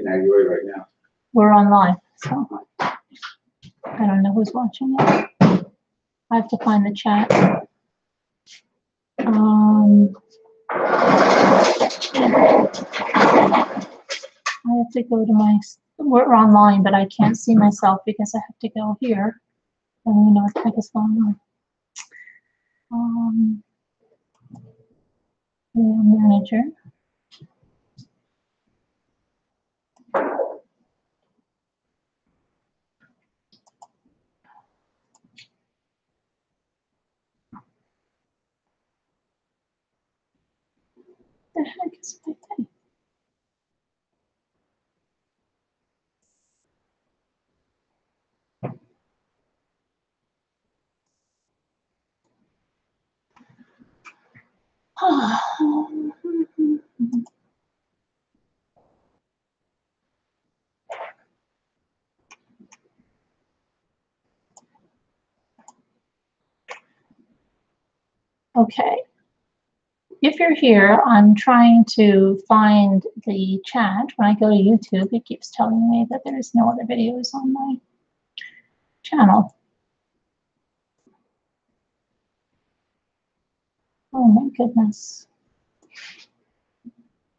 Aggioi right now. We're on live, so I don't know who's watching it. I have to find the chat. I have to go to my, we're online, but I can't see myself because I have to go here. I don't even know what the heck is going on. Manager. The heck is my thing? Okay. If you're here, I'm trying to find the chat. When I go to YouTube, it keeps telling me that there's no other videos on my channel. Oh my goodness.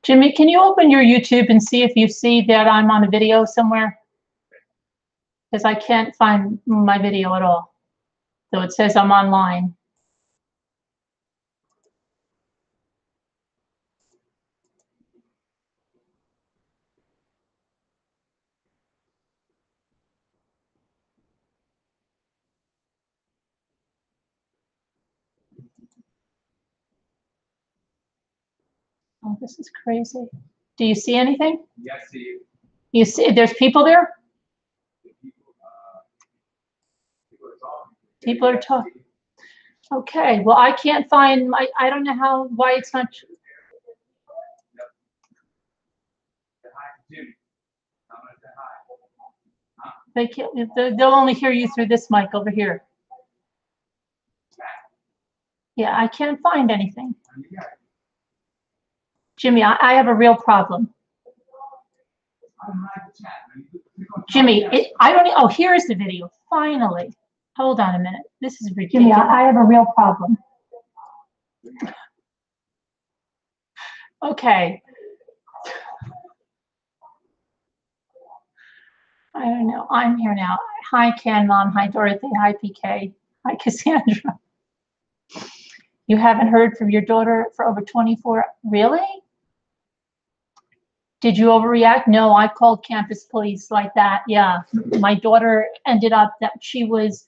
Jimmy, can you open your YouTube and see if you see that I'm on a video somewhere? Because I can't find my video at all. So it says I'm online. Oh, this is crazy. Do you see anything? Yes, I see. You see, there's people there? People are talking. Okay, well, I can't find my, I don't know why it's not. They can't, they'll only hear you through this mic over here. Yeah, I can't find anything. Jimmy, I have a real problem. Jimmy, I don't, oh, here's the video, finally. Hold on a minute, this is ridiculous. Jimmy, I have a real problem. Okay. I don't know, I'm here now. Hi, Ken Mom, hi, Dorothy, hi, PK, hi, Cassandra. You haven't heard from your daughter for over 24, really? Did you overreact? No, I called campus police like that. Yeah, my daughter ended up that she was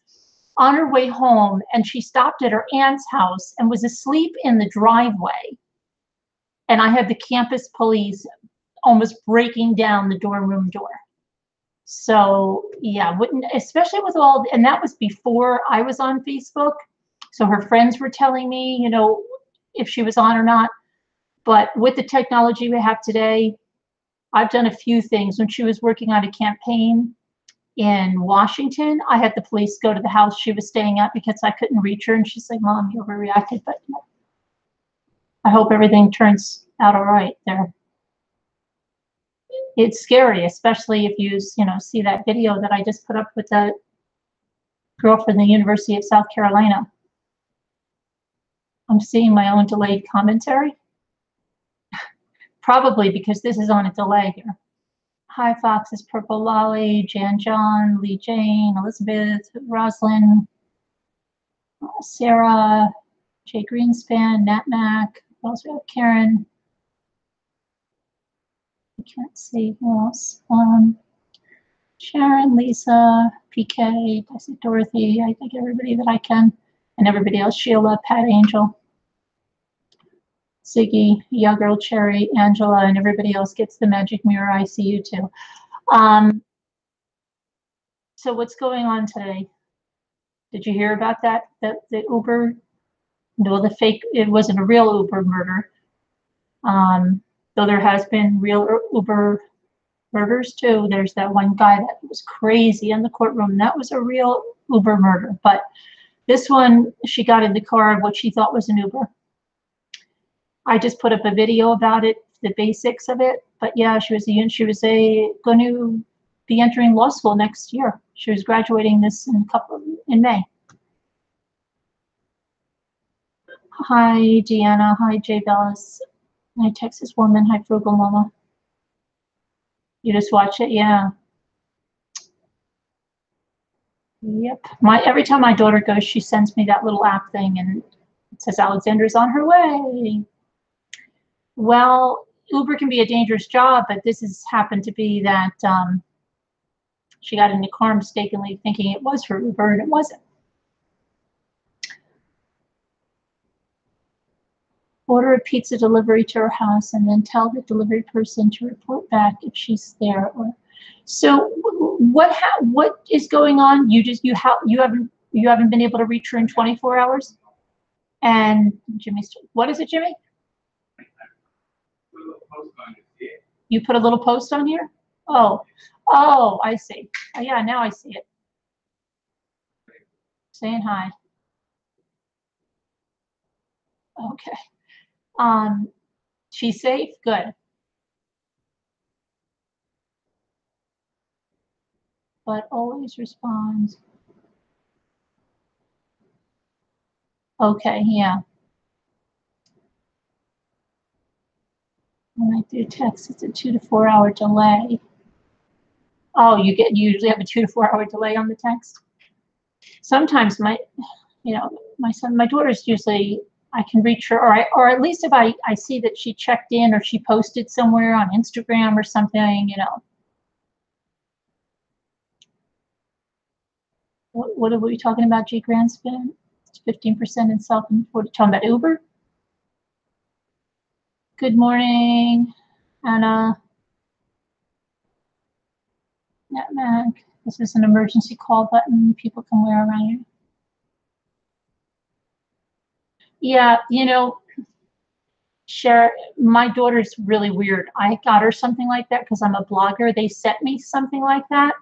on her way home and she stopped at her aunt's house and was asleep in the driveway. And I had the campus police almost breaking down the dorm room door. So yeah, especially with all, and that was before I was on Facebook. So her friends were telling me, you know, if she was on or not. But with the technology we have today, I've done a few things. When she was working on a campaign in Washington, I had the police go to the house she was staying at because I couldn't reach her. And she's like, Mom, you overreacted, but I hope everything turns out all right there. It's scary, especially if you see that video that I just put up with that girl from the University of South Carolina. I'm seeing my own delayed commentary. Probably because this is on a delay here. Hi, Foxes, Purple Lolly, Jan John, Lee Jane, Elizabeth, Roslyn, Sarah, Jay Greenspan, Nat Mac, who else we have? Karen. I can't see who else. Sharon, Lisa, PK, Dorothy, I think everybody that I can, and everybody else, Sheila, Pat Angel, Ziggy, Young Girl Cherry, Angela, and everybody else gets the magic mirror. I see you too. So what's going on today? Did you hear about that? That the Uber, no, the fake, it wasn't a real Uber murder. Though there has been real Uber murders too. There's that one guy that was crazy in the courtroom. That was a real Uber murder. But this one, she got in the car of what she thought was an Uber. I just put up a video about it, the basics of it. But yeah, she was going to be entering law school next year. She was graduating this in May. Hi, Deanna. Hi, Jay Bellis. Hi, Texas Woman. Hi, Frugal Mama. You just watch it? Yeah. Yep. Every time my daughter goes, she sends me that little app thing, and it says Alexandra's on her way. Well, Uber can be a dangerous job, but this has happened to be that she got in the car mistakenly thinking it was for Uber, and it wasn't. Order a pizza delivery to her house and then tell the delivery person to report back if she's there. So what is going on? You haven't been able to reach her in 24 hours? And Jimmy's, what is it, Jimmy? You put a little post on here? Oh, I see. Oh, yeah, now I see it. Saying hi. Okay. She's safe? Good. But always responds. Okay, yeah. When I do text, it's a 2 to 4 hour delay. Oh, you usually have a 2 to 4 hour delay on the text? Sometimes my daughter's usually, I can reach her, or at least if I see that she checked in or she posted somewhere on Instagram or something, What are we talking about, G Grandspin? It's 15% in self and 40. Talking about Uber? Good morning, Anna. Netmag. This is an emergency call button people can wear around you. Yeah, Cher, my daughter's really weird. I got her something like that because I'm a blogger. They sent me something like that.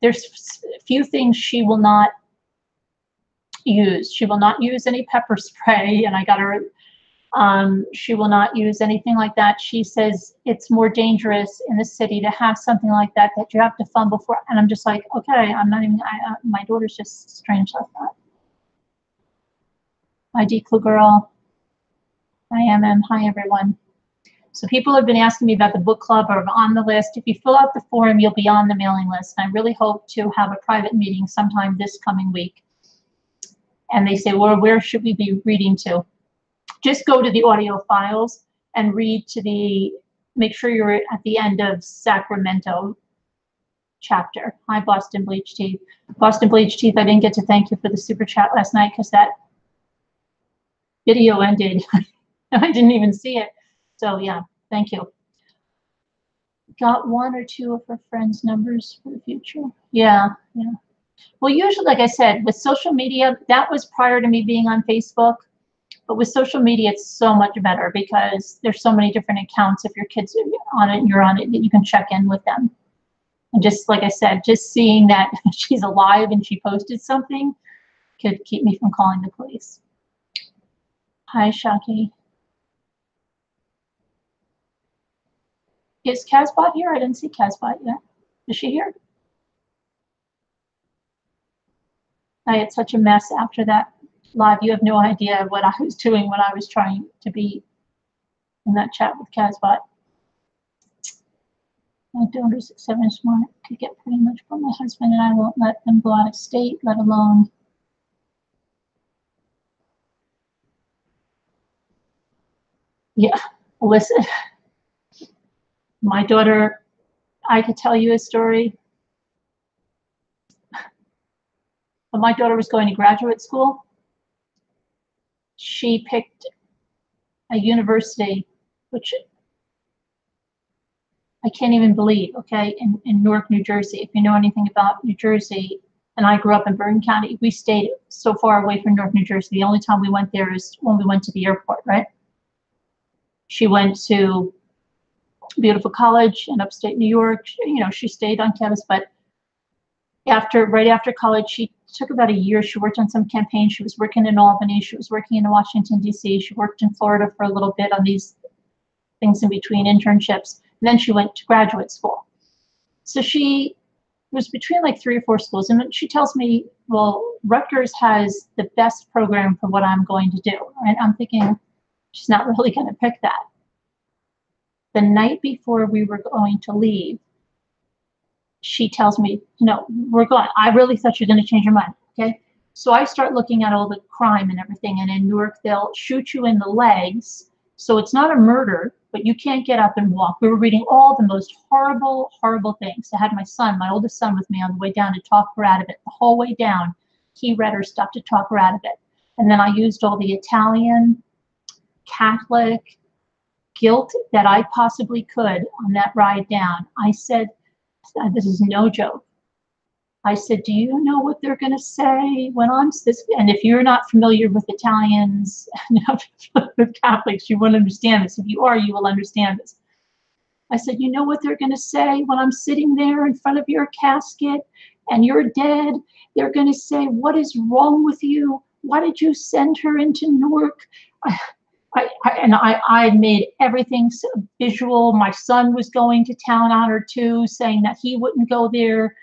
There's a few things she will not use. She will not use any pepper spray, and I got her. She will not use anything like that. She says it's more dangerous in the city to have something like that you have to fumble for. And I'm just like, okay, I'm not even. My daughter's just strange like that. Hi, Declu Girl. Hi, MM. Hi, everyone. So people have been asking me about the book club or on the list. If you fill out the form, you'll be on the mailing list. And I really hope to have a private meeting sometime this coming week. And they say, well, where should we be reading to? Just go to the audio files and read to make sure you're at the end of Sacramento chapter. Hi, Boston Bleach Teeth. Boston Bleach Teeth, I didn't get to thank you for the super chat last night because that video ended. I didn't even see it. So yeah, thank you. Got one or two of her friends' numbers for the future. Yeah. Well, usually, like I said, with social media, that was prior to me being on Facebook. But with social media, it's so much better because there's so many different accounts. If your kids are on it and you're on it, that you can check in with them. And just like I said, just seeing that she's alive and she posted something could keep me from calling the police. Hi, Shaki. Is Casbot here? I didn't see Casbot yet. Is she here? I had such a mess after that live. You have no idea what I was doing when I was trying to be in that chat with Casbot. My daughter's 7 smart, could get pretty much, but my husband and I won't let them go out of state, let alone. Yeah, listen, my daughter, I could tell you a story. When my daughter was going to graduate school, she picked a university, which I can't even believe, okay, in Newark, New Jersey. If you know anything about New Jersey, and I grew up in Bergen County, we stayed so far away from Newark, New Jersey. The only time we went there is when we went to the airport, right? She went to beautiful college in upstate New York. She stayed on campus, but right after college, she took about a year. She worked on some campaigns. She was working in Albany. She was working in Washington, D.C. She worked in Florida for a little bit on these things in between internships. And then she went to graduate school. So she was between like 3 or 4 schools. And she tells me, well, Rutgers has the best program for what I'm going to do. And I'm thinking, she's not really going to pick that. The night before we were going to leave, she tells me, no, we're going. I really thought you were going to change your mind. Okay. So I start looking at all the crime and everything. And in Newark, they'll shoot you in the legs. So it's not a murder, but you can't get up and walk. We were reading all the most horrible, horrible things. I had my son, my oldest son, with me on the way down to talk her out of it. The whole way down, he read her stuff to talk her out of it. And then I used all the Italian, Catholic guilt that I possibly could on that ride down. I said, this is no joke. I said, do you know what they're going to say when I'm this? And if you're not familiar with Italians, with Catholics, you won't understand this. If you are, you will understand this. I said, you know what they're going to say when I'm sitting there in front of your casket and you're dead? They're going to say, what is wrong with you? Why did you send her into Newark? I made everything so visual. My son was going to town on her too, saying that he wouldn't go there.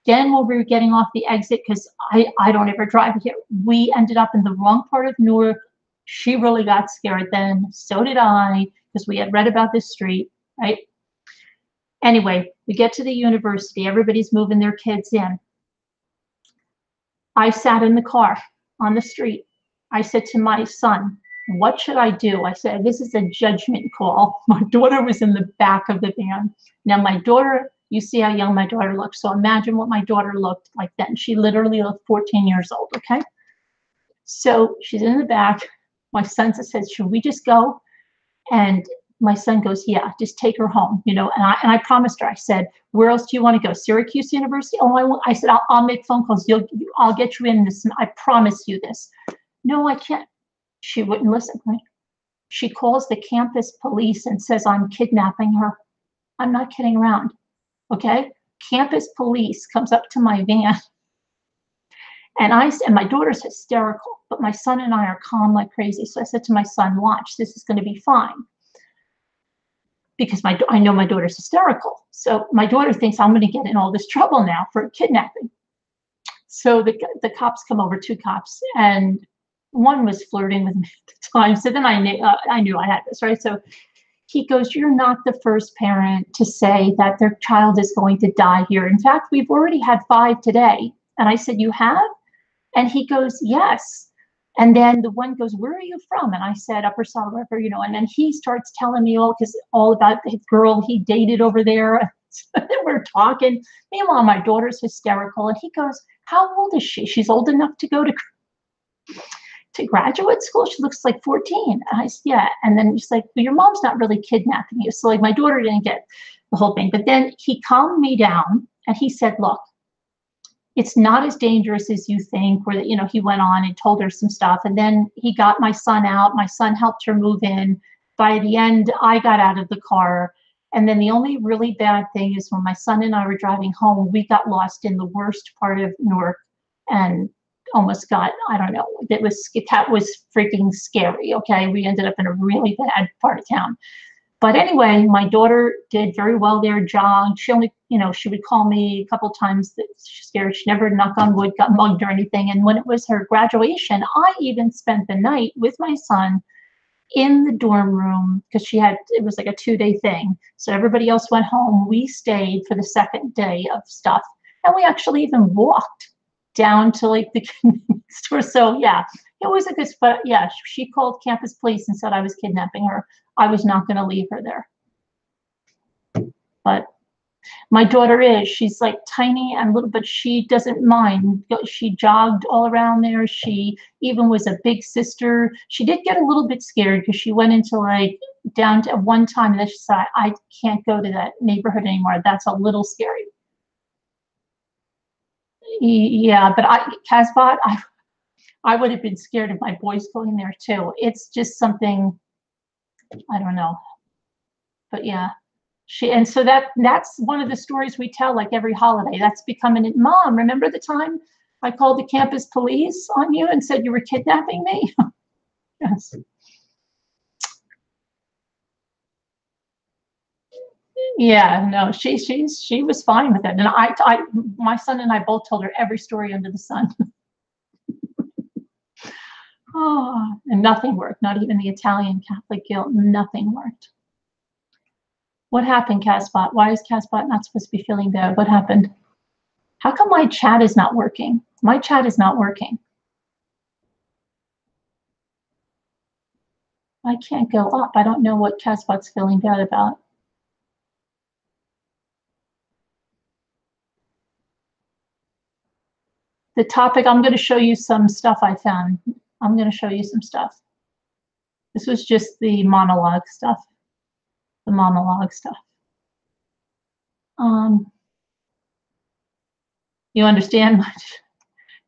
Then when we were getting off the exit, because I don't ever drive here, we ended up in the wrong part of Newark. She really got scared then. So did I, because we had read about this street, right? Anyway, we get to the university. Everybody's moving their kids in. I sat in the car on the street. I said to my son, what should I do? I said, this is a judgment call. My daughter was in the back of the van. Now, my daughter, you see how young my daughter looked. So imagine what my daughter looked like then. She literally looked 14 years old, okay? So she's in the back. My son says, should we just go? And my son goes, yeah, just take her home, you know. And I promised her, I said, where else do you want to go? Syracuse University? Oh, I said, I'll make phone calls. I'll get you in this. I promise you this. No, I can't. She wouldn't listen to me. She calls the campus police and says, I'm kidnapping her. I'm not kidding around. Okay? Campus police comes up to my van. And my daughter's hysterical, but my son and I are calm like crazy. So I said to my son, watch, this is going to be fine. Because I know my daughter's hysterical. So my daughter thinks I'm going to get in all this trouble now for kidnapping. So the cops come over, 2 cops, and one was flirting with me at the time. So then I knew I had this, right? So he goes, you're not the first parent to say that their child is going to die here. In fact, we've already had 5 today. And I said, you have? And he goes, yes. And then the one goes, where are you from? And I said, Upper Saddle River, you know. And then he starts telling me all about the girl he dated over there. We're talking. Meanwhile, my daughter's hysterical. And he goes, how old is she? She's old enough to go to graduate school. She looks like 14. And I said, yeah. And then he's like, well, your mom's not really kidnapping you. So like my daughter didn't get the whole thing. But then he calmed me down and he said, look, it's not as dangerous as you think. Where, you know, he went on and told her some stuff. And then he got my son out. My son helped her move in. By the end, I got out of the car. And then the only really bad thing is when my son and I were driving home, we got lost in the worst part of Newark and almost got, I don't know, that was freaking scary. Okay. We ended up in a really bad part of town. But anyway, my daughter did very well there, jogged. She only, you know, she would call me a couple times that she's scared. She never, knock on wood, got mugged or anything. And when it was her graduation, I even spent the night with my son in the dorm room because it was like a 2-day thing. So everybody else went home. We stayed for the second day of stuff. And we actually even walked down to like the convenience store. So yeah, it was a good spot. Yeah, she called campus police and said I was kidnapping her. I was not going to leave her there. But my daughter she's like tiny and little, but she doesn't mind. She jogged all around there. She even was a big sister. She did get a little bit scared because she went into like down to one time and then she said, I can't go to that neighborhood anymore. That's a little scary. Yeah, but Casbah, I would have been scared of my boys going there too. It's just something, I don't know. But yeah. And so that's one of the stories we tell like every holiday. That's becoming, Mom, remember the time I called the campus police on you and said you were kidnapping me? Yes. Yeah, no, she was fine with it. And my son and I both told her every story under the sun. Oh, and nothing worked. Not even the Italian Catholic guilt. Nothing worked. What happened, Casbot? Why is Casbot not supposed to be feeling bad? What happened? How come my chat is not working? My chat is not working. I can't go up. I don't know what Casbot's feeling bad about. The topic, I'm going to show you some stuff I found. I'm going to show you some stuff. This was just the monologue stuff. The monologue stuff. You understand?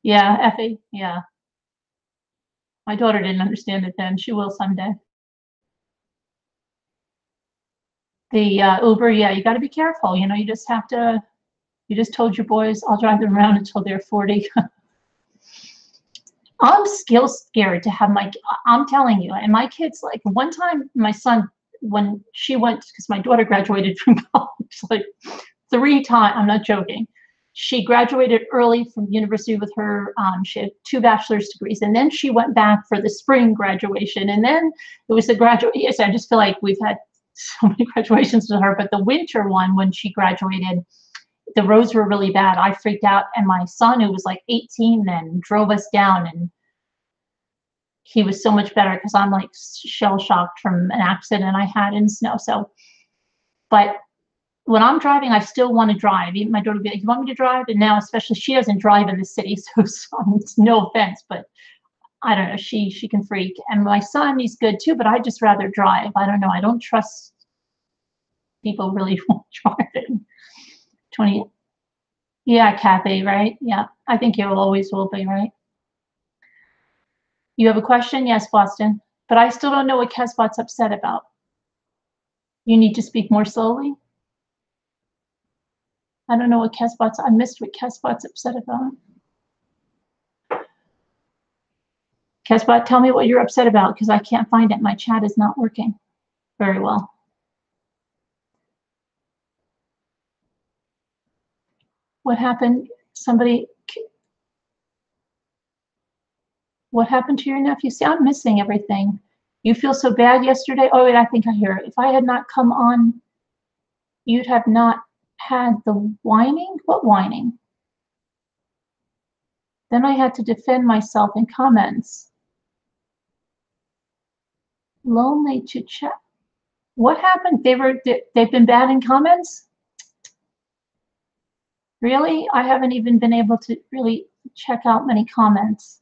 Yeah, Effie, yeah. My daughter didn't understand it then. She will someday. The Uber, yeah, you got to be careful. You know, you just have to, you just told your boys, I'll drive them around until they're 40. I'm still scared to have I'm telling you, and my kids, like one time my son, when she went, because my daughter graduated from college like 3 times, I'm not joking. She graduated early from university with her, she had 2 bachelor's degrees, and then she went back for the spring graduation, and then it was the yes, I just feel like we've had so many graduations with her, but the winter one, when she graduated, the roads were really bad. I freaked out, and my son, who was like 18 then, drove us down, and he was so much better because I'm like shell shocked from an accident I had in snow. So, but when I'm driving, I still want to drive. Even my daughter would be like, "You want me to drive?" And now, especially, she doesn't drive in the city, so it's no offense, but I don't know. She can freak, and my son, he's good too. But I just rather drive. I don't know. I don't trust people really won't drive it. 20. Yeah, Kathy, right? Yeah, I think you always will be, right? You have a question? Yes, Boston. But I still don't know what Kesbot's upset about. You need to speak more slowly. I don't know what I missed what Kesbot's upset about. Kesbot, tell me what you're upset about because I can't find it. My chat is not working very well. What happened? What happened to your nephew? See, I'm missing everything. You feel so bad yesterday? Oh, wait, I think I hear it. If I had not come on, you'd have not had the whining? What whining? Then I had to defend myself in comments. Lonely to chat. What happened? They've been bad in comments? Really? I haven't even been able to really check out many comments.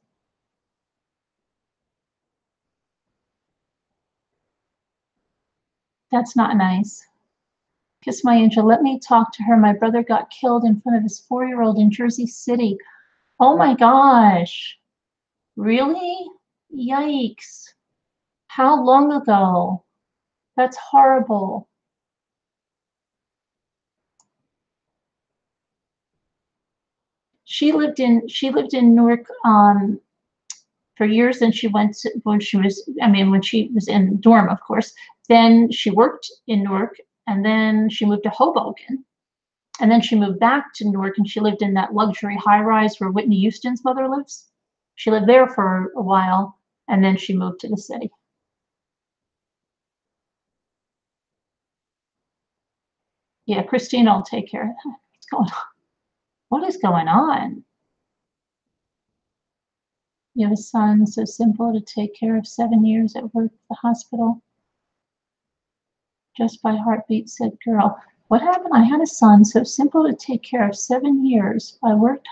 That's not nice. Kiss my angel. Let me talk to her. My brother got killed in front of his 4-year-old in Jersey City. Oh my gosh. Really? Yikes. How long ago? That's horrible. She lived in Newark for years, and she went to, when she was in dorm, of course. Then she worked in Newark, and then she moved to Hoboken, and then she moved back to Newark, and she lived in that luxury high-rise where Whitney Houston's mother lives. She lived there for a while, and then she moved to the city. Yeah, Christina will take care of that. What's going on? What is going on? You have a son so simple to take care of, 7 years at work at the hospital. Just by heartbeat, said girl. What happened? I had a son so simple to take care of, 7 years. I worked.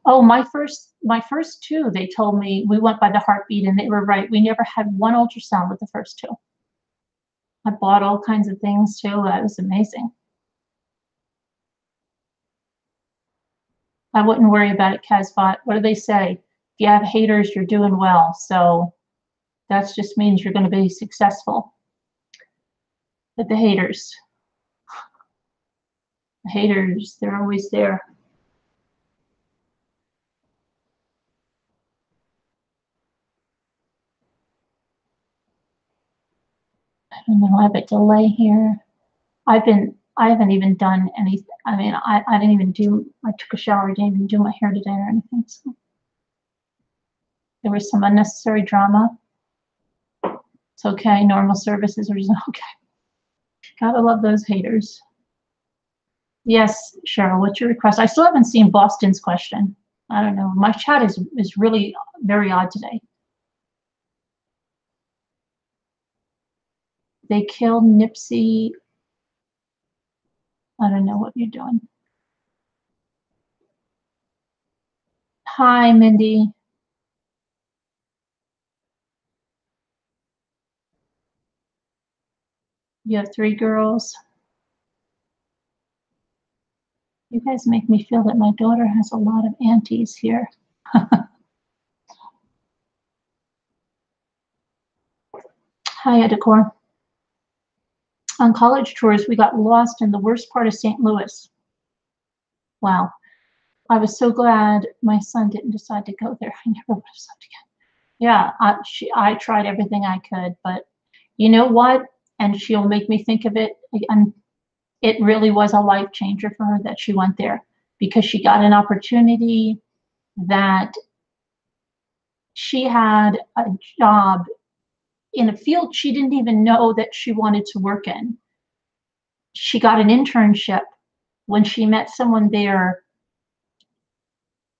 Oh, my first 2, they told me, we went by the heartbeat, and they were right. We never had one ultrasound with the first 2. I bought all kinds of things too. That was amazing. I wouldn't worry about it, Casbot. What do they say? If you have haters, you're doing well. So that just means you're going to be successful. But the haters, they're always there. I know I have a delay here. I haven't even done anything. I mean, I didn't even do, I took a shower, didn't even do my hair today or anything. So there was some unnecessary drama. It's okay. Normal services are okay. Gotta love those haters. Yes, Cheryl, what's your request? I still haven't seen Boston's question. I don't know. My chat is really very odd today. They killed Nipsey. I don't know what you're doing. Hi, Mindy. You have 3 girls. You guys make me feel that my daughter has a lot of aunties here. Hi, Edicor. On college tours, we got lost in the worst part of St. Louis. Wow. I was so glad my son didn't decide to go there. I never would have slept again. Yeah, I tried everything I could, but you know what? And she'll make me think of it. And it really was a life changer for her that she went there because she got an opportunity that she had a job in a field she didn't even know that she wanted to work in. She got an internship when she met someone there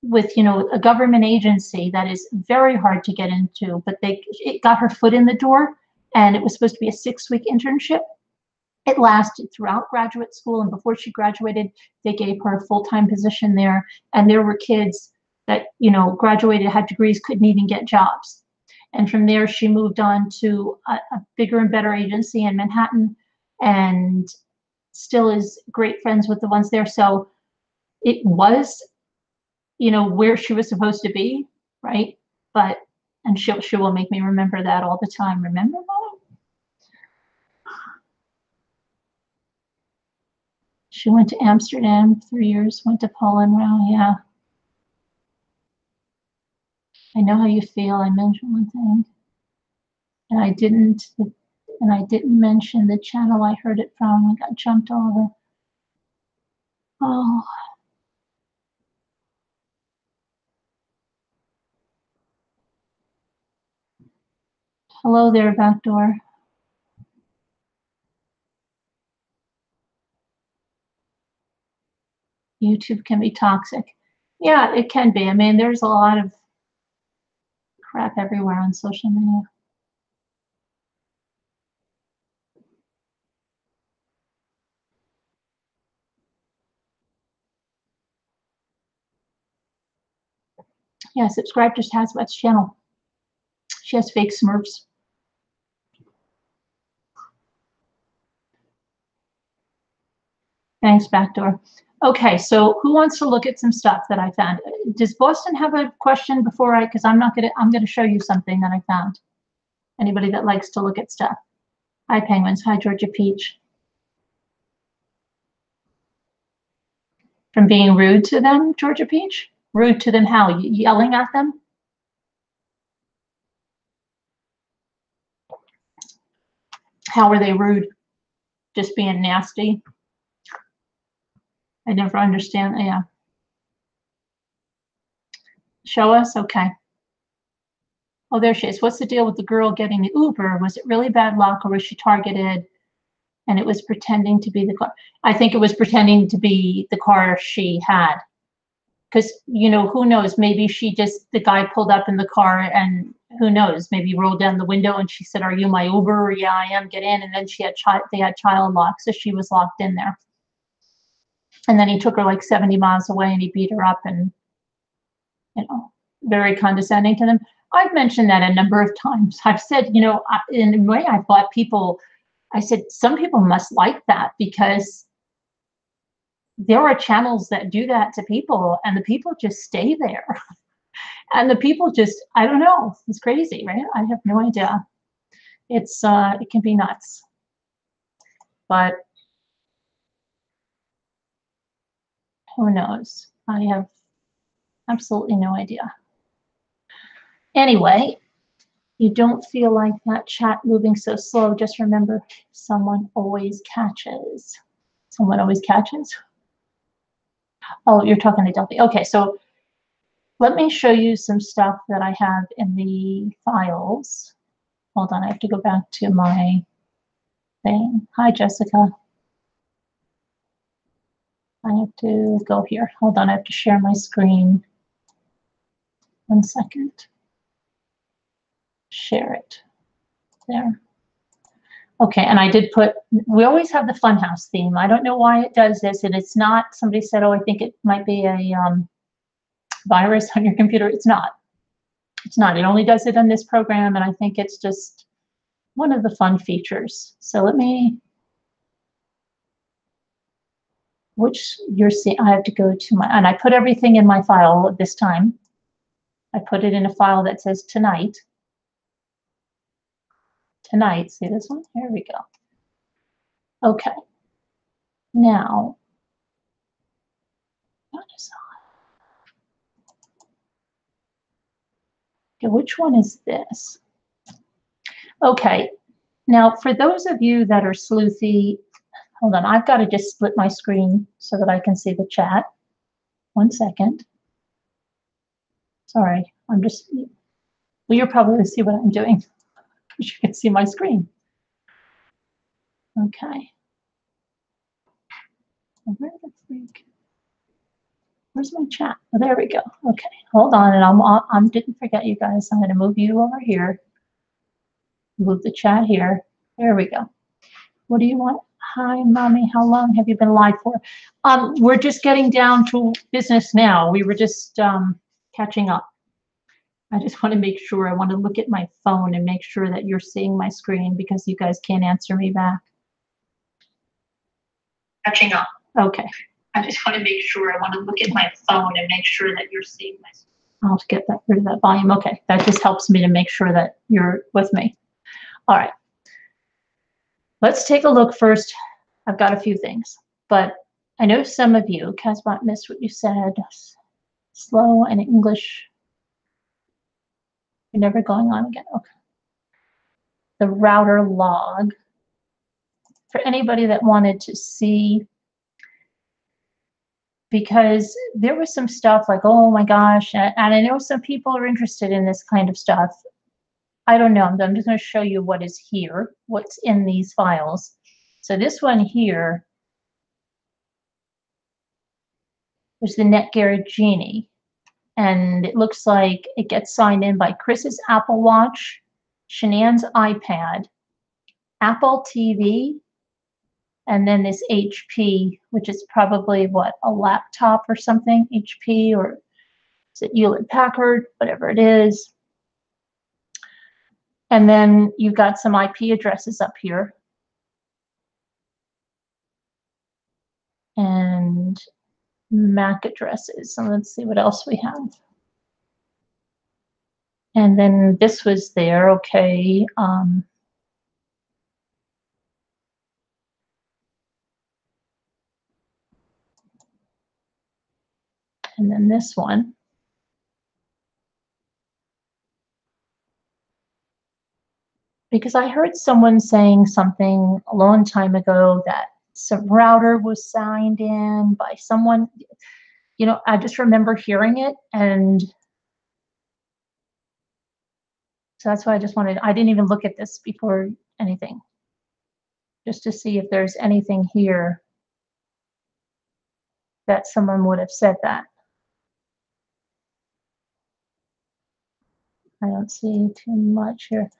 with, a government agency that is very hard to get into, but it got her foot in the door, and it was supposed to be a 6-week internship. It lasted throughout graduate school, and before she graduated, they gave her a full-time position there, and there were kids that, graduated, had degrees, couldn't even get jobs. And from there, she moved on to a bigger and better agency in Manhattan, and still is great friends with the ones there. So it was, where she was supposed to be, right? But, and she will make me remember that all the time. Remember, Mom? She went to Amsterdam 3 years, went to Poland. Wow, yeah. I know how you feel. I mentioned one thing, and I didn't mention the channel I heard it from. I got jumped all over. Oh. Hello there, Backdoor. YouTube can be toxic. Yeah, it can be. I mean, there's a lot of crap everywhere on social media. Yeah, subscribe to Tazwat's channel. She has fake Smurfs. Thanks, Backdoor. Okay, so who wants to look at some stuff that I found? Does Boston have a question before because I'm gonna show you something that I found. Anybody that likes to look at stuff. Hi, Penguins. Hi, Georgia Peach. From being rude to them, Georgia Peach? Rude to them how? Yelling at them? How are they rude? Just being nasty? I never understand. Yeah. Show us? Okay. Oh, there she is. What's the deal with the girl getting the Uber? Was it really bad luck, or was she targeted and it was pretending to be the car? I think it was pretending to be the car she had. Because, who knows? Maybe the guy pulled up in the car, and who knows? Maybe rolled down the window and she said, "Are you my Uber?" Yeah, I am. Get in. And then they had child lock, so she was locked in there. And then he took her like 70 miles away and he beat her up and, very condescending to them. I've mentioned that a number of times. I've said, in a way, I thought I said, some people must like that because there are channels that do that to people and the people just stay there. And the people just, I don't know, it's crazy, right? I have no idea. It can be nuts. But who knows? I have absolutely no idea. Anyway, you don't feel like that chat moving so slow, just remember someone always catches. Someone always catches. Oh, you're talking to Delphi. Okay, so let me show you some stuff that I have in the files. Hold on, I have to go back to my thing. Hi, Jessica. I have to go here. Hold on, I have to share my screen. 1 second. Share it. There. Okay, and I did put, we always have the Funhouse theme. I don't know why it does this, and it's not, somebody said, oh, I think it might be a virus on your computer. It's not. It's not. It only does it on this program, and I think it's just one of the fun features. So let me, which you're seeing, I have to go to my, and I put everything in my file this time. I put it in a file that says tonight. Tonight, see this one? Here we go. Okay. Now, what is on? Okay, which one is this? Okay. Now, for those of you that are sleuthy, hold on, I've got to just split my screen so that I can see the chat. 1 second. Sorry, I'm just, well, you'll probably see what I'm doing because you can see my screen. Okay. Where the freak? Where's my chat? Oh, there we go. Okay, hold on, and I'm didn't forget you guys. I'm going to move you over here. Move the chat here. There we go. What do you want? Hi, mommy. How long have you been live for? We're just getting down to business now. We were just catching up. I just want to make sure. I want to look at my phone and make sure that you're seeing my screen because you guys can't answer me back. Catching up. Okay. I just want to make sure. I want to look at my phone and make sure that you're seeing my screen. I'll get that rid of that volume. Okay. That just helps me to make sure that you're with me. All right. Let's take a look first. I've got a few things, but I know some of you, Casbot, missed what you said. Slow and English. You're never going on again. Okay. The router log. For anybody that wanted to see, because there was some stuff like, oh my gosh, and I know some people are interested in this kind of stuff. I don't know. I'm just going to show you what is here, what's in these files. So this one here was the Netgear Genie. And it looks like it gets signed in by Chris's Apple Watch, Shanann's iPad, Apple TV, and then this HP, which is probably what, a laptop or something, HP, or is it Hewlett Packard, whatever it is. And then you've got some IP addresses up here. And MAC addresses. So let's see what else we have. And then this was there, okay. And then this one. Because I heard someone saying something a long time ago that some router was signed in by someone. You know, I just remember hearing it, and so that's why I just wanted, I didn't even look at this before anything, just to see if there's anything here that someone would have said that. I don't see too much here.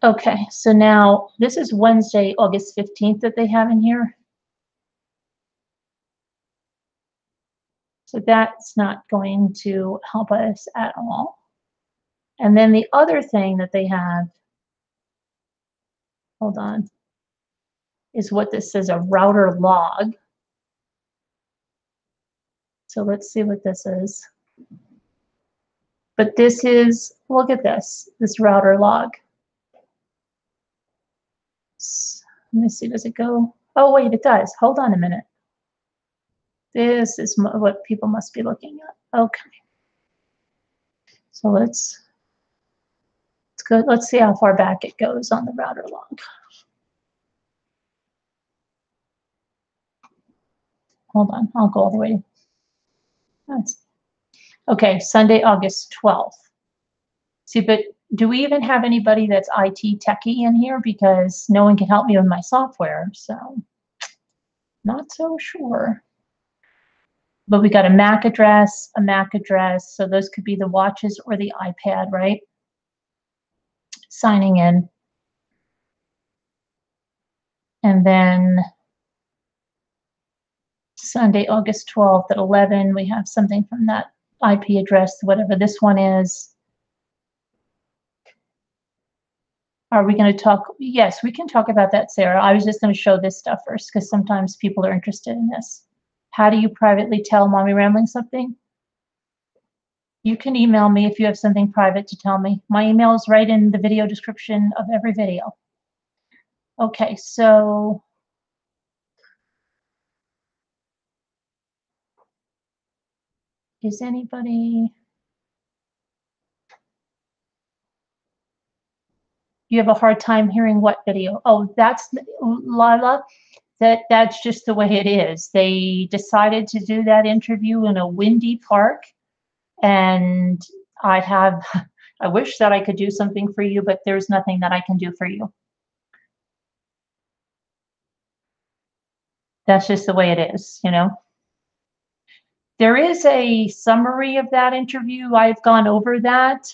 Okay, so now this is Wednesday, August 15th that they have in here. So that's not going to help us at all. And then the other thing that they have, hold on, is what this says, a router log. So let's see what this is. But this is, look at this router log. Let me see, does it go? Oh, wait, it does. Hold on a minute. This is what people must be looking at. Okay. So let's go. Let's see how far back it goes on the router log. Hold on, I'll go all the way. Okay, Sunday, August 12th. See, but do we even have anybody that's IT techie in here? Because no one can help me with my software, so not so sure. But we got a MAC address, so those could be the watches or the iPad, right? Signing in. And then Sunday, August 12th at 11, we have something from that IP address, whatever this one is. Are we going to talk? Yes, we can talk about that, Sarah. I was just going to show this stuff first because sometimes people are interested in this. How do you privately tell Mommy Rambling something? You can email me if you have something private to tell me. My email is right in the video description of every video. Okay, so is anybody? You have a hard time hearing what video? Oh, that's Lila. That's just the way it is. They decided to do that interview in a windy park, and I wish that I could do something for you, but there's nothing that I can do for you. That's just the way it is, you know. There is a summary of that interview. I've gone over that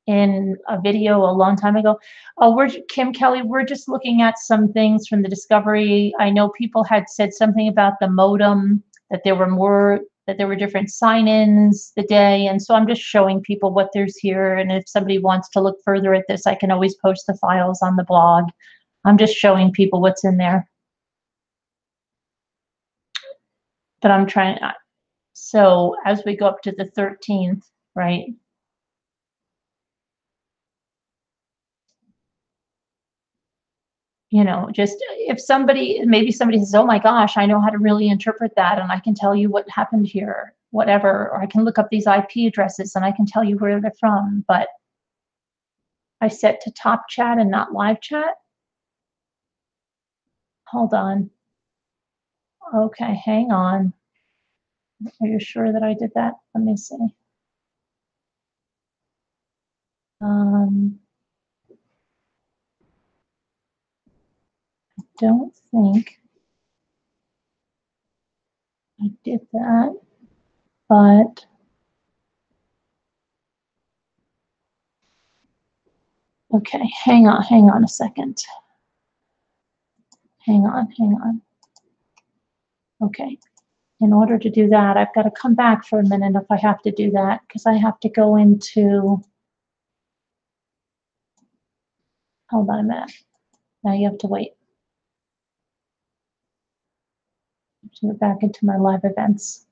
in a video a long time ago. Oh, Kim Kelly, we're just looking at some things from the discovery. I know people had said something about the modem, that there were different sign-ins the day, and so I'm just showing people what there's here, and if somebody wants to look further at this, I can always post the files on the blog. I'm just showing people what's in there. But I'm trying, so as we go up to the 13th, right? You know, just if maybe somebody says, oh my gosh, I know how to really interpret that, and I can tell you what happened here, whatever, or I can look up these IP addresses and I can tell you where they're from, but I set to top chat and not live chat. Hold on. Okay, hang on. Are you sure that I did that? Let me see. I don't think I did that, but okay, hang on a second. Hang on. Okay, in order to do that, I've got to come back for a minute if I have to do that, because I have to go into, hold on a minute. Now you have to wait. To go back into my live events.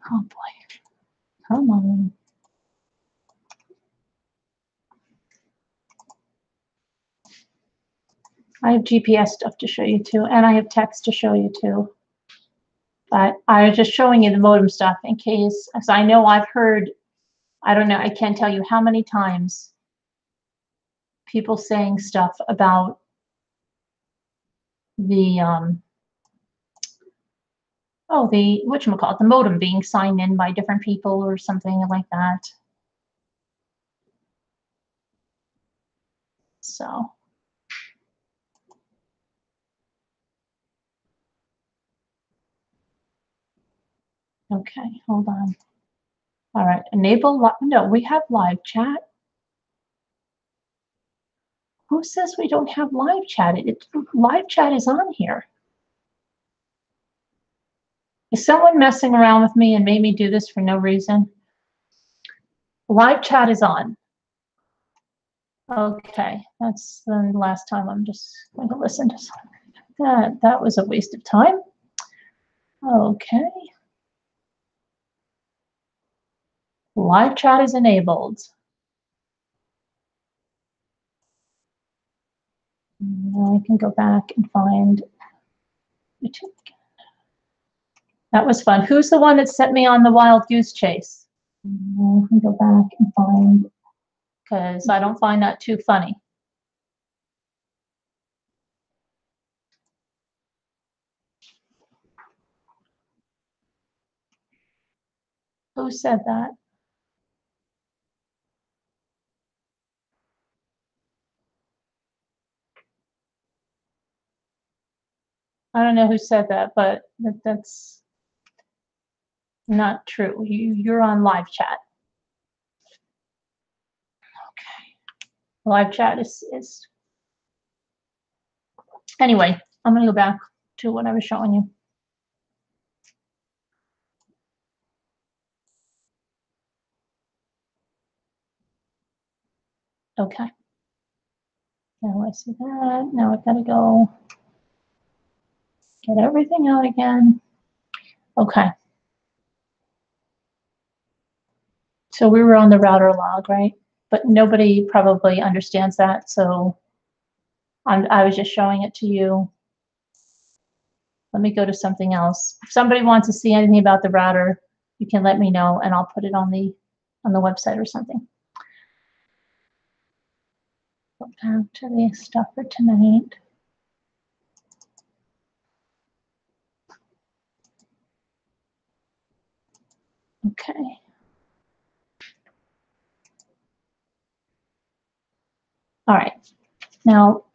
Oh boy, come on. I have GPS stuff to show you too, and I have text to show you too. But I was just showing you the modem stuff in case, as I know I've heard, I don't know, I can't tell you how many times people saying stuff about the, whatchamacallit, the modem being signed in by different people or something like that. So. Okay, hold on. All right, enable, no, we have live chat. Who says we don't have live chat? Live chat is on here. Is someone messing around with me and made me do this for no reason? Live chat is on. Okay, that's the last time. I'm just going to listen to that. That was a waste of time. Okay. Live chat is enabled. Now I can go back and find YouTube. That was fun. Who's the one that sent me on the wild goose chase? I can go back and find, because I don't find that too funny. Who said that? I don't know who said that, but that's not true. You're on live chat. Okay. Live chat is anyway, I'm gonna go back to what I was showing you. Okay. Now I see that. Now I've got to go get everything out again. Okay. So we were on the router log, right? But nobody probably understands that. So I was just showing it to you. Let me go to something else. If somebody wants to see anything about the router, you can let me know and I'll put it on the website or something. Go back to the stuff for tonight. Okay. All right. Now,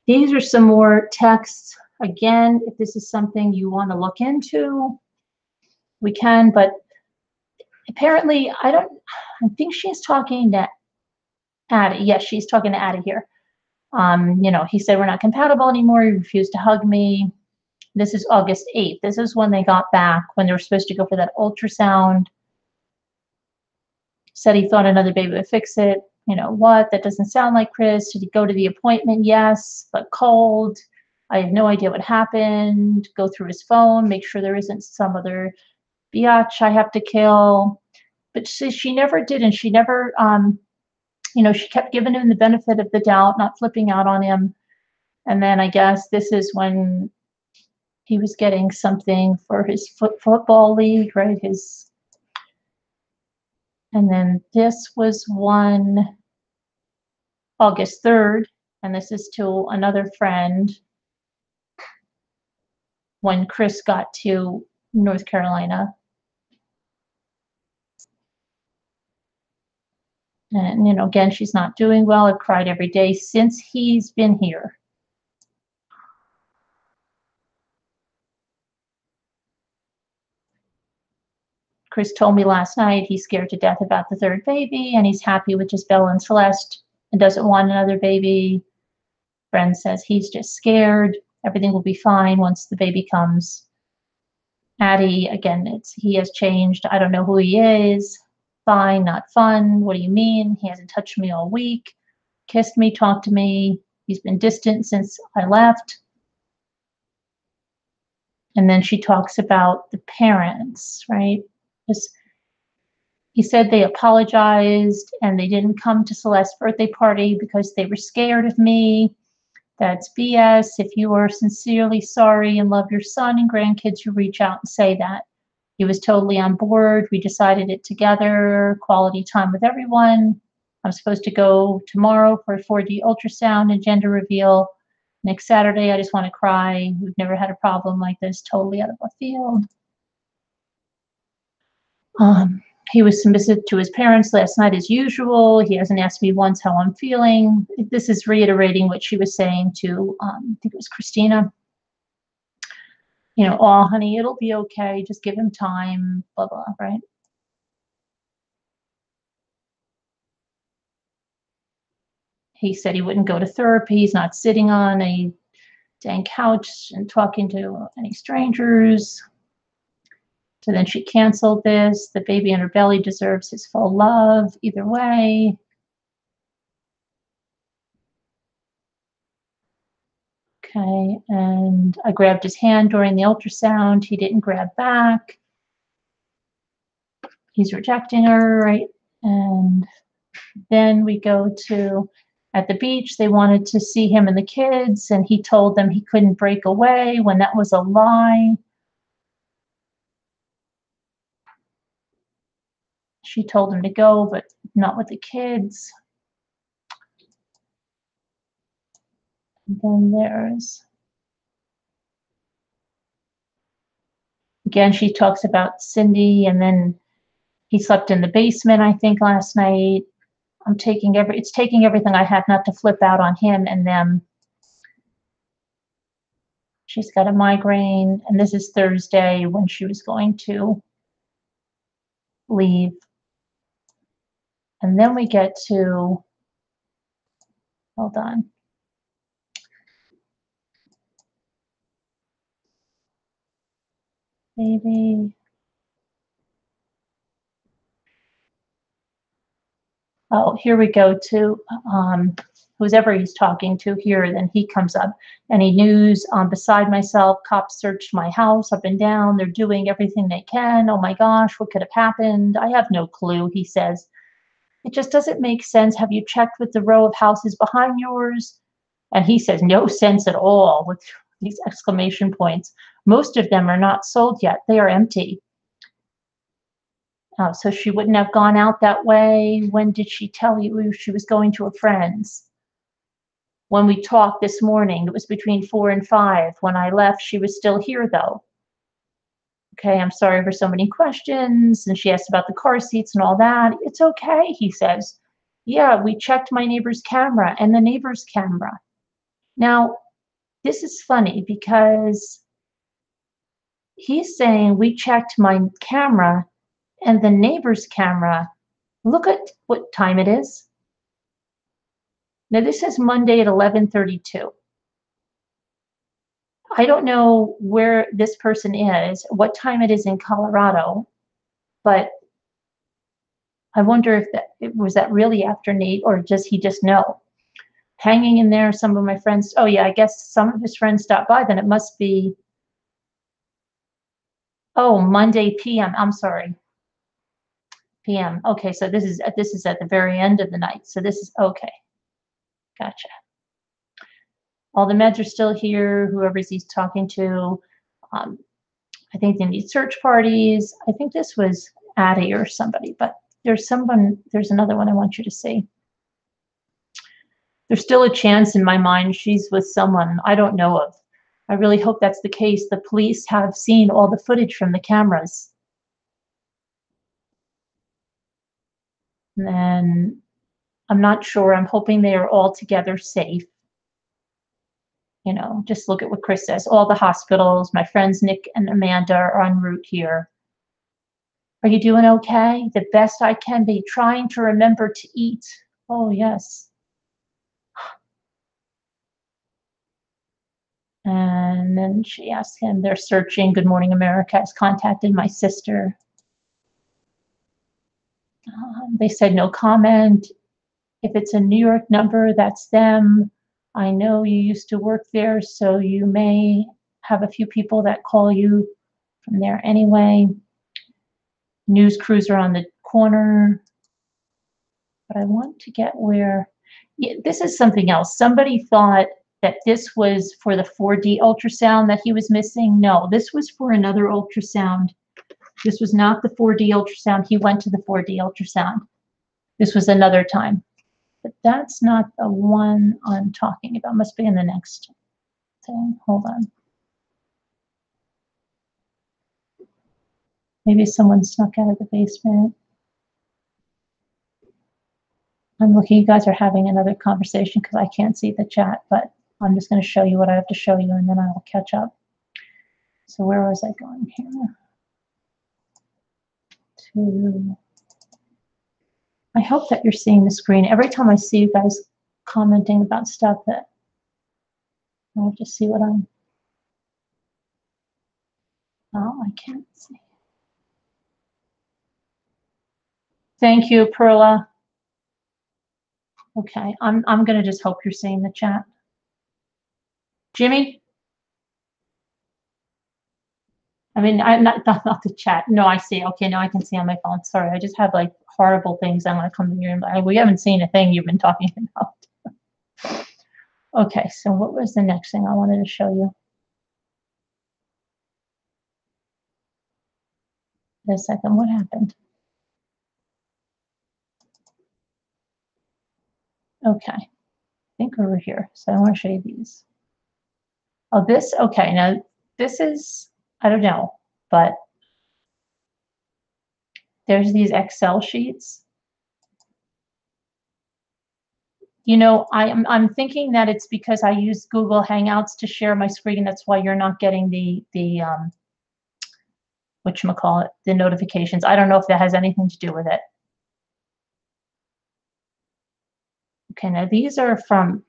these are some more texts. Again, if this is something you want to look into, we can, but apparently, I think she's talking to Addie. Yes, she's talking to Addie here. You know, he said we're not compatible anymore. He refused to hug me. This is August 8th. This is when they got back, when they were supposed to go for that ultrasound. Said he thought another baby would fix it. You know what? That doesn't sound like Chris. Did he go to the appointment? Yes, but cold. I have no idea what happened. Go through his phone, make sure there isn't some other biatch I have to kill. But she never did, and she never, you know, she kept giving him the benefit of the doubt, not flipping out on him. And then I guess this is when he was getting something for his football league, right? And then this was one August 3rd, and this is to another friend when Chris got to North Carolina. And, you know, again, she's not doing well. I've cried every day since he's been here. Chris told me last night he's scared to death about the third baby, and he's happy with just Bella and Celeste and doesn't want another baby. Friend says he's just scared. Everything will be fine once the baby comes. Addie, again, he has changed. I don't know who he is. Fine, not fun. What do you mean? He hasn't touched me all week, kissed me, talked to me. He's been distant since I left. And then she talks about the parents, right? He said they apologized and they didn't come to Celeste's birthday party because they were scared of me. That's BS. If you are sincerely sorry and love your son and grandkids, you reach out and say that. He was totally on board. We decided it together, quality time with everyone. I'm supposed to go tomorrow for a 4D ultrasound and gender reveal. Next Saturday, I just want to cry. We've never had a problem like this, totally out of left field. He was submissive to his parents last night as usual. He hasn't asked me once how I'm feeling. This is reiterating what she was saying to, I think it was Christina. You know, oh, honey, it'll be okay. Just give him time, blah, blah, right? He said he wouldn't go to therapy. He's not sitting on a dang couch and talking to any strangers. So then she canceled this. The baby in her belly deserves his full love either way. Okay, and I grabbed his hand during the ultrasound. He didn't grab back. He's rejecting her, right? And then we go to at the beach. They wanted to see him and the kids, and he told them he couldn't break away when that was a lie. She told him to go, but not with the kids. And then there's, again, she talks about Cindy, and then he slept in the basement, I think, last night. It's taking everything I have not to flip out on him and them. She's got a migraine, and this is Thursday when she was going to leave. And then we get to, hold on. Maybe. Oh, here we go to whoever he's talking to here. Then he comes up. Any news? Beside myself, cops searched my house up and down. They're doing everything they can. Oh my gosh, what could have happened? I have no clue, he says. It just doesn't make sense. Have you checked with the row of houses behind yours? And he says, no sense at all, with these exclamation points. Most of them are not sold yet. They are empty. So she wouldn't have gone out that way. When did she tell you she was going to a friend's? When we talked this morning, it was between 4 and 5. When I left, she was still here, though. Okay, I'm sorry for so many questions. And she asked about the car seats and all that. It's okay, he says. Yeah, we checked my neighbor's camera and the neighbor's camera. Now, this is funny because he's saying we checked my camera and the neighbor's camera. Look at what time it is. Now, this is Monday at 11:32. I don't know where this person is, what time it is in Colorado, but I wonder if was that really after Nate, or does he just know? Hanging in there, some of my friends, oh yeah, I guess some of his friends stopped by, then it must be, oh, Monday PM, I'm sorry. PM. Okay, so this is at the very end of the night. So this is okay. Gotcha. All the meds are still here. Whoever he's talking to, I think they need search parties. I think this was Addie or somebody, but there's another one I want you to see. There's still a chance in my mind she's with someone I don't know of. I really hope that's the case. The police have seen all the footage from the cameras. And I'm not sure. I'm hoping they are all together safe. You know, just look at what Chris says. All the hospitals, my friends Nick and Amanda are en route here. Are you doing okay? The best I can be, trying to remember to eat. Oh, yes. And then she asked him, they're searching. Good Morning America has contacted my sister. They said no comment. If it's a New York number, that's them. I know you used to work there, so you may have a few people that call you from there anyway. News crews are on the corner. But I want to get where, yeah, this is something else. Somebody thought that this was for the 4D ultrasound that he was missing. No, this was for another ultrasound. This was not the 4D ultrasound. He went to the 4D ultrasound. This was another time. But that's not the one I'm talking about. Must be in the next thing. Hold on. Maybe someone snuck out of the basement. I'm looking, you guys are having another conversation because I can't see the chat, but I'm just going to show you what I have to show you and then I'll catch up. So where was I going here? I hope that you're seeing the screen. Every time I see you guys commenting about stuff that I'll just see what I'm, oh, I can't see. Thank you, Perla. Okay, I'm going to just hope you're seeing the chat. Jimmy? I mean, I'm not the chat. No, I see. Okay, now I can see on my phone. Sorry, I just have like horrible things I want to come in your inbox. We haven't seen a thing you've been talking about. Okay, so what was the next thing I wanted to show you? Wait a second, what happened? Okay, I think over here. So I want to show you these. Oh, this, okay, now this is, I don't know, but there's these Excel sheets. You know, I'm thinking that it's because I use Google Hangouts to share my screen. That's why you're not getting the whatchamacallit, the notifications. I don't know if that has anything to do with it. Okay, now these are from,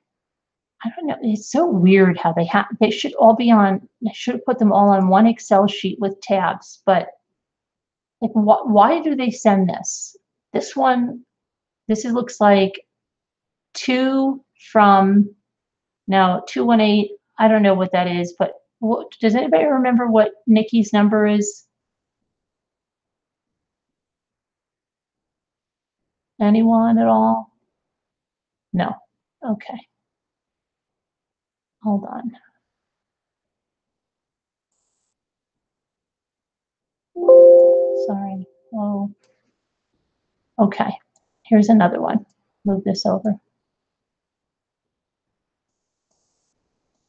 I don't know, it's so weird how they should all be on, I should have put them all on one Excel sheet with tabs, but like, why do they send this? This one, looks like 2 from, now 218, I don't know what that is, but does anybody remember what Nikki's number is? Anyone at all? No. Okay. Hold on. Sorry. Oh. Okay. Here's another one. Move this over.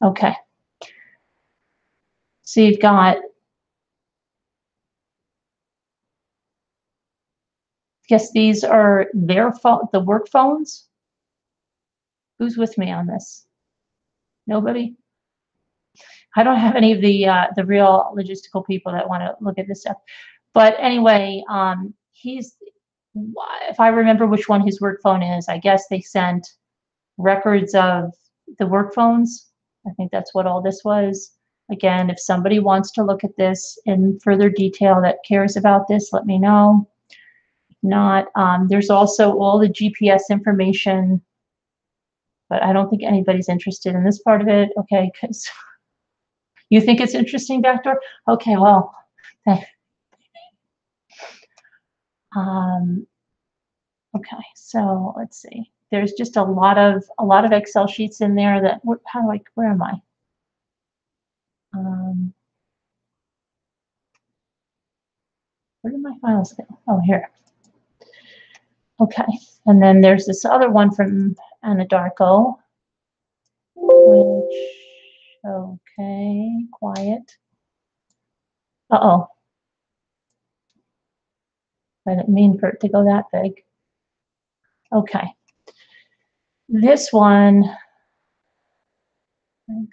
Okay. So you've got, guess these are their phone, the work phones. Who's with me on this? Nobody? I don't have any of the real logistical people that want to look at this stuff. But anyway, he's, if I remember which one his work phone is, I guess they sent records of the work phones. I think that's what all this was. Again, if somebody wants to look at this in further detail that cares about this, let me know. If not, there's also all the GPS information, but I don't think anybody's interested in this part of it. Okay, because you think it's interesting, Backdoor? Okay, well, okay, so let's see. There's just a lot of Excel sheets in there that, how do I, where am I? Where did my files go? Oh, here. Okay, and then there's this other one from Anadarko, which, okay, quiet. Uh-oh. I didn't mean for it to go that big. Okay. This one, I can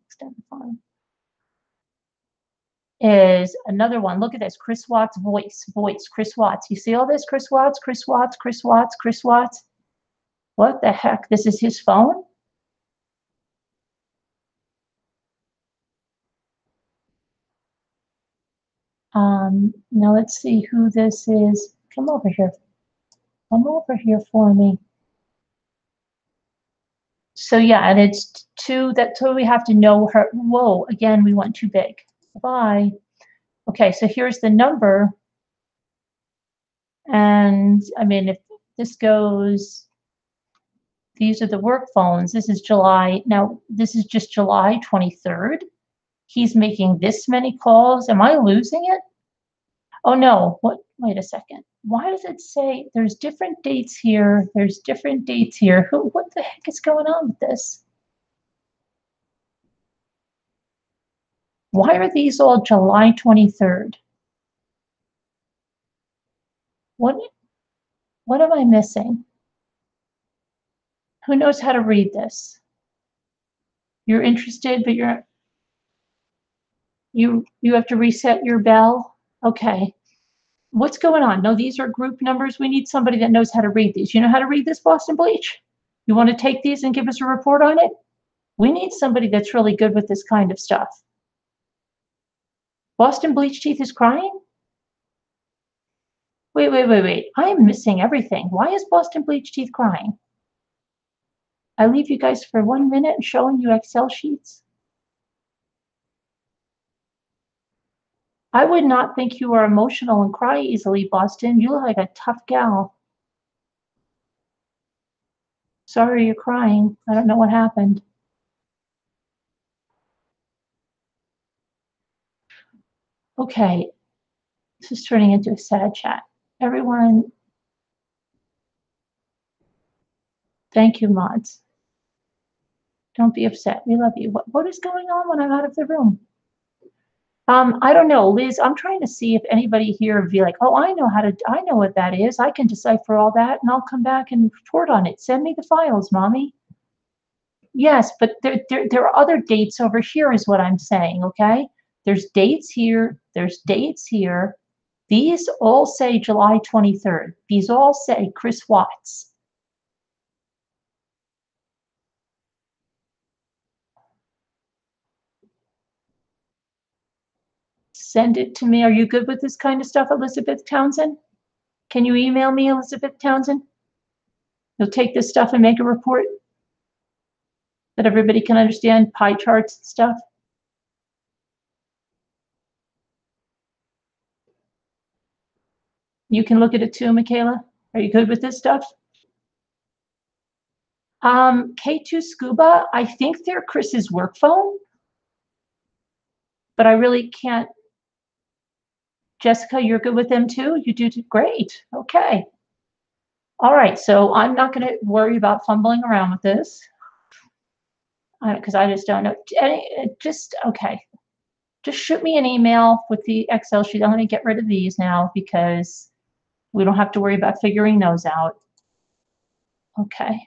extend the font, is another one. Look at this, Chris Watts voice, Chris Watts. You see all this? Chris Watts, Chris Watts, Chris Watts, Chris Watts. What the heck? This is his phone? Now let's see who this is. Come over here. Come over here for me. So yeah, and it's 2, that totally have to know her. Whoa, again, we went too big. Bye. Okay, so here's the number. And I mean, if this goes, these are the work phones. This is July. Now, this is just July 23rd. He's making this many calls. Am I losing it? Oh no, what, wait a second. Why does it say there's different dates here? There's different dates here. What the heck is going on with this? Why are these all July 23rd? What am I missing? Who knows how to read this? You're interested, but you have to reset your bell? Okay. What's going on? No, these are group numbers. We need somebody that knows how to read these. You know how to read this, Boston Bleach? You want to take these and give us a report on it? We need somebody that's really good with this kind of stuff. Boston Bleach Teeth is crying? Wait. I am missing everything. Why is Boston Bleach Teeth crying? I leave you guys for 1 minute showing you Excel sheets. I would not think you are emotional and cry easily, Boston. You look like a tough gal. Sorry you're crying. I don't know what happened. Okay, this is turning into a sad chat. Everyone, thank you, mods. Don't be upset. We love you. What is going on when I'm out of the room? I don't know, Liz. I'm trying to see if anybody here would be like, oh, I know what that is. I can decipher all that, and I'll come back and report on it. Send me the files, mommy. Yes, but there are other dates over here, is what I'm saying. Okay, there's dates here. There's dates here. These all say July 23rd. These all say Chris Watts. Send it to me. Are you good with this kind of stuff, Elizabeth Townsend? Can you email me, Elizabeth Townsend? You'll take this stuff and make a report that everybody can understand, pie charts and stuff. You can look at it too, Michaela. Are you good with this stuff? K2 Scuba, I think they're Chris's work phone, but I really can't. Jessica, you're good with them too? You do great. Okay. All right, so I'm not going to worry about fumbling around with this because I just don't know. Okay. Just shoot me an email with the Excel sheet. I'm going to get rid of these now because we don't have to worry about figuring those out. Okay.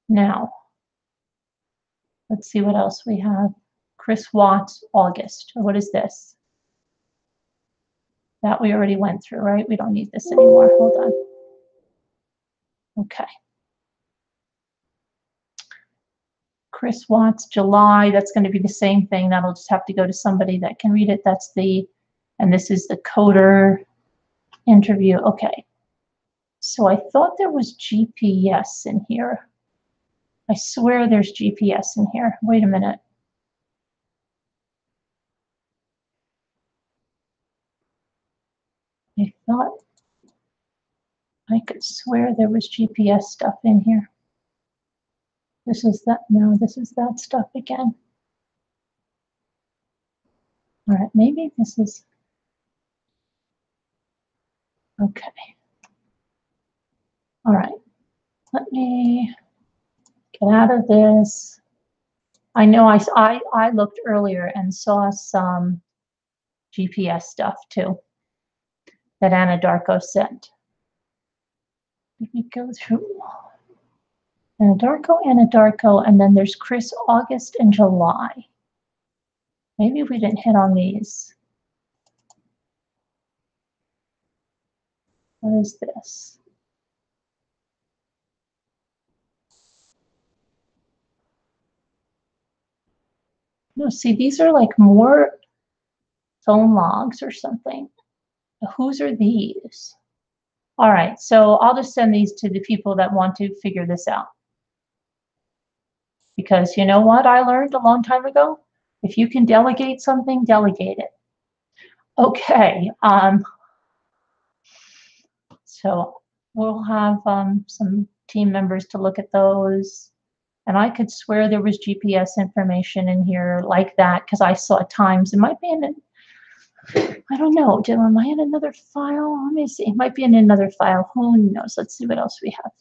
Now, let's see what else we have. Chris Watts, August. What is this? That we already went through, right? We don't need this anymore. Hold on. Okay. Chris Watts, July. That's going to be the same thing. That'll just have to go to somebody that can read it. And this is the coder interview. Okay. So I thought there was GPS in here. I swear there's GPS in here. Wait a minute. I thought I could swear there was GPS stuff in here. This is that. No, this is that stuff again. All right, maybe this is. Okay. All right. Let me get out of this. I know I looked earlier and saw some GPS stuff too that Anadarko sent. Let me go through Anadarko, and then there's Chris, August, and July. Maybe we didn't hit on these. What is this? No, see, these are like more phone logs or something. Whose are these? All right, so I'll just send these to the people that want to figure this out. Because you know what I learned a long time ago? If you can delegate something, delegate it. Okay, so we'll have some team members to look at those. And I could swear there was GPS information in here like that because I saw times. It might be in, I don't know. Am I in another file? Let me see. It might be in another file. Who knows? Let's see what else we have.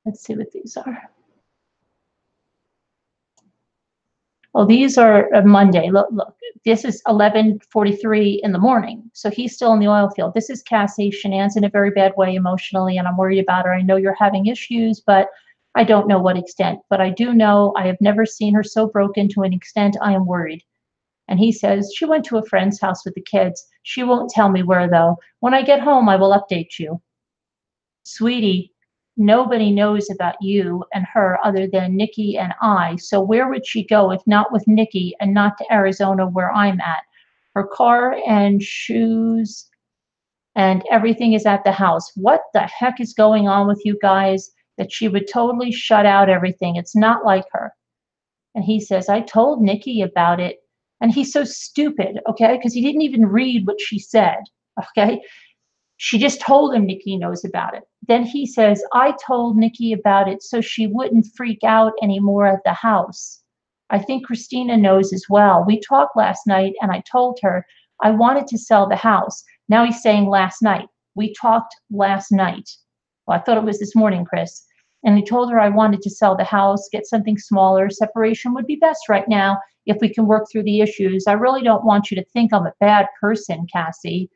Let's see what these are. Oh, these are Monday. Look, this is 11:43 in the morning. So he's still in the oil field. This is Cassie. Shenan's in a very bad way emotionally, and I'm worried about her. I know you're having issues, but I don't know what extent. But I do know I have never seen her so broken to an extent I am worried. And he says, she went to a friend's house with the kids. She won't tell me where, though. When I get home, I will update you. Sweetie, nobody knows about you and her other than Nikki and I. So where would she go if not with Nikki and not to Arizona where I'm at? Her car and shoes and everything is at the house. What the heck is going on with you guys? that she would totally shut out everything. It's not like her. And he says, I told Nikki about it. And he's so stupid, okay? Because he didn't even read what she said, okay? She just told him Nikki knows about it. Then he says, I told Nikki about it so she wouldn't freak out anymore at the house. I think Christina knows as well. We talked last night and I told her I wanted to sell the house. Now he's saying last night. We talked last night. Well, I thought it was this morning, Chris. And he told her I wanted to sell the house, get something smaller. Separation would be best right now if we can work through the issues. I really don't want you to think I'm a bad person, Cassie,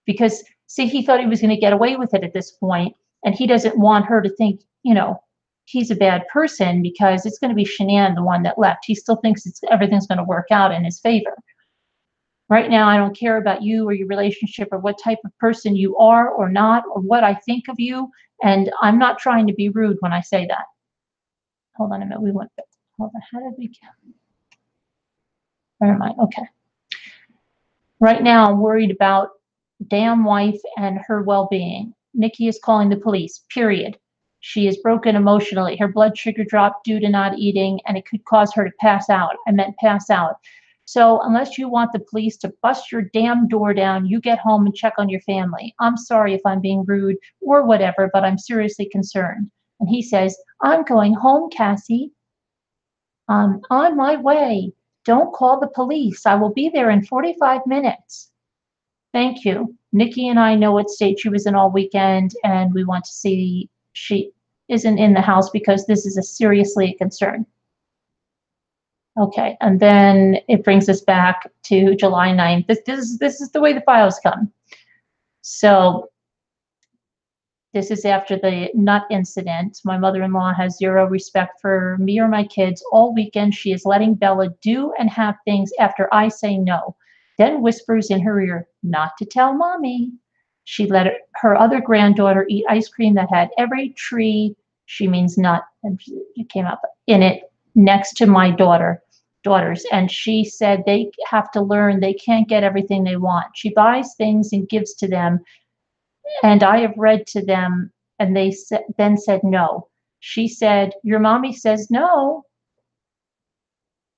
because see, he thought he was going to get away with it at this point, and he doesn't want her to think, he's a bad person because it's going to be Shanann, the one that left. He still thinks everything's going to work out in his favor. Right now, I don't care about you or your relationship or what type of person you are or not or what I think of you. And I'm not trying to be rude when I say that. Hold on a minute. Hold on. How did we get? Never mind. Okay. Right now, I'm worried about damn wife and her well-being. Nikki is calling the police, period. She is broken emotionally. Her blood sugar dropped due to not eating, and it could cause her to pass out. I meant pass out. So unless you want the police to bust your damn door down, you get home and check on your family. I'm sorry if I'm being rude or whatever, but I'm seriously concerned. And he says, I'm going home, Cassie. I'm on my way. Don't call the police. I will be there in 45 minutes. Thank you. Nikki and I know what state she was in all weekend, and we want to see she isn't in the house because this is seriously a concern. Okay, and then it brings us back to July 9th. This is the way the files come. So this is after the nut incident. My mother-in-law has zero respect for me or my kids. All weekend, she is letting Bella do and have things after I say no. Then whispers in her ear, not to tell mommy. She let her other granddaughter eat ice cream that had every tree, she means nut, and it came up in it, next to my daughters. And she said they have to learn they can't get everything they want. She buys things and gives to them. And I have read to them, and they then said no. She said, your mommy says no.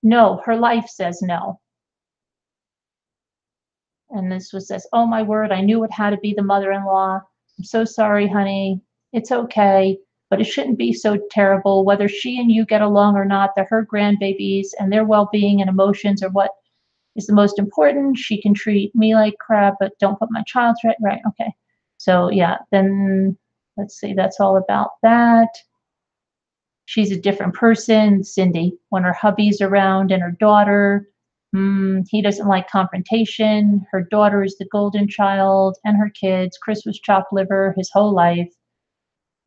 No, her life says no. And this was this, oh my word, I knew it had to be the mother-in-law. I'm so sorry, honey. It's okay, but it shouldn't be so terrible. Whether she and you get along or not, they're her grandbabies, and their well-being and emotions are what is the most important. She can treat me like crap, but don't put my child through it. Right, okay. So yeah, then let's see, that's all about that. She's a different person, Cindy, when her hubby's around and her daughter. He doesn't like confrontation. Her daughter is the golden child, and her kids. Chris was chopped liver his whole life.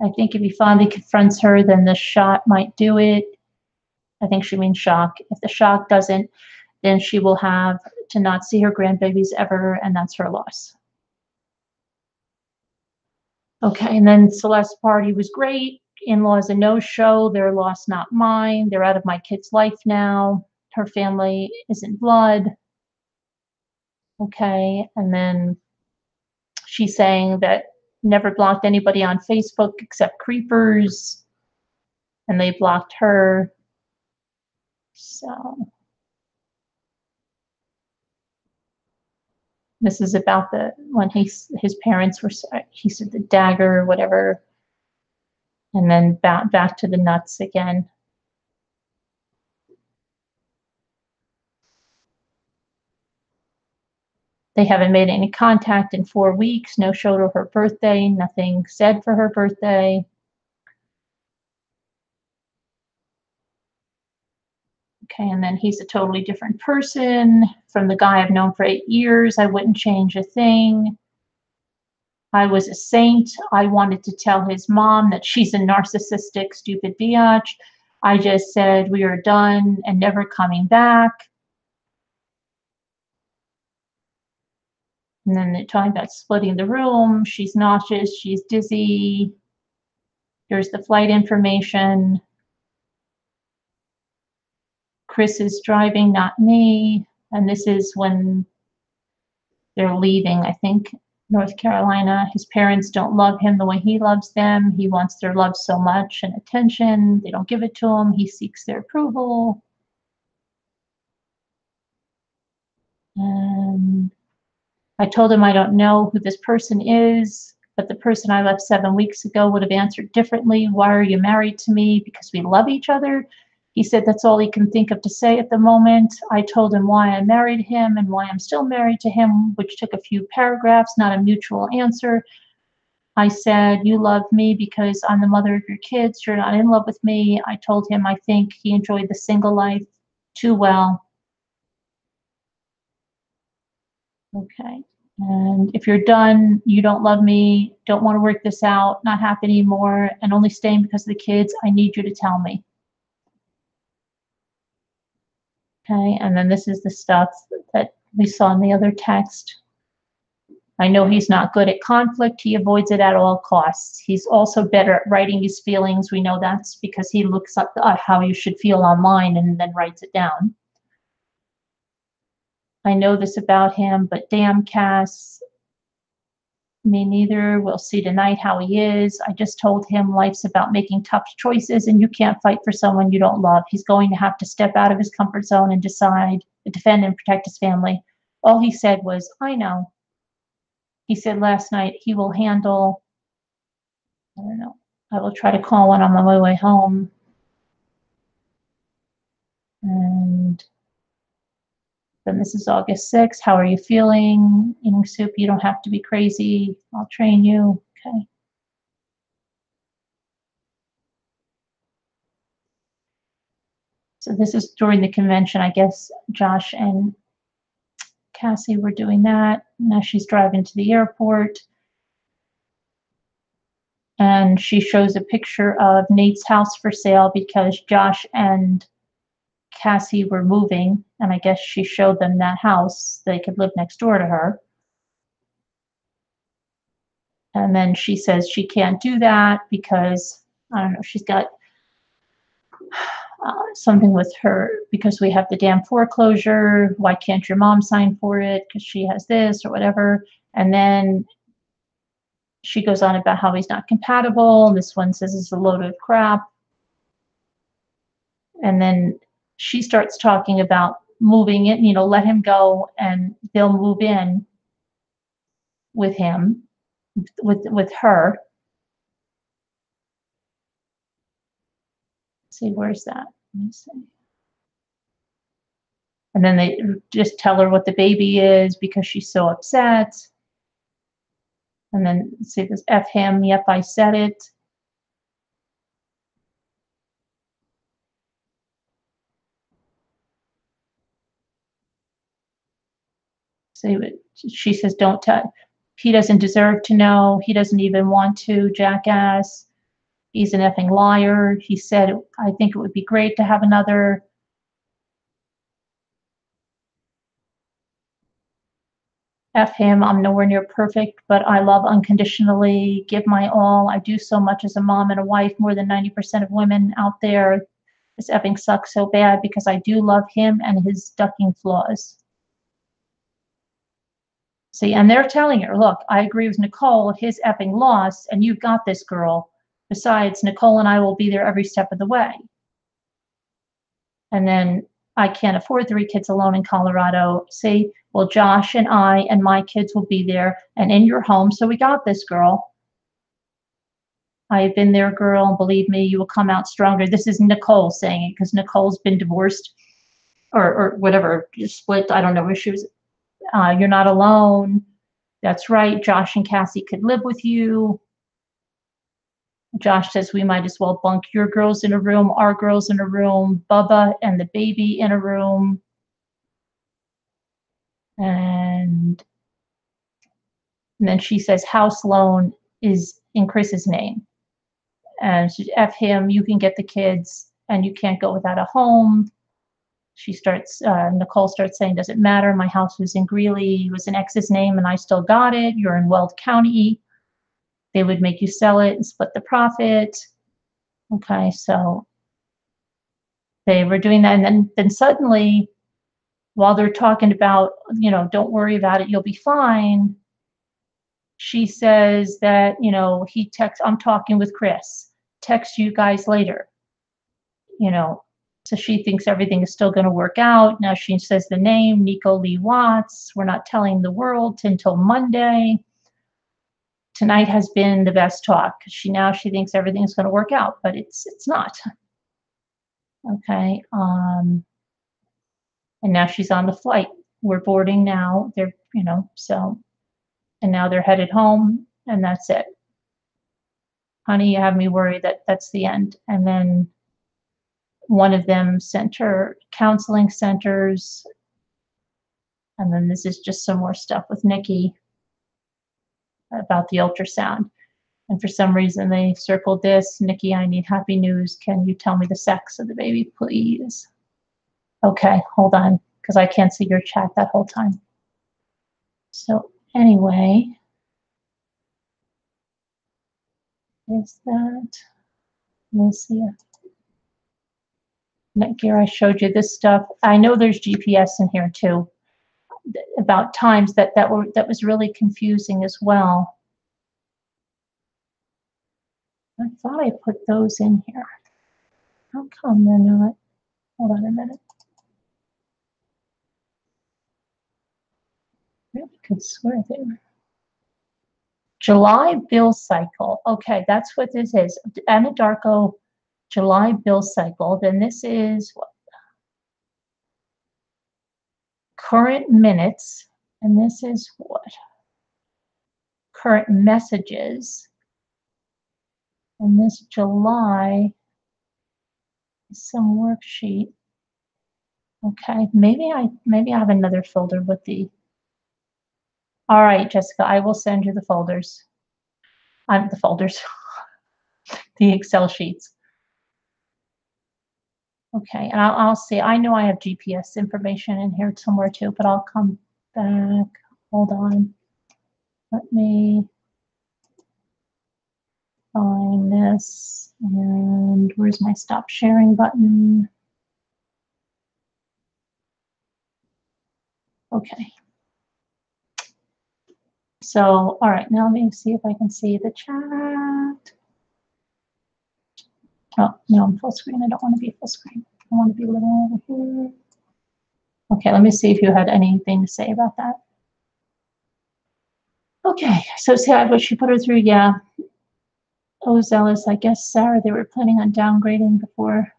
I think if he finally confronts her, then the shot might do it. I think she means shock. If the shock doesn't, then she will have to not see her grandbabies ever, and that's her loss. Okay, and then Celeste's party was great. In-laws a no-show. Their loss, not mine. They're out of my kid's life now. Her family is in blood. Okay, and then she's saying that never blocked anybody on Facebook except creepers, and they blocked her. So this is about when his parents were, he said the dagger or whatever, and then back to the nuts again. They haven't made any contact in 4 weeks, no show to her birthday, nothing said for her birthday. Okay, and then he's a totally different person from the guy I've known for 8 years. I wouldn't change a thing. I was a saint. I wanted to tell his mom that she's a narcissistic, stupid biatch. I just said we are done and never coming back. And then they're talking about splitting the room. She's nauseous. She's dizzy. Here's the flight information. Chris is driving, not me. And this is when they're leaving, I think. North Carolina. His parents don't love him the way he loves them. He wants their love so much and attention. They don't give it to him. He seeks their approval. And I told him I don't know who this person is, but the person I left 7 weeks ago would have answered differently. Why are you married to me? Because we love each other. He said that's all he can think of to say at the moment. I told him why I married him and why I'm still married to him, which took a few paragraphs, not a mutual answer. I said, you love me because I'm the mother of your kids. You're not in love with me. I told him I think he enjoyed the single life too well. Okay. And if you're done, you don't love me, don't want to work this out, not happy anymore, and only staying because of the kids, I need you to tell me. Okay, and then this is the stuff that we saw in the other text. I know he's not good at conflict. He avoids it at all costs. He's also better at writing his feelings. We know that's because he looks up how you should feel online and then writes it down. I know this about him, but damn, Cass, me neither. We'll see tonight how he is. I just told him life's about making tough choices and you can't fight for someone you don't love. He's going to have to step out of his comfort zone and decide to defend and protect his family. All he said was, I know. He said last night he will handle, I don't know, I will try to call one on my way home. And then this is August 6th. How are you feeling? Eating soup, you don't have to be crazy. I'll train you. Okay. So this is during the convention. I guess Josh and Cassie were doing that. Now she's driving to the airport. And she shows a picture of Nate's house for sale because Josh and Cassie were moving. And I guess she showed them that house. They could live next door to her. And then she says she can't do that because, I don't know, she's got something with her because we have the damn foreclosure. Why can't your mom sign for it? Because she has this or whatever. And then she goes on about how he's not compatible. This one says it's a load of crap. And then she starts talking about moving it, let him go and they'll move in with him, with her. Let's see, where's that? Let me see. And then they just tell her what the baby is because she's so upset. And then see this, F him, yep, I said it. So she says, don't tell, he doesn't deserve to know. He doesn't even want to, jackass. He's an effing liar. He said, I think it would be great to have another. F him, I'm nowhere near perfect, but I love unconditionally, give my all. I do so much as a mom and a wife, more than 90% of women out there. This effing sucks so bad because I do love him and his ducking flaws. See, and they're telling her, look, I agree with Nicole, his effing loss, and you've got this, girl. Besides, Nicole and I will be there every step of the way. And then I can't afford 3 kids alone in Colorado. See, well, Josh and I and my kids will be there and in your home. So we got this, girl. I've been there, girl, and believe me, you will come out stronger. This is Nicole saying it because Nicole's been divorced or whatever, split. I don't know where she was. You're not alone. That's right. Josh and Cassie could live with you. Josh says we might as well bunk your girls in a room, our girls in a room, Bubba and the baby in a room. And then she says house loan is in Chris's name. And she, F him, you can get the kids and you can't go without a home. She starts, Nicole starts saying, does it matter? My house was in Greeley, it was an ex's name and I still got it. You're in Weld County. They would make you sell it and split the profit. Okay, so they were doing that. And then suddenly, while they're talking about, don't worry about it, you'll be fine. she says that, he texts, I'm talking with Chris, text you guys later, you know. So she thinks everything is still going to work out. Now she says the name, Nico Lee Watts. We're not telling the world until Monday. Tonight has been the best talk. She thinks everything's going to work out, but it's not. Okay. And now she's on the flight. We're boarding now. They're, so, and now they're headed home, and that's it. Honey, you have me worried that that's the end. And then one of them sent her counseling centers. And then this is just some more stuff with Nikki about the ultrasound. And for some reason they circled this. Nikki, I need happy news. Can you tell me the sex of the baby, please? Okay, hold on, because I can't see your chat that whole time. So anyway, is that, let me see. Here I showed you this stuff. I know there's GPS in here too, about times that was really confusing as well. I thought I put those in here. How come they're not? Hold on a minute. I could swear they were. July bill cycle. Okay, that's what this is. Anadarko July bill cycle. Then this is what? Current minutes. And this is what? Current messages. And this July is some worksheet. Okay, maybe I have another folder with the. All right, Jessica, I will send you the folders. The Excel sheets. Okay, and I'll see. I know I have GPS information in here somewhere too, but I'll come back. Hold on. Let me find this. And where's my stop sharing button? Okay. So, all right, now let me see if I can see the chat. Oh, no, I'm full screen. I don't want to be full screen. I want to be a little over here. Okay, let me see if you had anything to say about that. Okay, so see what she put her through. Yeah. Oh, zealous. I guess, Sarah, they were planning on downgrading before.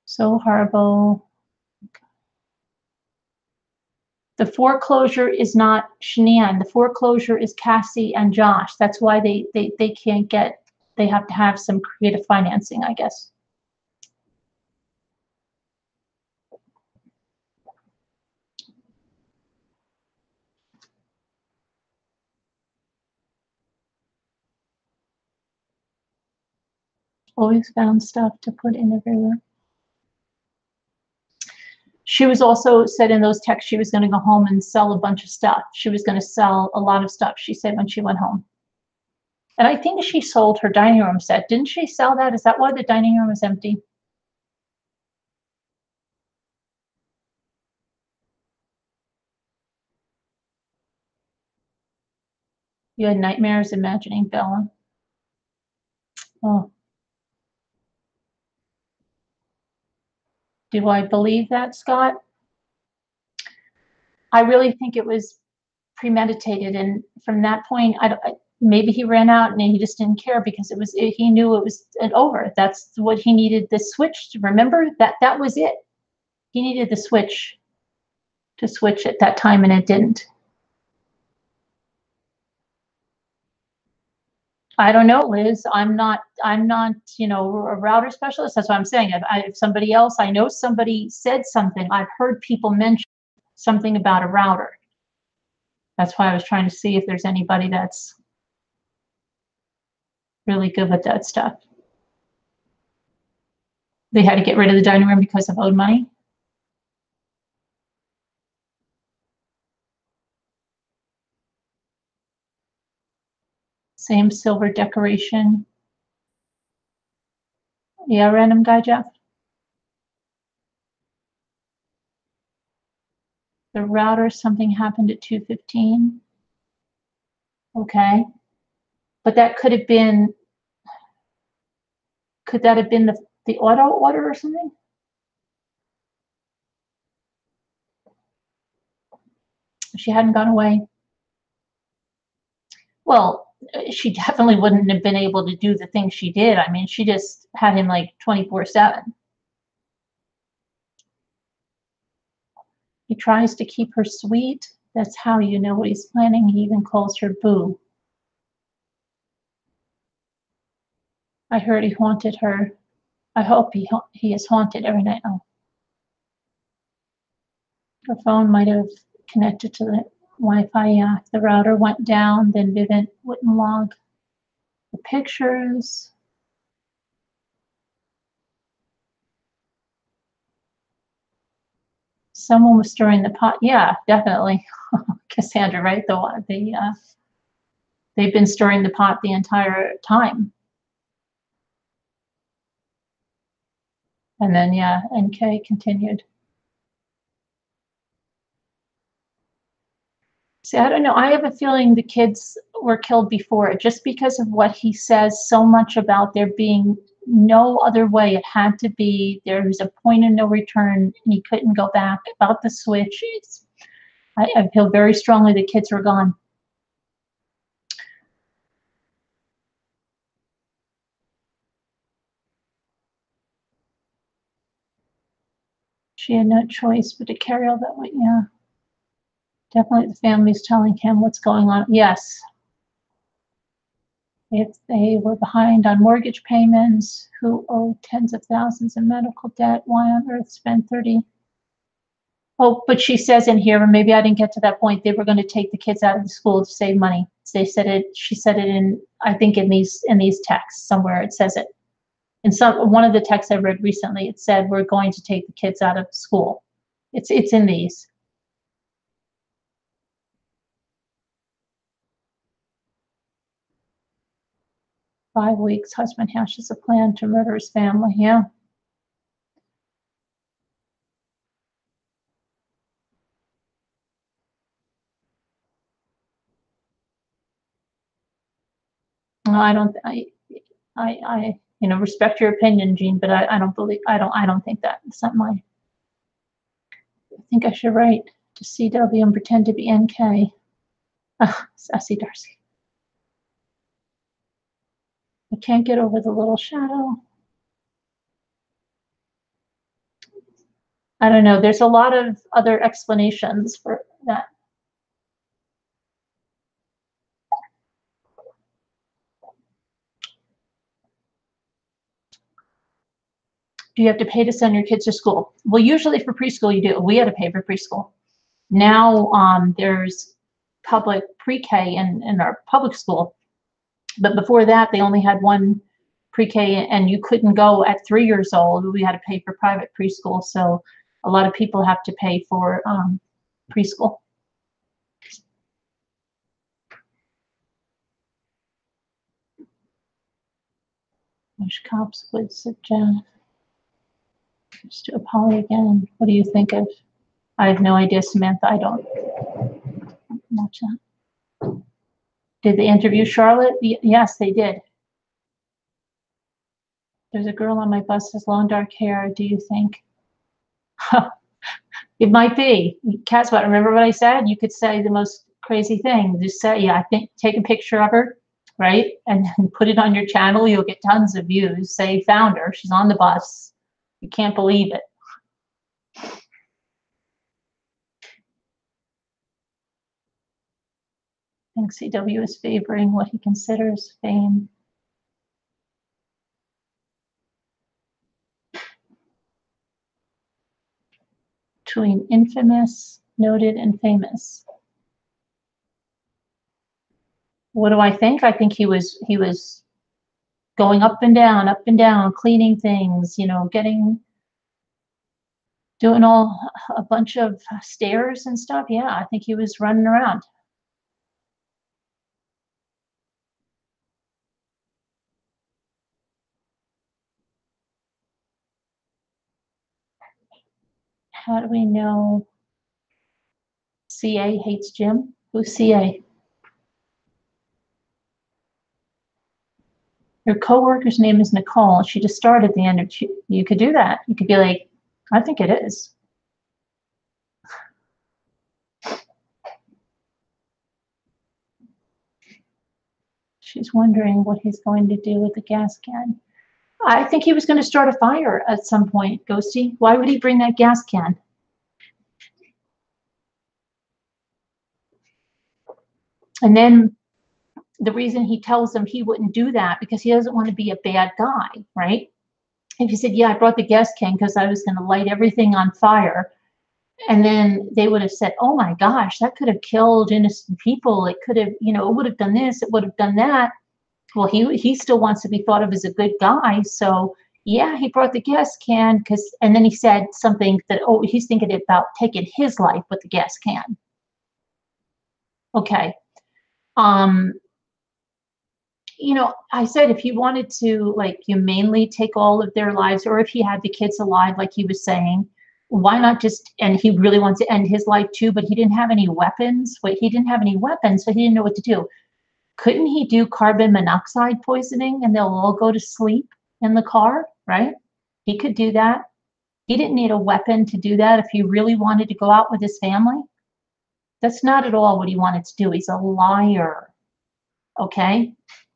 So horrible. The foreclosure is not Shanann. The foreclosure is Cassie and Josh. That's why they can't get, they have to have some creative financing, I guess. Always found stuff to put in everywhere. She was also said in those texts she was going to go home and sell a bunch of stuff. She was going to sell a lot of stuff, she said, when she went home. And I think she sold her dining room set. Didn't she sell that? Is that why the dining room is empty? You had nightmares imagining Bella. Oh. Do I believe that, Scott? I really think it was premeditated, and from that point, maybe he ran out and he just didn't care because he knew it was over. That's what he needed, the switch. Remember that was it. He needed the switch to switch at that time, and it didn't. I don't know, Liz. I'm not, a router specialist. That's what I'm saying. If somebody else, I know somebody said something. I've heard people mention something about a router. That's why I was trying to see if there's anybody that's really good with that stuff. They had to get rid of the dining room because of owed money. Same silver decoration. Yeah, random guy, Jeff. The router, something happened at 2:15. Okay. But that could have been, could that have been the auto order or something? She hadn't gone away. Well, she definitely wouldn't have been able to do the things she did. I mean, she just had him like 24/7. He tries to keep her sweet. That's how you know what he's planning. He even calls her boo. I heard he haunted her. I hope he is haunted every night. Oh, her phone might have connected to the Wi-Fi. Yeah, if the router went down, then Vivint wouldn't log the pictures. Someone was stirring the pot. Yeah, definitely. Cassandra, right? They've been stirring the pot the entire time. And then, yeah, NK continued. See, I don't know. I have a feeling the kids were killed before just because of what he says so much about there being no other way. It had to be, there was a point of no return and he couldn't go back. About the switch, I feel very strongly the kids were gone. She had no choice but to carry all that weight. Yeah, definitely the family's telling him what's going on. Yes. If they were behind on mortgage payments, who owed tens of thousands in medical debt, why on earth spend 30? Oh, but she says in here, and maybe I didn't get to that point, they were going to take the kids out of the school to save money. They said it, she said it in, I think in these texts somewhere it says it. In one of the texts I read recently, it said we're going to take the kids out of school. It's in these. "5 weeks, husband hashes a plan to murder his family." Yeah. No, I don't, respect your opinion, Jean, but I don't believe, I don't think that. It's not my, I think I should write to CW and pretend to be NK. Sassy Darcy. I can't get over the little shadow. I don't know. There's a lot of other explanations for that. Do you have to pay to send your kids to school? Well, usually for preschool you do. We had to pay for preschool. Now there's public pre-K in our public school, but before that they only had one pre-K and you couldn't go at 3 years old. We had to pay for private preschool, so a lot of people have to pay for preschool. Which cops would suggest to Polly again. What do you think of? I have no idea, Samantha. I don't watch that. Did they interview Charlotte? Yes, they did. There's a girl on my bus with long dark hair. Do you think? It might be. Catswat, remember what I said? You could say the most crazy thing. Just say, yeah, I think, take a picture of her, right? And then put it on your channel. You'll get tons of views. Say, found her. She's on the bus. You can't believe it. I think CW is favoring what he considers fame. Between infamous, noted, and famous. What do I think? I think he was going up and down, cleaning things, doing a bunch of stairs and stuff. Yeah, I think he was running around. How do we know CA hates Jim? Who's CA? Your coworker's name is Nicole. She just started at the end of, you could do that. You could be like, I think it is. She's wondering what he's going to do with the gas can. I think he was going to start a fire at some point, Ghosty. Why would he bring that gas can? And then the reason he tells them he wouldn't do that because he doesn't want to be a bad guy, right? If he said, yeah, I brought the gas can because I was going to light everything on fire, and then they would have said, oh my gosh, that could have killed innocent people. It could have, you know, it would have done this, it would have done that. Well, he still wants to be thought of as a good guy. So yeah, he brought the gas can because, and then he said something that, oh, he's thinking about taking his life with the gas can. Okay. You know, I said if he wanted to like humanely take all of their lives, or if he had the kids alive, like he was saying, why not just, and he really wants to end his life too, but he didn't have any weapons. But he didn't have any weapons, so he didn't know what to do. Couldn't he do carbon monoxide poisoning and they'll all go to sleep in the car, right? He could do that. He didn't need a weapon to do that if he really wanted to go out with his family. That's not at all what he wanted to do. He's a liar, okay?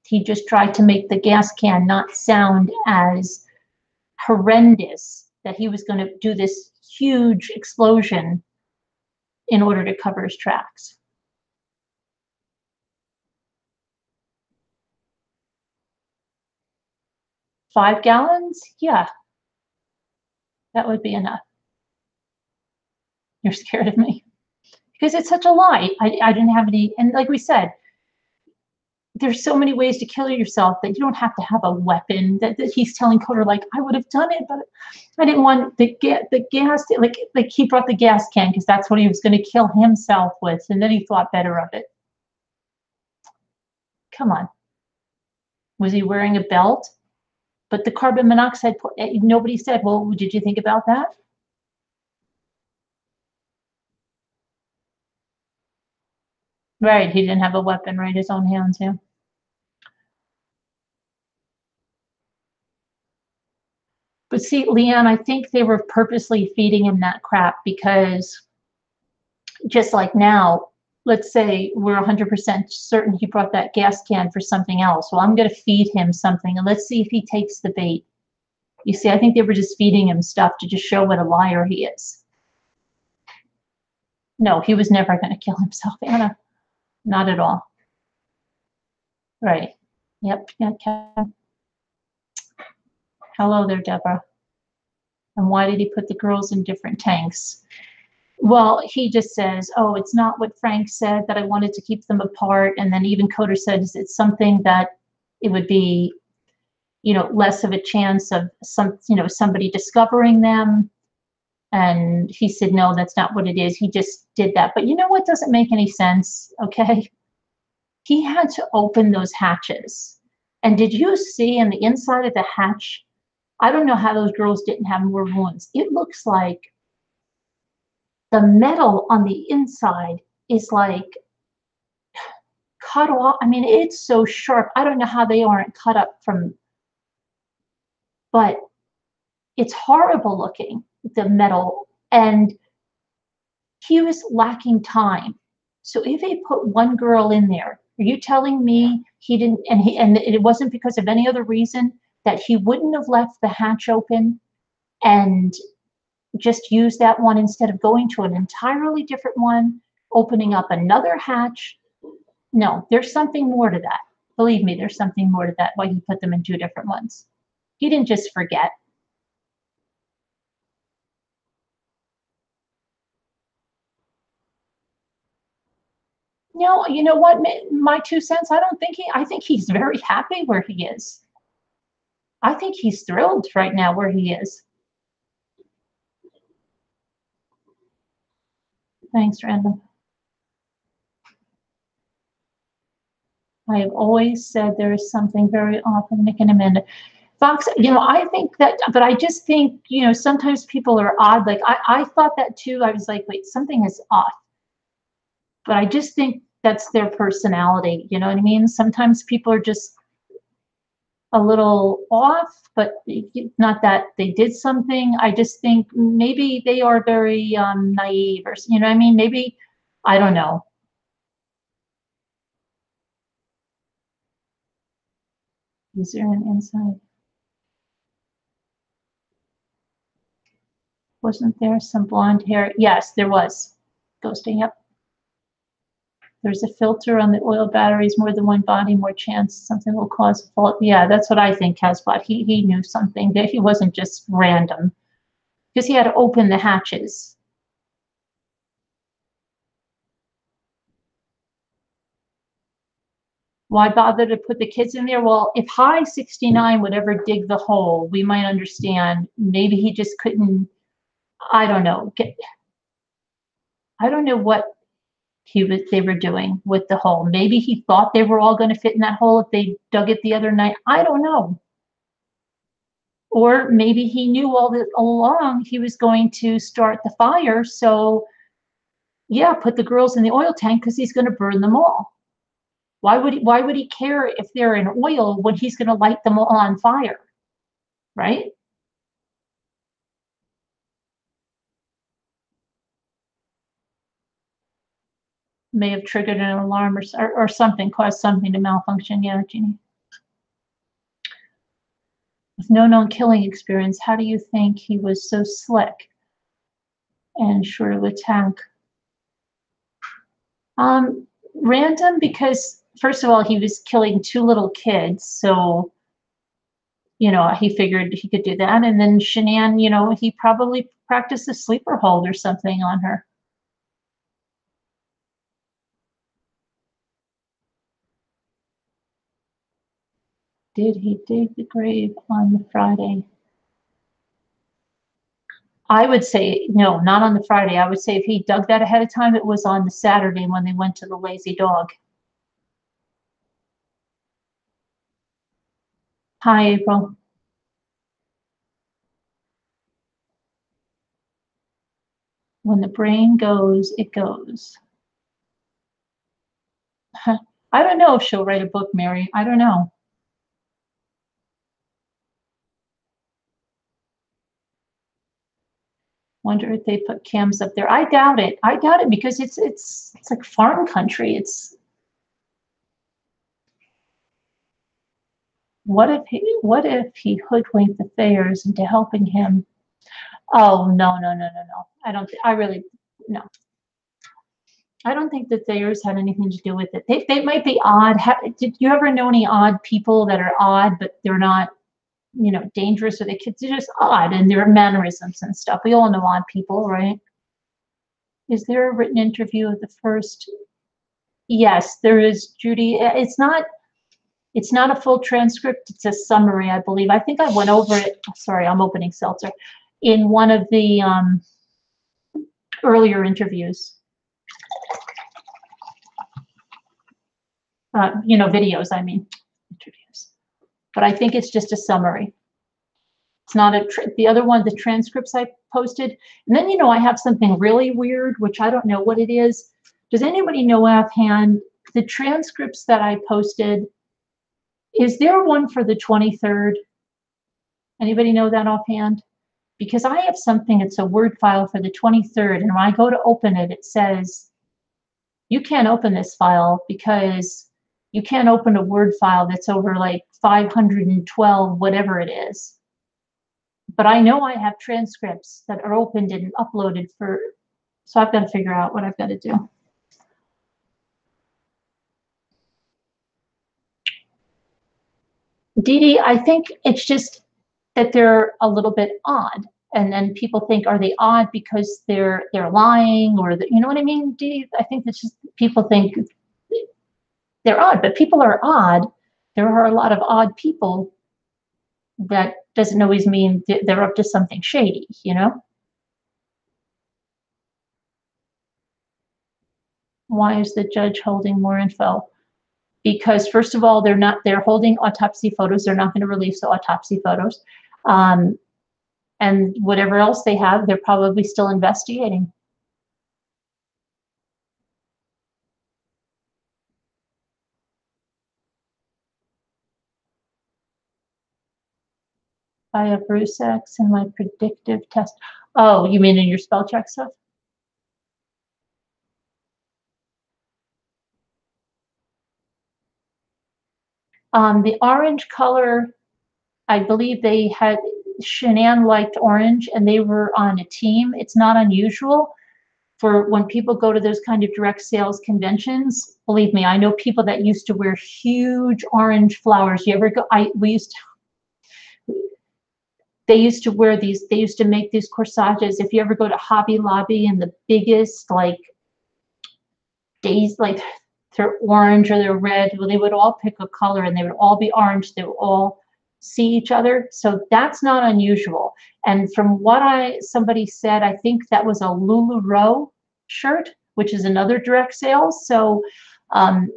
He just tried to make the gas can not sound as horrendous that he was going to do this huge explosion in order to cover his tracks. $5 gallons? Yeah, that would be enough. You're scared of me because it's such a lie. I didn't have any, and like we said, there's so many ways to kill yourself that you don't have to have a weapon. That he's telling Coder, like, I would have done it, but I didn't want the gas, like he brought the gas can because that's what he was going to kill himself with, and then he thought better of it. Come on. Was he wearing a belt? But the carbon monoxide, nobody said, well, did you think about that? Right, he didn't have a weapon, right? His own hands, yeah. But see, Leanne, I think they were purposely feeding him that crap because just like now, let's say we're 100% certain he brought that gas can for something else. Well, I'm going to feed him something and let's see if he takes the bait. You see, I think they were just feeding him stuff to just show what a liar he is. No, he was never going to kill himself, Anna. Not at all. Right. Yep. Yeah. Hello there, Deborah. And why did he put the girls in different tanks? Well, he just says, oh, it's not what Frank said, that I wanted to keep them apart. And then even Coder says it's something that it would be, you know, less of a chance of somebody discovering them. And he said, no, that's not what it is. He just did that. But you know what doesn't make any sense, okay? He had to open those hatches. And did you see in the inside of the hatch, I don't know how those girls didn't have more wounds. It looks like the metal on the inside is like cut off. I mean, it's so sharp. I don't know how they aren't cut up from, but it's horrible looking, the metal. And he was lacking time. So if he put one girl in there, are you telling me he didn't, and it wasn't because of any other reason, that he wouldn't have left the hatch open and just use that one instead of going to an entirely different one, opening up another hatch? No, there's something more to that. Believe me, there's something more to that, why he put them in two different ones. He didn't just forget. No, you know what, my 2 cents, I think he's very happy where he is. I think he's thrilled right now where he is. Thanks, Random. I have always said there is something very off with Nick and Amanda. Fox, you know, I think that, but I just think, you know, sometimes people are odd. Like I thought that too. I was like, wait, something is off. But I just think that's their personality. You know what I mean? Sometimes people are just, a little off, but not that they did something. I just think maybe they are very naive, or you know what I mean? Maybe, I don't know. Is there an inside? Wasn't there some blonde hair? Yes, there was. Ghosting, yep. There's a filter on the oil batteries, more than one body, more chance something will cause a fault. Yeah, that's what I think, Casbot. He knew something, that he wasn't just random, because he had to open the hatches. Why bother to put the kids in there? Well, if High 69 would ever dig the hole, we might understand. Maybe he just couldn't, I don't know. I don't know what they were doing with the hole. Maybe he thought they were all going to fit in that hole if they dug it the other night. I don't know. Or maybe he knew all along he was going to start the fire. So yeah, put the girls in the oil tank because he's going to burn them all. Why would he care if they're in oil when he's going to light them all on fire? Right? May have triggered an alarm, or something, caused something to malfunction. Yeah, Jeannie. With no known killing experience, how do you think he was so slick and sure to attack? Random, because first of all, he was killing two little kids, so you know he figured he could do that. And then Shanann, you know, he probably practiced a sleeper hold or something on her. Did he dig the grave on the Friday? I would say no, not on the Friday. I would say if he dug that ahead of time, it was on the Saturday when they went to the Lazy Dog. Hi, April. When the brain goes, it goes. I don't know if she'll write a book, Mary. I don't know. Wonder if they put cams up there. I doubt it. I doubt it because it's like farm country. It's what if he hoodwinked the Thayers into helping him? Oh no. I really no. I don't think the Thayers had anything to do with it. They might be odd. Did you ever know any odd people that are odd, but they're not, you know, dangerous, or the kids are just odd and their mannerisms and stuff? We all know odd people, right? Is there a written interview of the first? Yes, there is, Judy. It's not a full transcript. It's a summary, I believe. I think I went over it. Sorry, I'm opening seltzer in one of the earlier interviews. You know, videos. I mean, interviews. But I think it's just a summary. It's not the other one, the transcripts I posted. And then, you know, I have something really weird, which I don't know what it is. Does anybody know offhand the transcripts that I posted? Is there one for the 23rd? Anybody know that offhand? Because I have something, it's a Word file for the 23rd, and when I go to open it, it says, you can't open this file because you can't open a Word file that's over like 512, whatever it is. But I know I have transcripts that are opened and uploaded for, so I've got to figure out what I've got to do. Dee Dee, I think it's just that they're a little bit odd. And then people think, are they odd because they're lying, or you know what I mean? Dee Dee, I think it's just people think they're odd, but people are odd. There are a lot of odd people. That doesn't always mean they're up to something shady, you know? Why is the judge holding more info? Because first of all, they're holding autopsy photos. They're not going to release the autopsy photos. And whatever else they have, they're probably still investigating. I have Bruce X in my predictive test. Oh, you mean in your spell check stuff? The orange color, I believe they had, Shanann liked orange and they were on a team. It's not unusual for when people go to those kind of direct sales conventions. Believe me, I know people that used to wear huge orange flowers. You ever go? They used to wear these, they used to make these corsages. If you ever go to Hobby Lobby and the biggest like days, like they're orange or they're red, well, they would all pick a color and they would all be orange. They would all see each other. So that's not unusual. And from what somebody said, I think that was a LuLaRoe shirt, which is another direct sales. So um,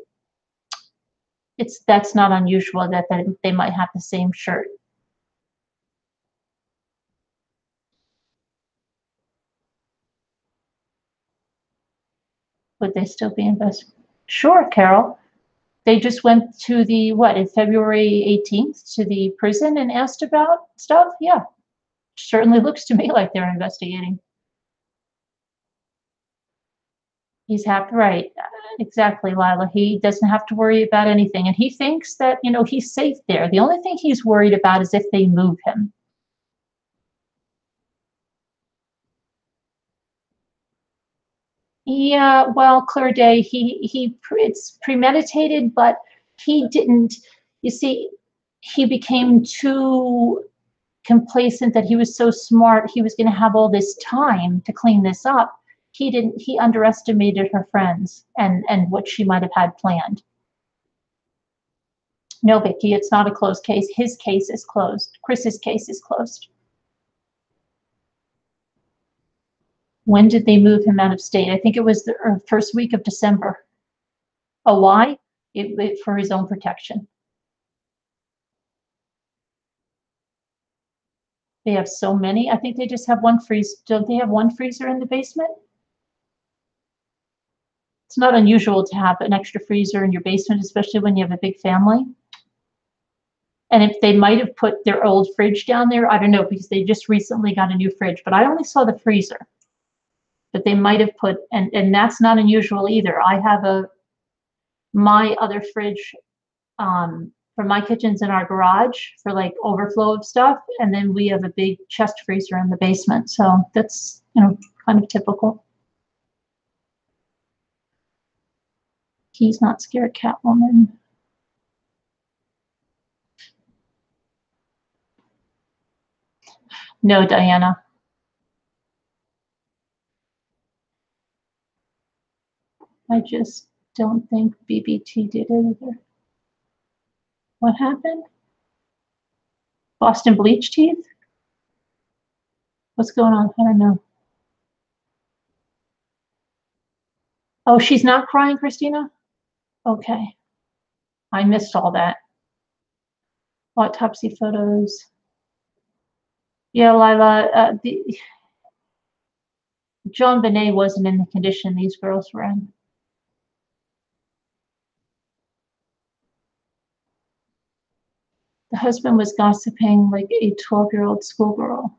that's not unusual that they might have the same shirt. Would they still be invested? Sure, Carol. They just went to the, what, in February 18th to the prison and asked about stuff? Yeah, certainly looks to me like they're investigating. He's happy, right? Exactly, Lila. He doesn't have to worry about anything. And he thinks that, he's safe there. The only thing he's worried about is if they move him. Yeah, well, Claire Day, it's premeditated, but he didn't, you see, he became too complacent that he was so smart, he was going to have all this time to clean this up. He underestimated her friends and what she might have had planned. No, Vicky, it's not a closed case. His case is closed. Chris's case is closed. When did they move him out of state? I think it was the first week of December. Oh, why? For his own protection. They have so many. I think they just have one freezer. Don't they have one freezer in the basement? It's not unusual to have an extra freezer in your basement, especially when you have a big family. And if they might have put their old fridge down there, I don't know, because they just recently got a new fridge, but I only saw the freezer. But they might have put, and that's not unusual either. I have my other fridge for my kitchen's in our garage for like overflow of stuff. And then we have a big chest freezer in the basement. So that's, kind of typical. He's not scared, Catwoman. No, Diana. I just don't think BBT did it either. What happened? Boston bleach teeth? What's going on? I don't know. Oh, she's not crying, Christina? Okay. I missed all that. Autopsy photos. Yeah, Lila, JonBenét wasn't in the condition these girls were in. The husband was gossiping like a 12-year-old schoolgirl.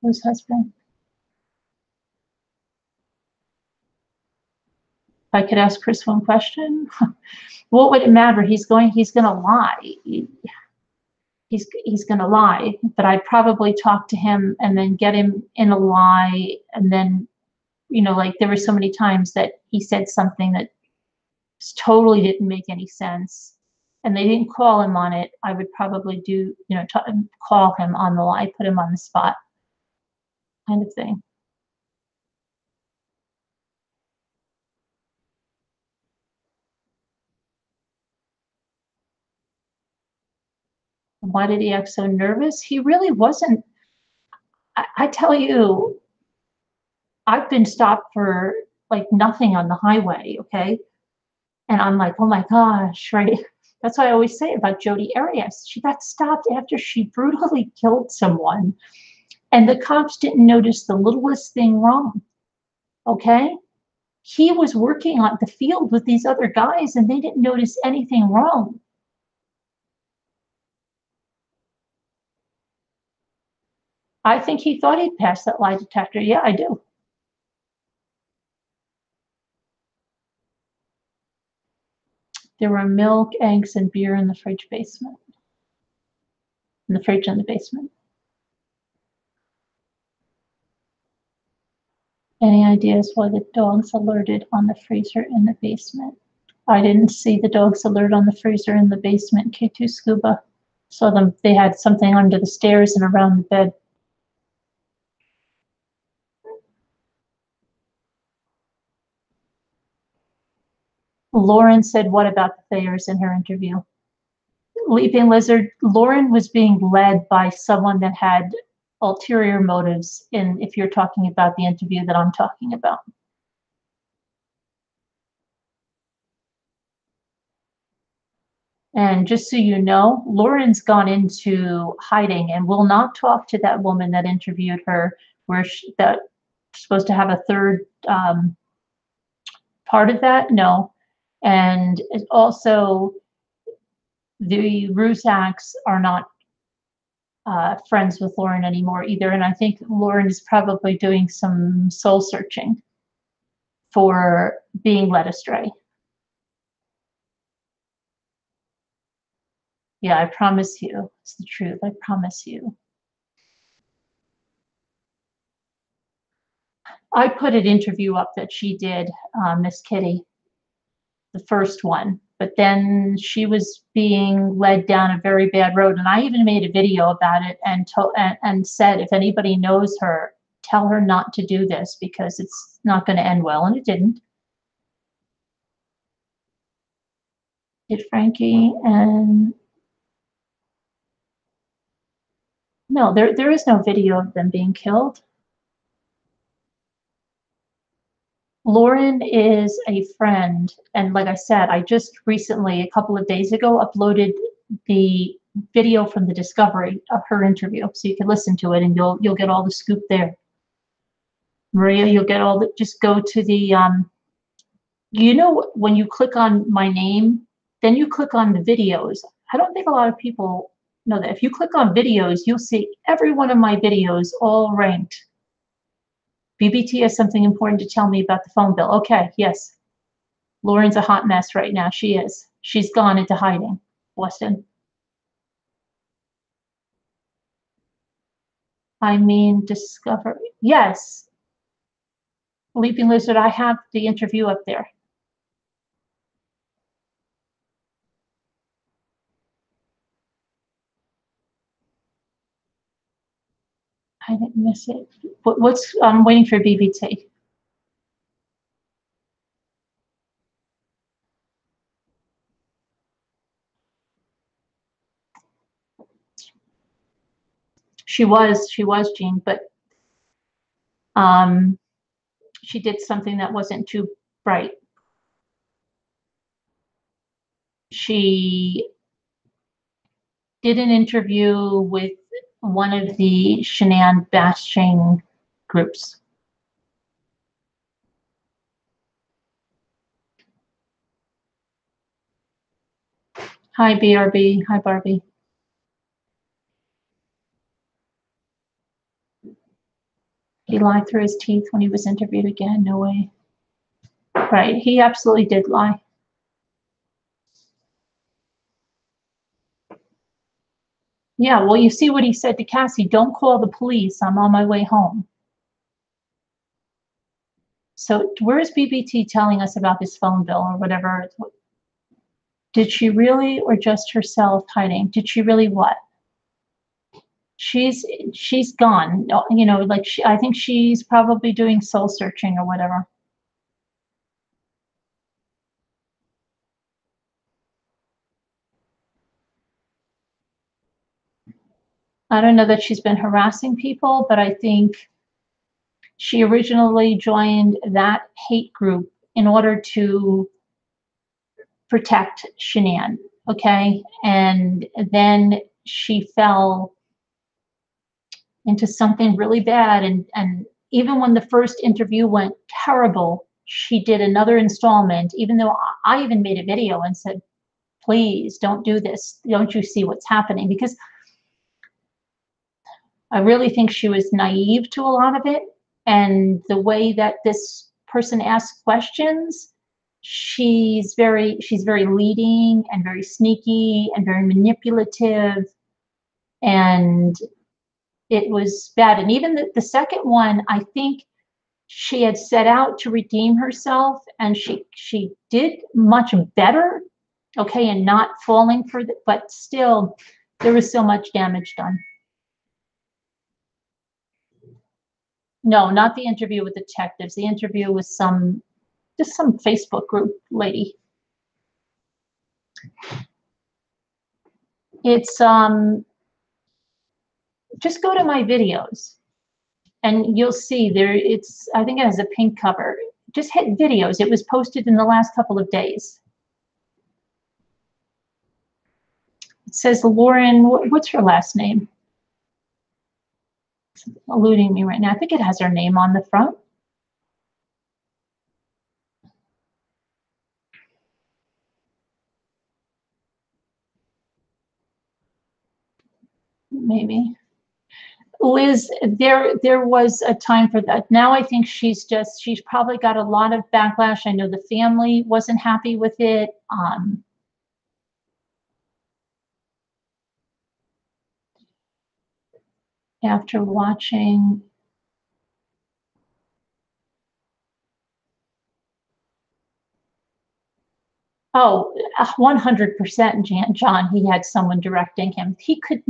Whose husband? If I could ask Chris one question, what would it matter? He's gonna lie. He's gonna lie, but I'd probably talk to him and then get him in a lie, and then, like there were so many times that he said something that totally didn't make any sense, and they didn't call him on it. I would probably do, call him on the lie, put him on the spot, kind of thing. Why did he act so nervous? He really wasn't. I tell you, I've been stopped for like nothing on the highway, okay? And I'm like, oh my gosh, right? That's what I always say about Jodi Arias. She got stopped after she brutally killed someone, and the cops didn't notice the littlest thing wrong, okay? He was working on the field with these other guys, and they didn't notice anything wrong. I think he thought he'd passed that lie detector. Yeah, I do. There were milk, eggs, and beer in the fridge basement. In the fridge in the basement. Any ideas why the dogs alerted on the freezer in the basement? I didn't see the dogs alert on the freezer in the basement. K2 Scuba saw them. They had something under the stairs and around the bed. Lauren said, what about the Thayers in her interview? Leaping Lizard, Lauren was being led by someone that had ulterior motives if you're talking about the interview that I'm talking about. And just so you know, Lauren's gone into hiding and will not talk to that woman that interviewed her, where that supposed to have a third part of that. No. And also, the Rusaks are not friends with Lauren anymore either. And I think Lauren is probably doing some soul searching for being led astray. Yeah, I promise you. It's the truth. I promise you. I put an interview up that she did, Miss Kitty, the first one, but then she was being led down a very bad road. And I even made a video about it and said, if anybody knows her, tell her not to do this because it's not going to end well. And it didn't. Did Frankie and no, there is no video of them being killed. Lauren is a friend, and like I said, I just recently, a couple of days ago, uploaded the video from the discovery of her interview, so you can listen to it, and you'll get all the scoop there. Maria, you'll get all the. Just go to the. You know, when you click on my name, then you click on the videos. I don't think a lot of people know that. If you click on videos, you'll see every one of my videos all ranked. BBT has something important to tell me about the phone bill. Okay, yes. Lauren's a hot mess right now. She is. She's gone into hiding. Weston. I mean, discovery. Yes. Leaping Lizard, I have the interview up there. I didn't miss it. I'm waiting for BBT. She was, Jean, but she did something that wasn't too bright. She did an interview with one of the Shanann bashing groups. Hi, BRB. Hi, Barbie. He lied through his teeth when he was interviewed again. No way. Right. He absolutely did lie. Yeah. Well, you see what he said to Cassie. Don't call the police. I'm on my way home. So where is BBT telling us about this phone bill or whatever? Did she really, or just herself hiding? Did she really what? She's gone. You know, like I think she's probably doing soul searching or whatever. I don't know that she's been harassing people, but I think she originally joined that hate group in order to protect Shanann, okay? And then she fell into something really bad. And even when the first interview went terrible, she did another installment, even though I even made a video and said, please don't do this. Don't you see what's happening? Because I really think she was naive to a lot of it. And the way that this person asks questions, she's very leading and very sneaky and very manipulative. And it was bad. And even the second one, I think she had set out to redeem herself, and she did much better, okay, and not falling for the, but still there was so much damage done. No, not the interview with the detectives. The interview with just some Facebook group lady. It's just go to my videos and you'll see there, I think it has a pink cover. Just hit videos. It was posted in the last couple of days. It says Lauren, what's her last name? It's eluding me right now. I think it has her name on the front. Maybe. Liz, there was a time for that. Now I think she's probably got a lot of backlash. I know the family wasn't happy with it. After watching, oh, 100%, John, he had someone directing him. He can't,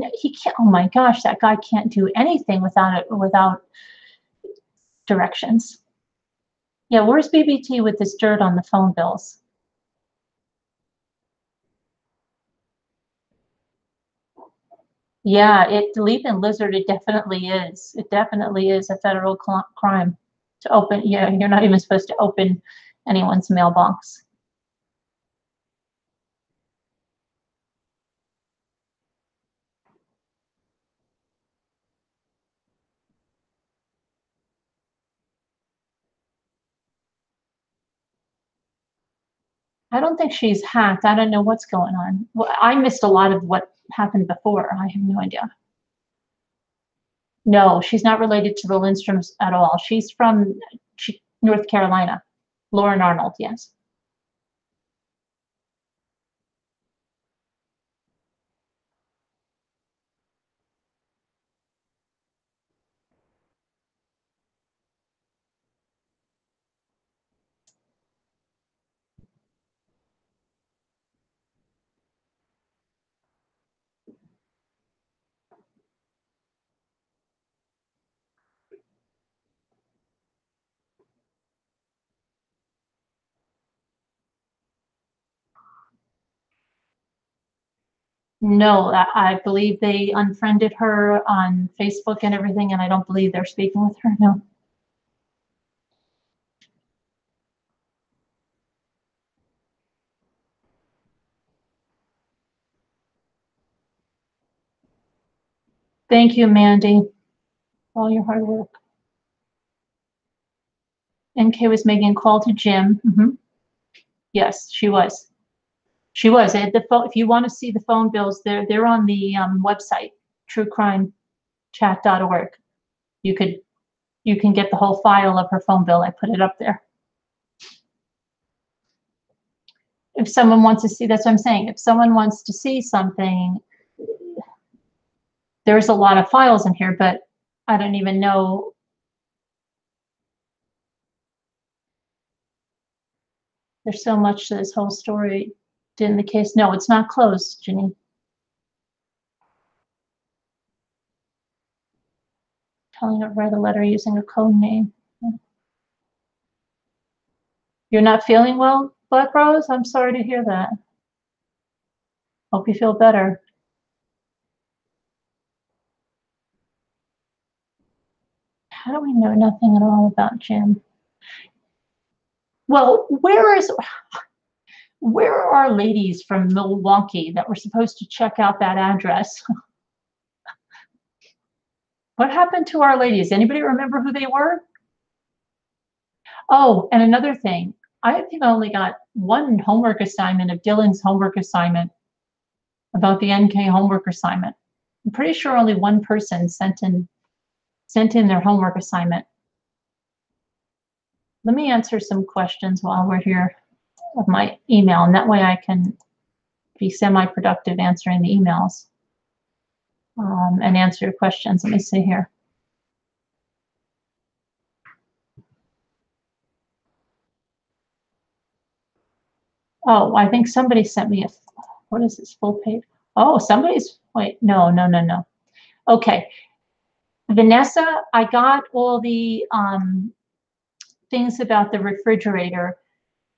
oh my gosh, that guy can't do anything without directions. Yeah, where's BBT with this dirt on the phone bills? Yeah, Leaping Lizard, it definitely is. It definitely is a federal crime to open. Yeah, you're not even supposed to open anyone's mailbox. I don't think she's hacked. I don't know what's going on. Well, I missed a lot of what happened before. I have no idea. No, she's not related to the Lindstroms at all. She's from North Carolina. Lauren Arnold, yes. No, I believe they unfriended her on Facebook and everything, and I don't believe they're speaking with her, no. Thank you, Mandy, for all your hard work. NK was making a call to Jim. Yes, she was. She was. At the phone, if you want to see the phone bills, they're on the website, truecrimechat.org. You can get the whole file of her phone bill. I put it up there. If someone wants to see, that's what I'm saying. If someone wants to see something, there's a lot of files in here, but I don't even know. There's so much to this whole story. In the case, no, it's not closed, Ginny. Telling her to write a letter using a code name. You're not feeling well, Black Rose? I'm sorry to hear that. Hope you feel better. How do we know nothing at all about Jim? Well, where are our ladies from Milwaukee that were supposed to check out that address? What happened to our ladies? Anybody remember who they were? Oh, and another thing, I think I only got one homework assignment of Dylan's homework assignment about the NK homework assignment. I'm pretty sure only one person sent in their homework assignment. Let me answer some questions while we're here of my email, and that way I can be semi-productive answering the emails and answer your questions. Let me see here. Oh, I think somebody sent me what is this, full page? Oh, wait, no. Okay. Vanessa, I got all the things about the refrigerator,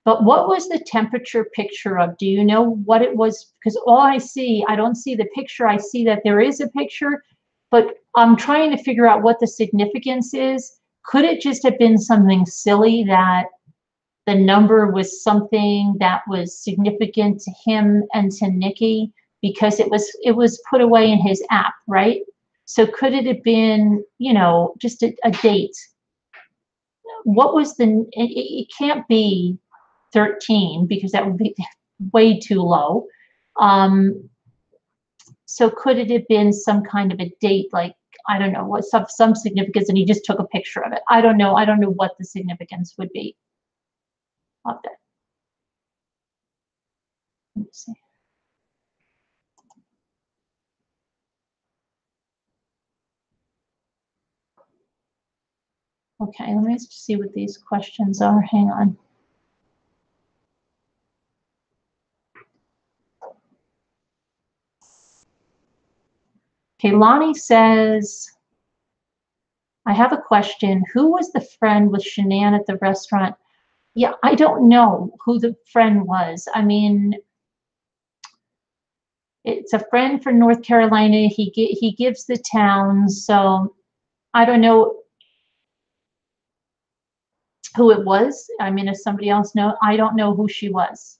but what was the temperature picture of? Do you know what it was? Because all I see, I don't see the picture. I see that there is a picture, but I'm trying to figure out what the significance is. Could it just have been something silly that the number was something that was significant to him and to Nikki because it was put away in his app, right? So could it have been, you know, just a date? What was it can't be 13 because that would be way too low. So could it have been some kind of a date, like, I don't know, what some significance, and he just took a picture of it? I don't know what the significance would be of that. Let me see. Okay, let me see what these questions are. Hang on. Okay, Lonnie says, I have a question. Who was the friend with Shanann at the restaurant? Yeah, I don't know who the friend was. I mean, it's a friend from North Carolina. He gives the town, so I don't know who it was. I mean, if somebody else knows, I don't know who she was.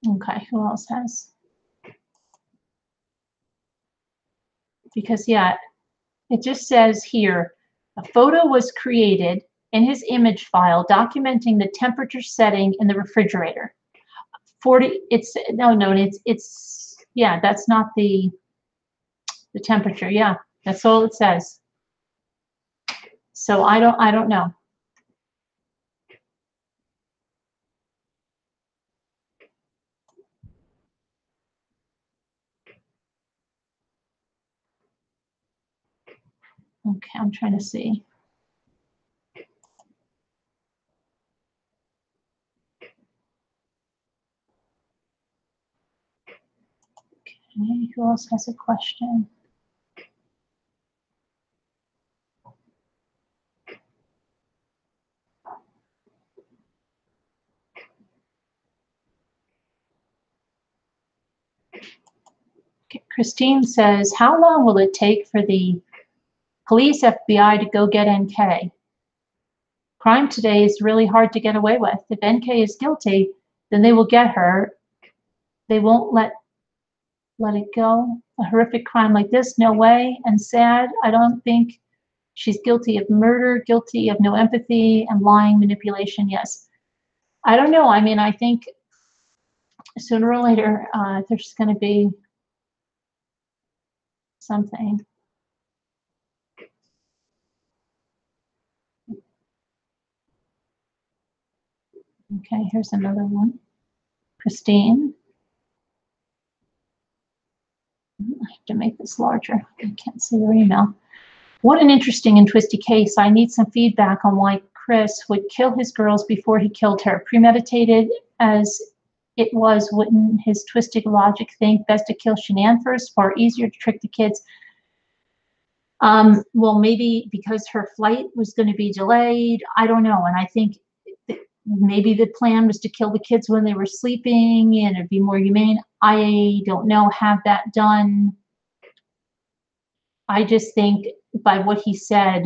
Okay, who else has? Because yeah, it just says here, a photo was created in his image file documenting the temperature setting in the refrigerator. 40, it's yeah, that's not the temperature. Yeah, that's all it says. So I don't know. Okay, I'm trying to see. Okay, who else has a question? Okay, Christine says, how long will it take for the police FBI to go get NK? Crime today is really hard to get away with. If NK is guilty, then they will get her. They won't let it go. A horrific crime like this, no way. And sad, I don't think she's guilty of murder, guilty of no empathy, and lying, manipulation, yes. I don't know. I mean, I think sooner or later, there's going to be something. Okay, here's another one. Christine. I have to make this larger. I can't see your email. What an interesting and twisty case. I need some feedback on why Chris would kill his girls before he killed her. Premeditated as it was, wouldn't his twisted logic think best to kill Shanann first, far easier to trick the kids? Well, maybe because her flight was going to be delayed. I don't know. And I think maybe the plan was to kill the kids when they were sleeping and it'd be more humane. I don't know. Have that done. I just think by what he said,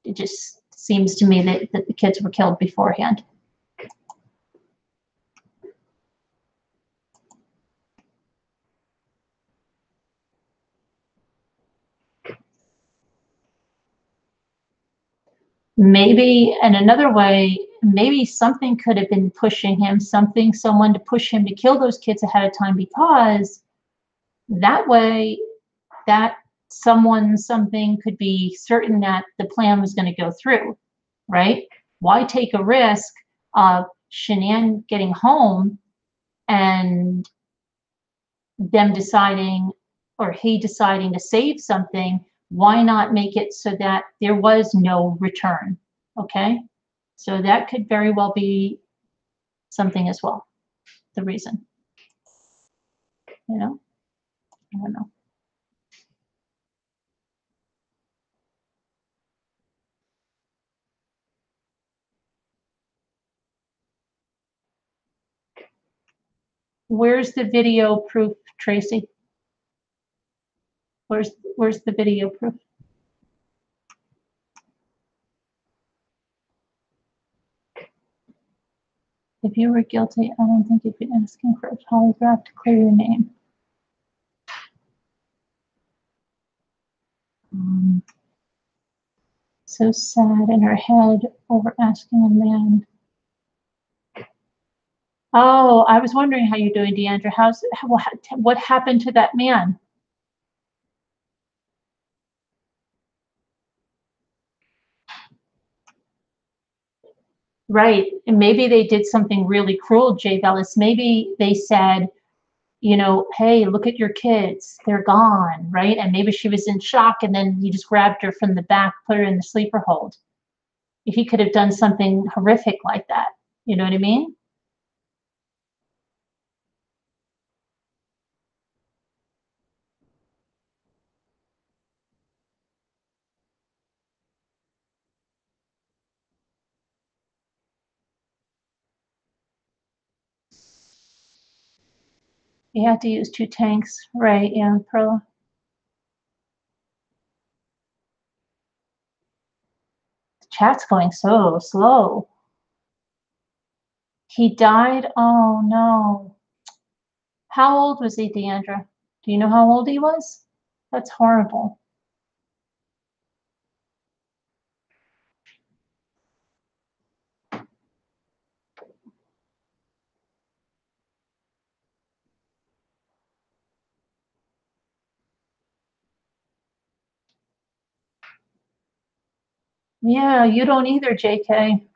it just seems to me that the kids were killed beforehand. Maybe, and another way maybe something could have been pushing him, someone to push him to kill those kids ahead of time, because that way that something could be certain that the plan was going to go through, right? Why take a risk of Shanann getting home and them deciding, or he deciding to save something? Why not make it so that there was no return? Okay, so that could very well be something as well, the reason, you know, I don't know. Where's the video proof, Tracy? Where's the video proof? If you were guilty, I don't think you'd be asking for a polygraph to clear your name. So sad in her head over asking a man. Oh, I was wondering how you're doing, Deandra. What happened to that man? Right, and maybe they did something really cruel, Jay Velas. Maybe they said, you know, hey, look at your kids, they're gone, right? And maybe she was in shock, and then he just grabbed her from the back, put her in the sleeper hold. He could have done something horrific like that. You know what I mean? You had to use 2 tanks, right? Yeah, Perla. The chat's going so slow. He died? Oh no. How old was he, Deandra? Do you know how old he was? That's horrible. Yeah, you don't either, JK.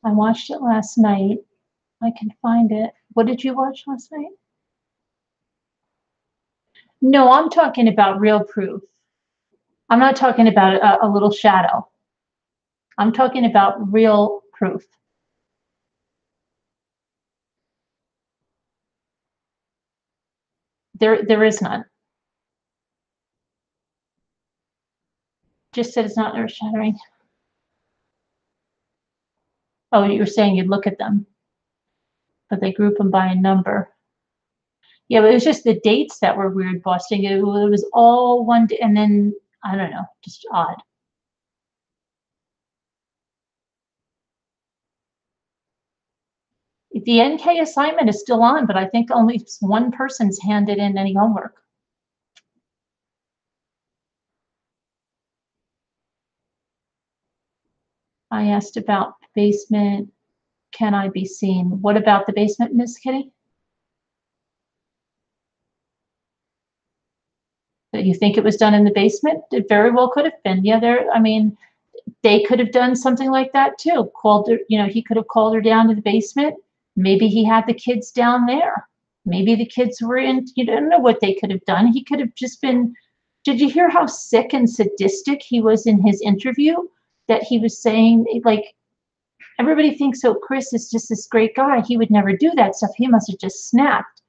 I watched it last night. I can find it. What did you watch last night? No, I'm talking about real proof. I'm not talking about a little shadow. I'm talking about real proof. There is none. Just said it's not earth-shattering. Oh, you were saying you'd look at them, but they group them by a number. Yeah, but it was just the dates that were weird, Boston. It was all one day, and then I don't know, just odd. The NK assignment is still on, but I think only one person's handed in any homework. I asked about basement. Can I be seen? What about the basement, Miss Kitty? That you think it was done in the basement? It very well could have been. Yeah, I mean, they could have done something like that too. Called her, you know, he could have called her down to the basement. Maybe he had the kids down there. Maybe the kids were in, you don't know what they could have done. He could have just been, did you hear how sick and sadistic he was in his interview? That he was saying, like, everybody thinks, oh, Chris is just this great guy. He would never do that stuff. He must have just snapped.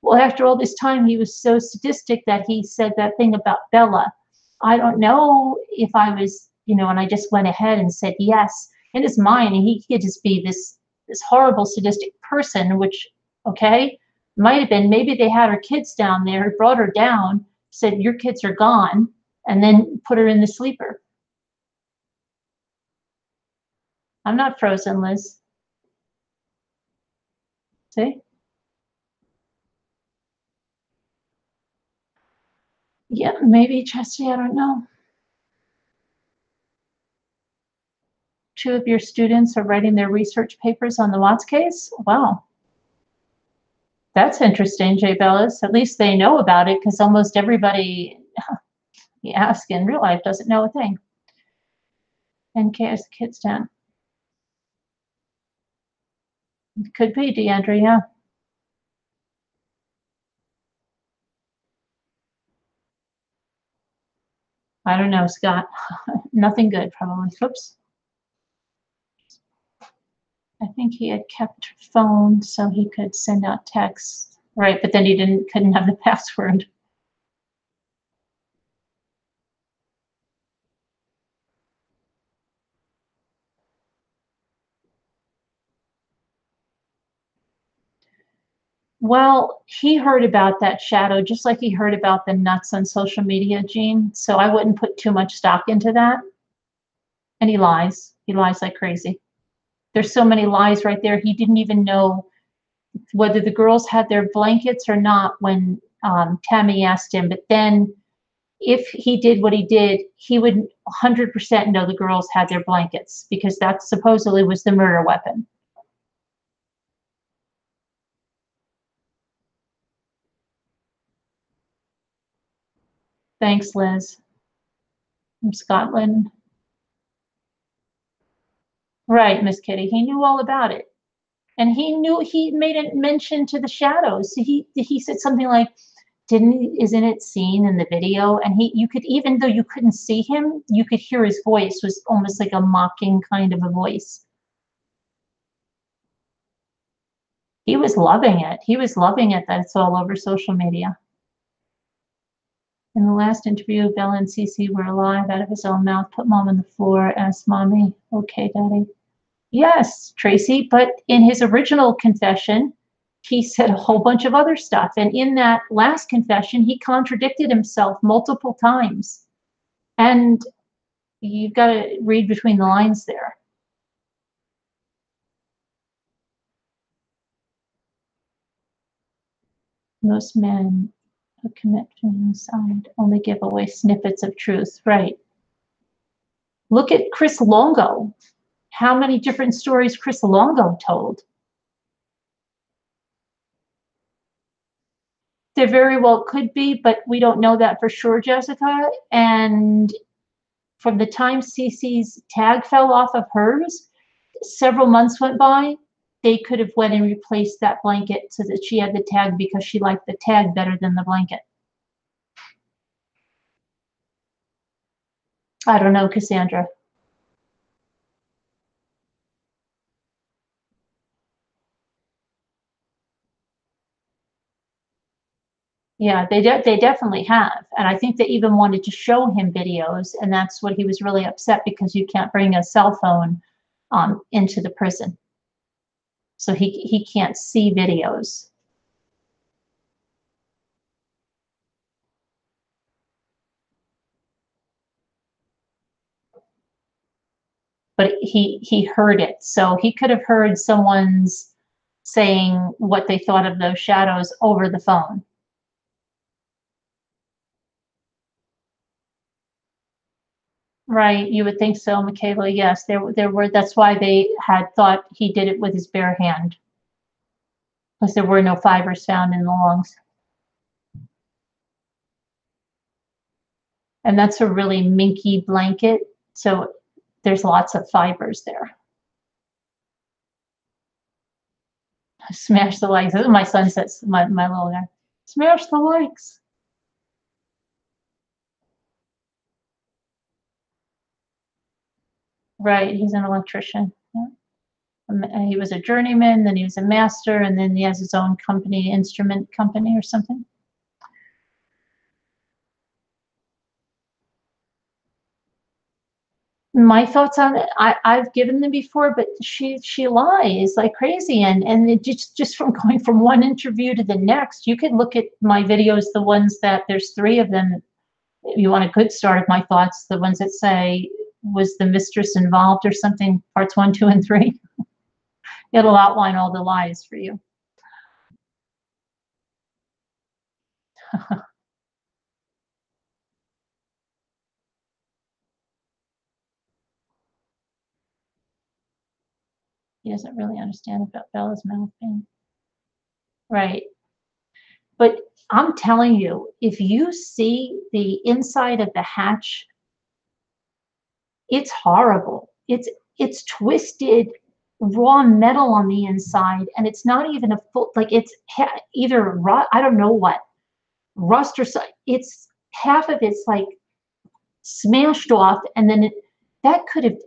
Well, after all this time, he was so sadistic that he said that thing about Bella. I don't know if I was, you know, and I just went ahead and said yes. In his mind, he could just be this horrible sadistic person, which, okay, might have been, maybe they had her kids down there, brought her down, said, your kids are gone, and then put her in the sleeper. I'm not frozen, Liz. See? Yeah, maybe Chesty, I don't know. 2 of your students are writing their research papers on the Watts case? Wow. That's interesting, Jay Bellis. At least they know about it, because almost everybody you ask in real life doesn't know a thing. NKS Kids Town. It could be, Deandra, yeah. I don't know, Scott. Nothing good, probably. Oops. I think he had kept her phone so he could send out texts. Right, but then he couldn't have the password. Well, he heard about that shadow just like he heard about the nuts on social media, Gene. So I wouldn't put too much stock into that. And he lies. He lies like crazy. There's so many lies right there. He didn't even know whether the girls had their blankets or not when Tammy asked him. But then if he did what he did, he would 100% know the girls had their blankets, because that supposedly was the murder weapon. Thanks, Liz, from Scotland. Right, Miss Kitty. He knew all about it. And he knew, he made a mention to the shadows. He said something like, isn't it seen in the video? And you could, even though you couldn't see him, you could hear his voice was almost like a mocking kind of a voice. He was loving it. He was loving it that it's all over social media. In the last interview, Bella and Cece were alive out of his own mouth, put mom on the floor, asked mommy, okay, daddy. Yes, Tracy, but in his original confession, he said a whole bunch of other stuff. And in that last confession, he contradicted himself multiple times. And you've got to read between the lines there. Most men who commit femicide only give away snippets of truth, right? Look at Chris Longo. How many different stories Chris Longo told? There very well could be, but we don't know that for sure, Jessica. And from the time Cece's tag fell off of hers, several months went by. They could have went and replaced that blanket so that she had the tag because she liked the tag better than the blanket. I don't know, Cassandra. Yeah, they definitely have. And I think they even wanted to show him videos, and that's what he was really upset, because you can't bring a cell phone into the prison. So he can't see videos. But he heard it. So he could have heard someone's saying what they thought of those shadows over the phone. Right, you would think so, Michaela. Yes, there were. That's why they had thought he did it with his bare hand, because there were no fibers found in the lungs. And that's a really minky blanket, so there's lots of fibers there. Smash the likes. My son says, my little guy, smash the likes. Right, he's an electrician. Yeah. He was a journeyman, then he was a master, and then he has his own company, instrument company or something. My thoughts on it, I've given them before, but she lies like crazy, and it just from going from one interview to the next. You could look at my videos, the ones that there's 3 of them. If you want a good start of my thoughts, the ones that say, was the mistress involved or something, parts 1, 2, and 3. It'll outline all the lies for you. He doesn't really understand about Bella's mouth pain. Right. But I'm telling you, if you see the inside of the hatch, it's horrible. It's twisted raw metal on the inside, and it's not even a full, like it's either I don't know what, rust or something. It's half of it's like smashed off, and then that could have,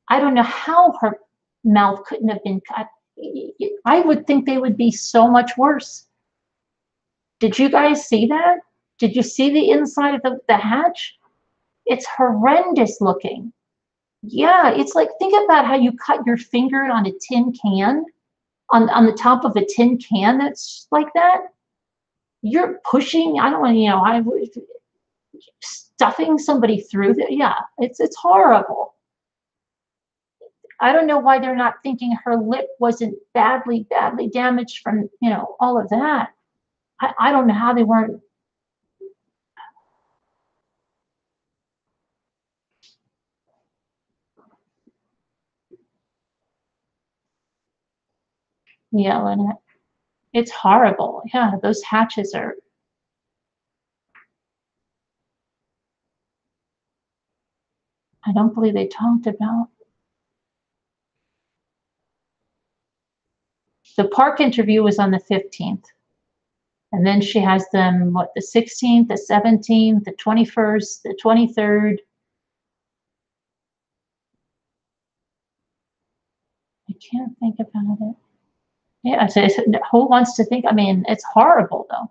I don't know how her mouth couldn't have been cut. I would think they would be so much worse. Did you guys see that? Did you see the inside of the hatch? It's horrendous looking. Yeah, it's like, think about how you cut your finger on a tin can, on the top of a tin can that's like that. You're pushing, I don't want to, I would stuffing somebody through that. Yeah, it's horrible. I don't know why they're not thinking her lip wasn't badly damaged from, all of that. I don't know how they weren't. Yeah, Lynette. It's horrible. Yeah, those hatches are. I don't believe they talked about. The park interview was on the 15th. And then she has them, what, the 16th, the 17th, the 21st, the 23rd. I can't think about it. Yeah, who wants to think? I mean, it's horrible, though.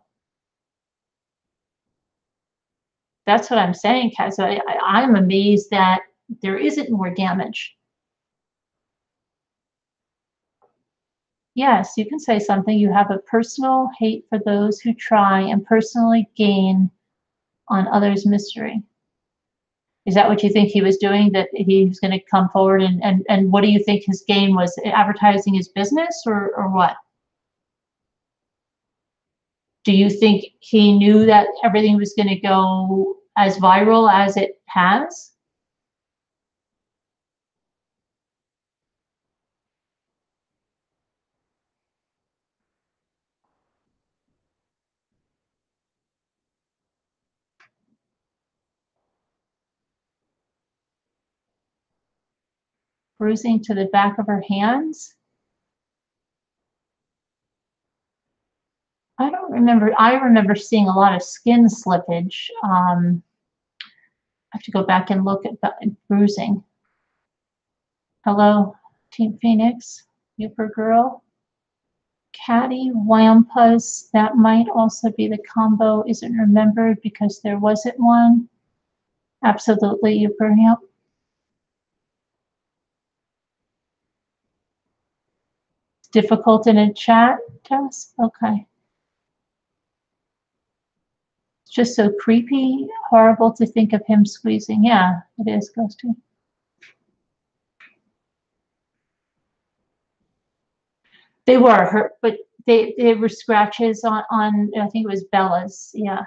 That's what I'm saying, Kaz. I'm amazed that there isn't more damage. Yes, you can say something. You have a personal hate for those who try and personally gain on others' misery. Is that what you think he was doing? That he was going to come forward and what do you think his gain was? Advertising his business or what? Do you think he knew that everything was going to go as viral as it has? Bruising to the back of her hands? I don't remember. I remember seeing a lot of skin slippage. I have to go back and look at the bruising. Hello, Team Phoenix, Super Girl. Caddy Wampus, that might also be the combo isn't remembered because there wasn't one. Absolutely, you bring up. Difficult in a chat, Tess? Okay. It's just so creepy, horrible to think of him squeezing. Yeah, it is, Ghosty. They were hurt, but they were scratches on I think it was Bella's. Yeah.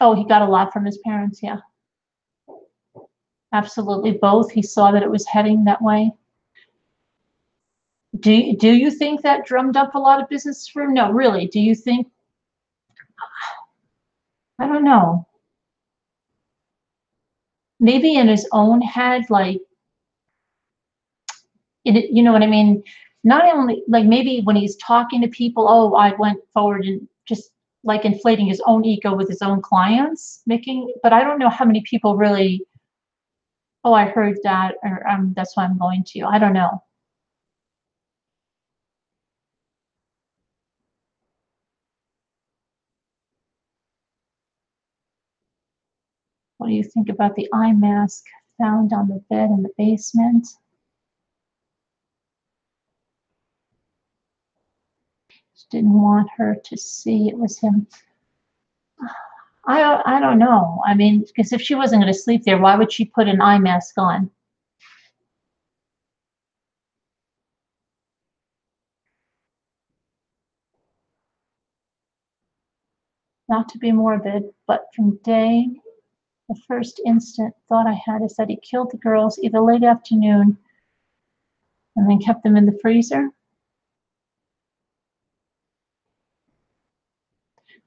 Oh, he got a lot from his parents. Yeah. Absolutely both. He saw that it was heading that way. Do you think that drummed up a lot of business for him? No, really. Do you think? I don't know. Maybe in his own head, like, you know what I mean? Not only like maybe when he's talking to people, oh, I went forward and just like inflating his own ego with his own clients, but I don't know how many people really, oh, I heard that, or that's why I'm going to you. I don't know. What do you think about the eye mask found on the bed in the basement? Just didn't want her to see it was him. I don't know. I mean, because if she wasn't going to sleep there, why would she put an eye mask on? Not to be morbid, but from day The first instant thought I had is that he killed the girls either late afternoon and then kept them in the freezer.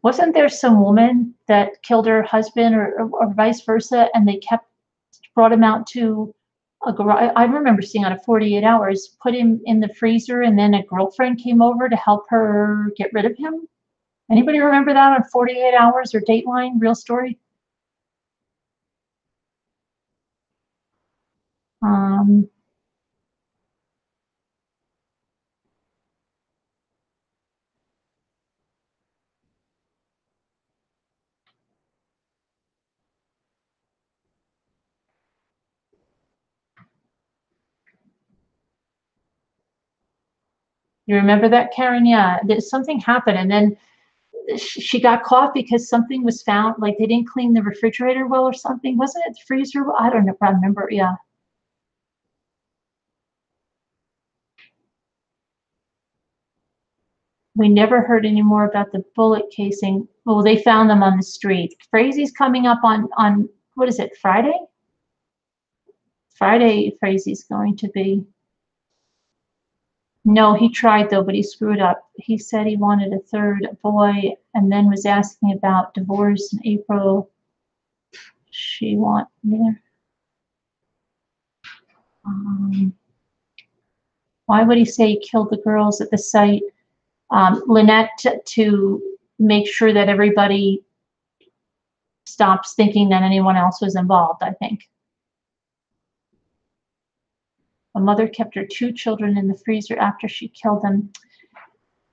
Wasn't there some woman that killed her husband or vice versa, and they brought him out to a garage? I remember seeing on a 48 Hours, put him in the freezer, and then a girlfriend came over to help her get rid of him. Anybody remember that on 48 Hours or Dateline? Real story? You remember that, Karen? Yeah, there's something happened, and then she got caught because something was found, like they didn't clean the refrigerator well or something. Wasn't it the freezer? I don't know, I remember. Yeah. We never heard any more about the bullet casing. Well, they found them on the street. Frazie's coming up on what is it, Friday? Friday, Frazie's going to be. No, he tried though, but he screwed up. He said he wanted a third boy and then was asking about divorce in April. She want neither. Why would he say he killed the girls at the site? Lynette, to make sure that everybody stops thinking that anyone else was involved, I think. A mother kept her 2 children in the freezer after she killed them.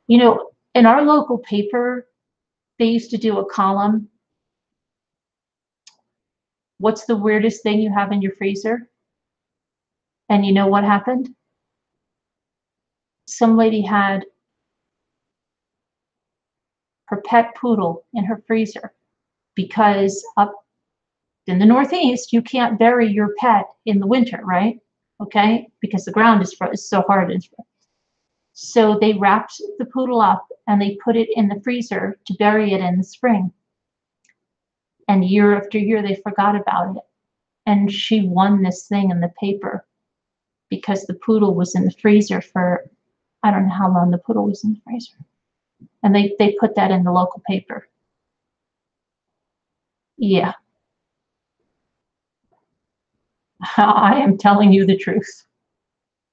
You know, in our local paper, they used to do a column. What's the weirdest thing you have in your freezer? And you know what happened? Some lady had her pet poodle in her freezer because up in the Northeast, you can't bury your pet in the winter, right? Okay, because the ground is so hard. So they wrapped the poodle up and they put it in the freezer to bury it in the spring. And year after year, they forgot about it. And she won this thing in the paper because the poodle was in the freezer for, I don't know how long the poodle was in the freezer. And they put that in the local paper. Yeah. I am telling you the truth.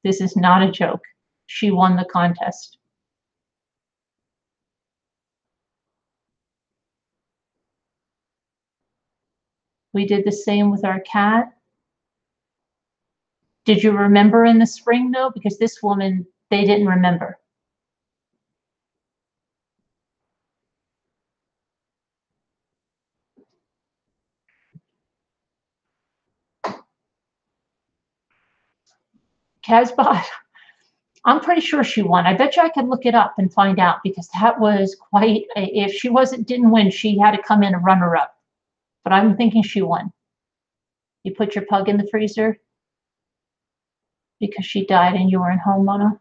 This is not a joke. She won the contest. We did the same with our cat. Did you remember in the spring though? Because this woman, they didn't remember. Casbah, I'm pretty sure she won. I bet you I could look it up and find out because that was quite, if she didn't win, she had to come in a runner-up. But I'm thinking she won. You put your pug in the freezer because she died and you were in home, Mona?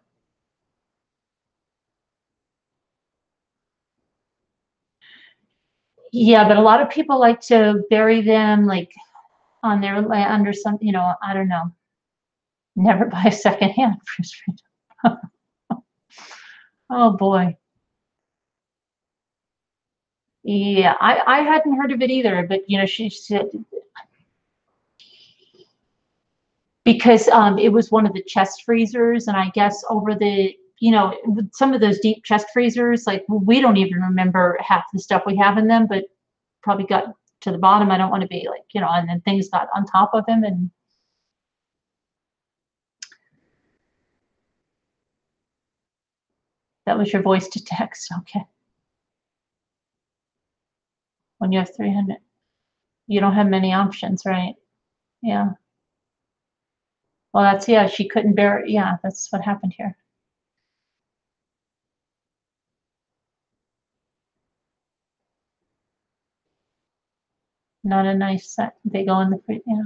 Yeah, but a lot of people like to bury them like on their land or something, you know, I don't know. Never buy a secondhand freezer. Oh boy. Yeah, I hadn't heard of it either, but you know, she said because it was one of the chest freezers, and I guess over the, you know, some of those deep chest freezers, like we don't even remember half the stuff we have in them, but probably got to the bottom. I don't want to be like, you know, and then things got on top of him, and that was your voice to text. Okay. When you have 300, you don't have many options, right? Yeah. Well, that's, yeah, she couldn't bear it. Yeah, that's what happened here. Not a nice set. They go in the fridge, yeah.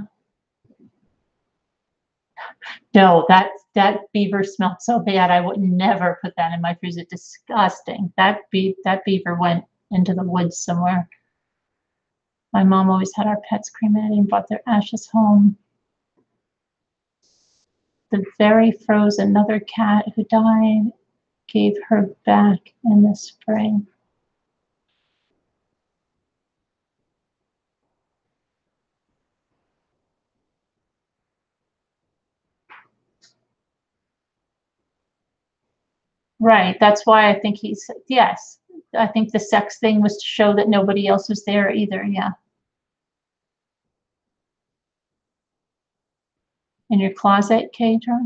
No, that beaver smelled so bad. I would never put that in my freezer. Disgusting. That beaver went into the woods somewhere. My mom always had our pets cremated and brought their ashes home. The very froze another cat who died, gave her back in the spring. Right, that's why I think he's, yes. I think the sex thing was to show that nobody else was there either, yeah. In your closet, Kadra?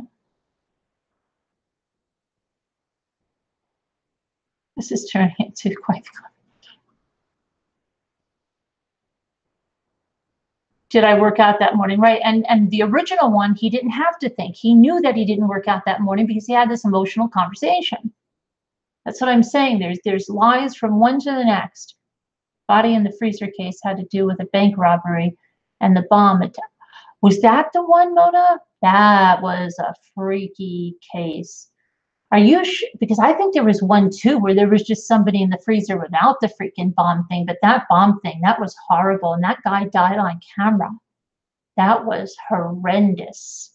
This is turning into quite. Did I work out that morning? Right, and the original one, he didn't have to think. He knew that he didn't work out that morning because he had this emotional conversation. That's what I'm saying. There's lies from one to the next. Body in the freezer case had to do with a bank robbery and the bomb attack. Was that the one, Mona? That was a freaky case. Are you sure? Because I think there was one too where there was just somebody in the freezer without the freaking bomb thing. But that bomb thing, that was horrible. And that guy died on camera. That was horrendous.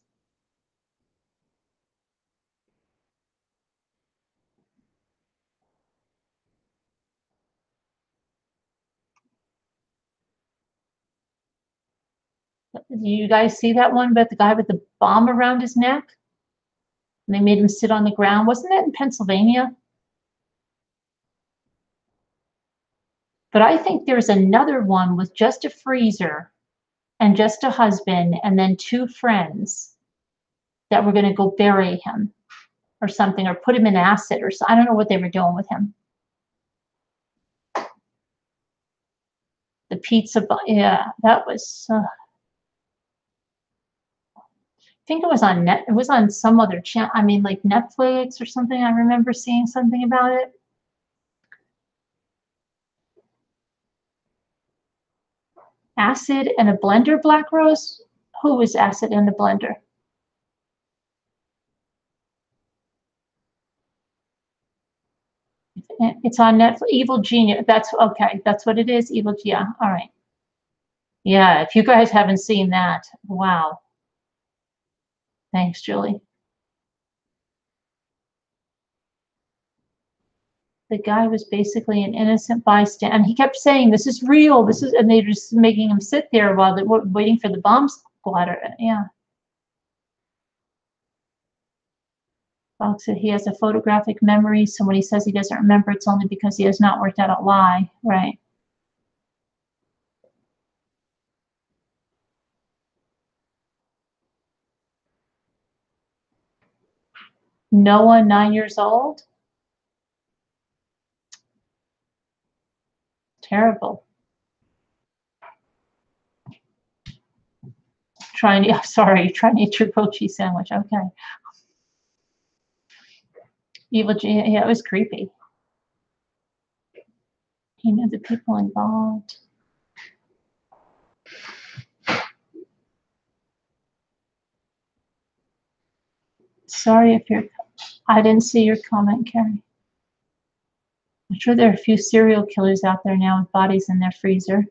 Do you guys see that one about the guy with the bomb around his neck? And they made him sit on the ground. Wasn't that in Pennsylvania? But I think there's another one with just a freezer and just a husband and then two friends that were going to go bury him or something, or put him in acid, or I don't know what they were doing with him. The pizza, yeah, that was. I think it was on net. It was on some other channel. I mean, like Netflix or something. I remember seeing something about it. Acid and a blender, Black Rose. Who was acid in the blender? It's on Netflix. Evil Genius. That's okay. That's what it is. Evil. Yeah. All right. Yeah. If you guys haven't seen that, wow. Thanks, Julie. The guy was basically an innocent bystander, and he kept saying, "This is real. This is," and they're just making him sit there while they were waiting for the bomb squad. Yeah. Fox said he has a photographic memory, so when he says he doesn't remember, it's only because he has not worked out a lie. Right. Noah, 9 years old. Terrible. Trying to, sorry, trying to eat your grilled cheese sandwich. Okay. Evil Genius. Yeah, it was creepy. He knew the people involved. Sorry if you're, I didn't see your comment, Carrie. I'm sure there are a few serial killers out there now with bodies in their freezer.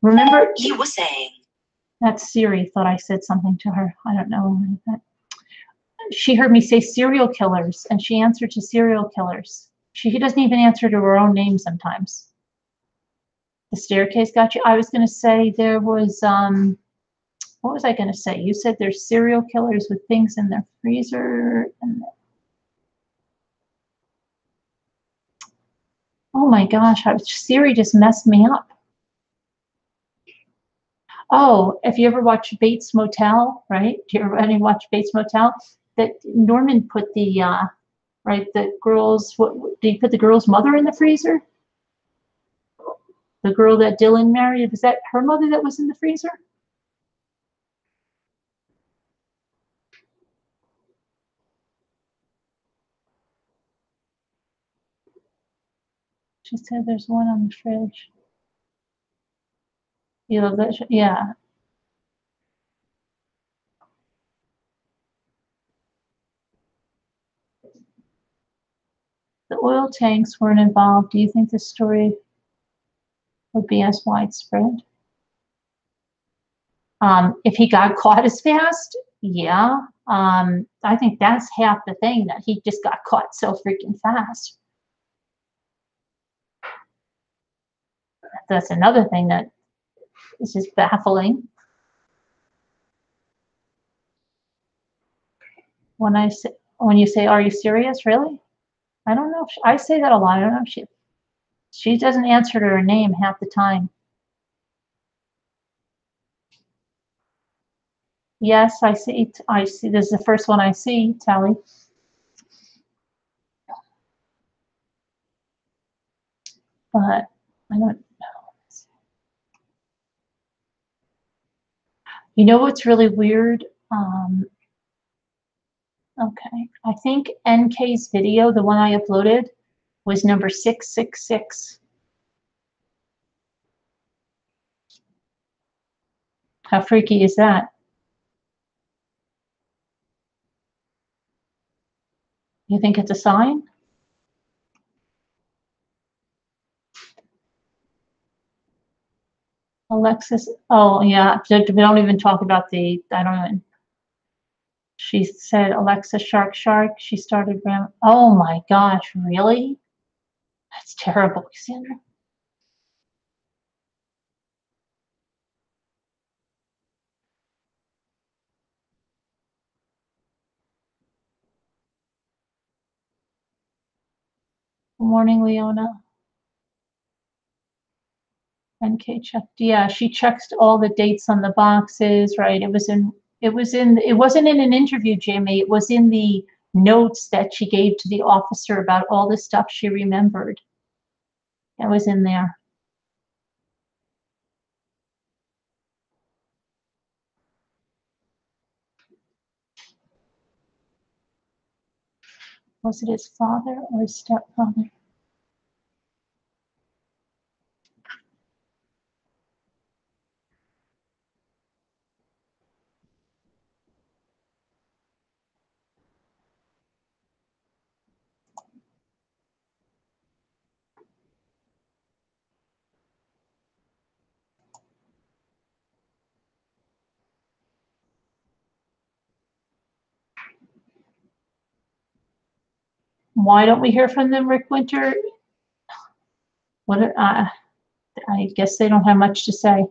Remember, you were saying. That's Siri thought I said something to her. I don't know. She heard me say serial killers, and she answered to serial killers. She doesn't even answer to her own name sometimes. The staircase got you. I was going to say there was, what was I going to say? You said there's serial killers with things in their freezer. Oh my gosh, Siri just messed me up. Oh, if you ever watch Bates Motel, right? Do you ever watch Bates Motel? That Norman put the, right, the girl's, what, did he put the girl's mother in the freezer? The girl that Dylan married, was that her mother that was in the freezer? She said there's one on the fridge. You love that? Yeah. The oil tanks weren't involved. Do you think this story? would be as widespread. If he got caught as fast, yeah. I think that's half the thing, that he just got caught so freaking fast. That's another thing that is just baffling. When you say, "Are you serious?" Really? I don't know. I say that a lot. I don't know if she doesn't answer to her name half the time. Yes, I see. I see. This is the first one I see, Tally. But I don't know. You know what's really weird? Okay, I think NK's video, the one I uploaded, was number 666. How freaky is that? You think it's a sign? Alexis, oh yeah, we don't even talk about the, I don't even. She said, Alexa, shark, shark. She started, oh my gosh, really? That's terrible, Cassandra. Good morning, Leona. NK checked. Yeah, she checks all the dates on the boxes, right? It wasn't in an interview, Jamie. It was in the notes that she gave to the officer about all the stuff she remembered. It was in there. Was it his father or his stepfather? Why don't we hear from them, Rick Winter? What? I guess they don't have much to say.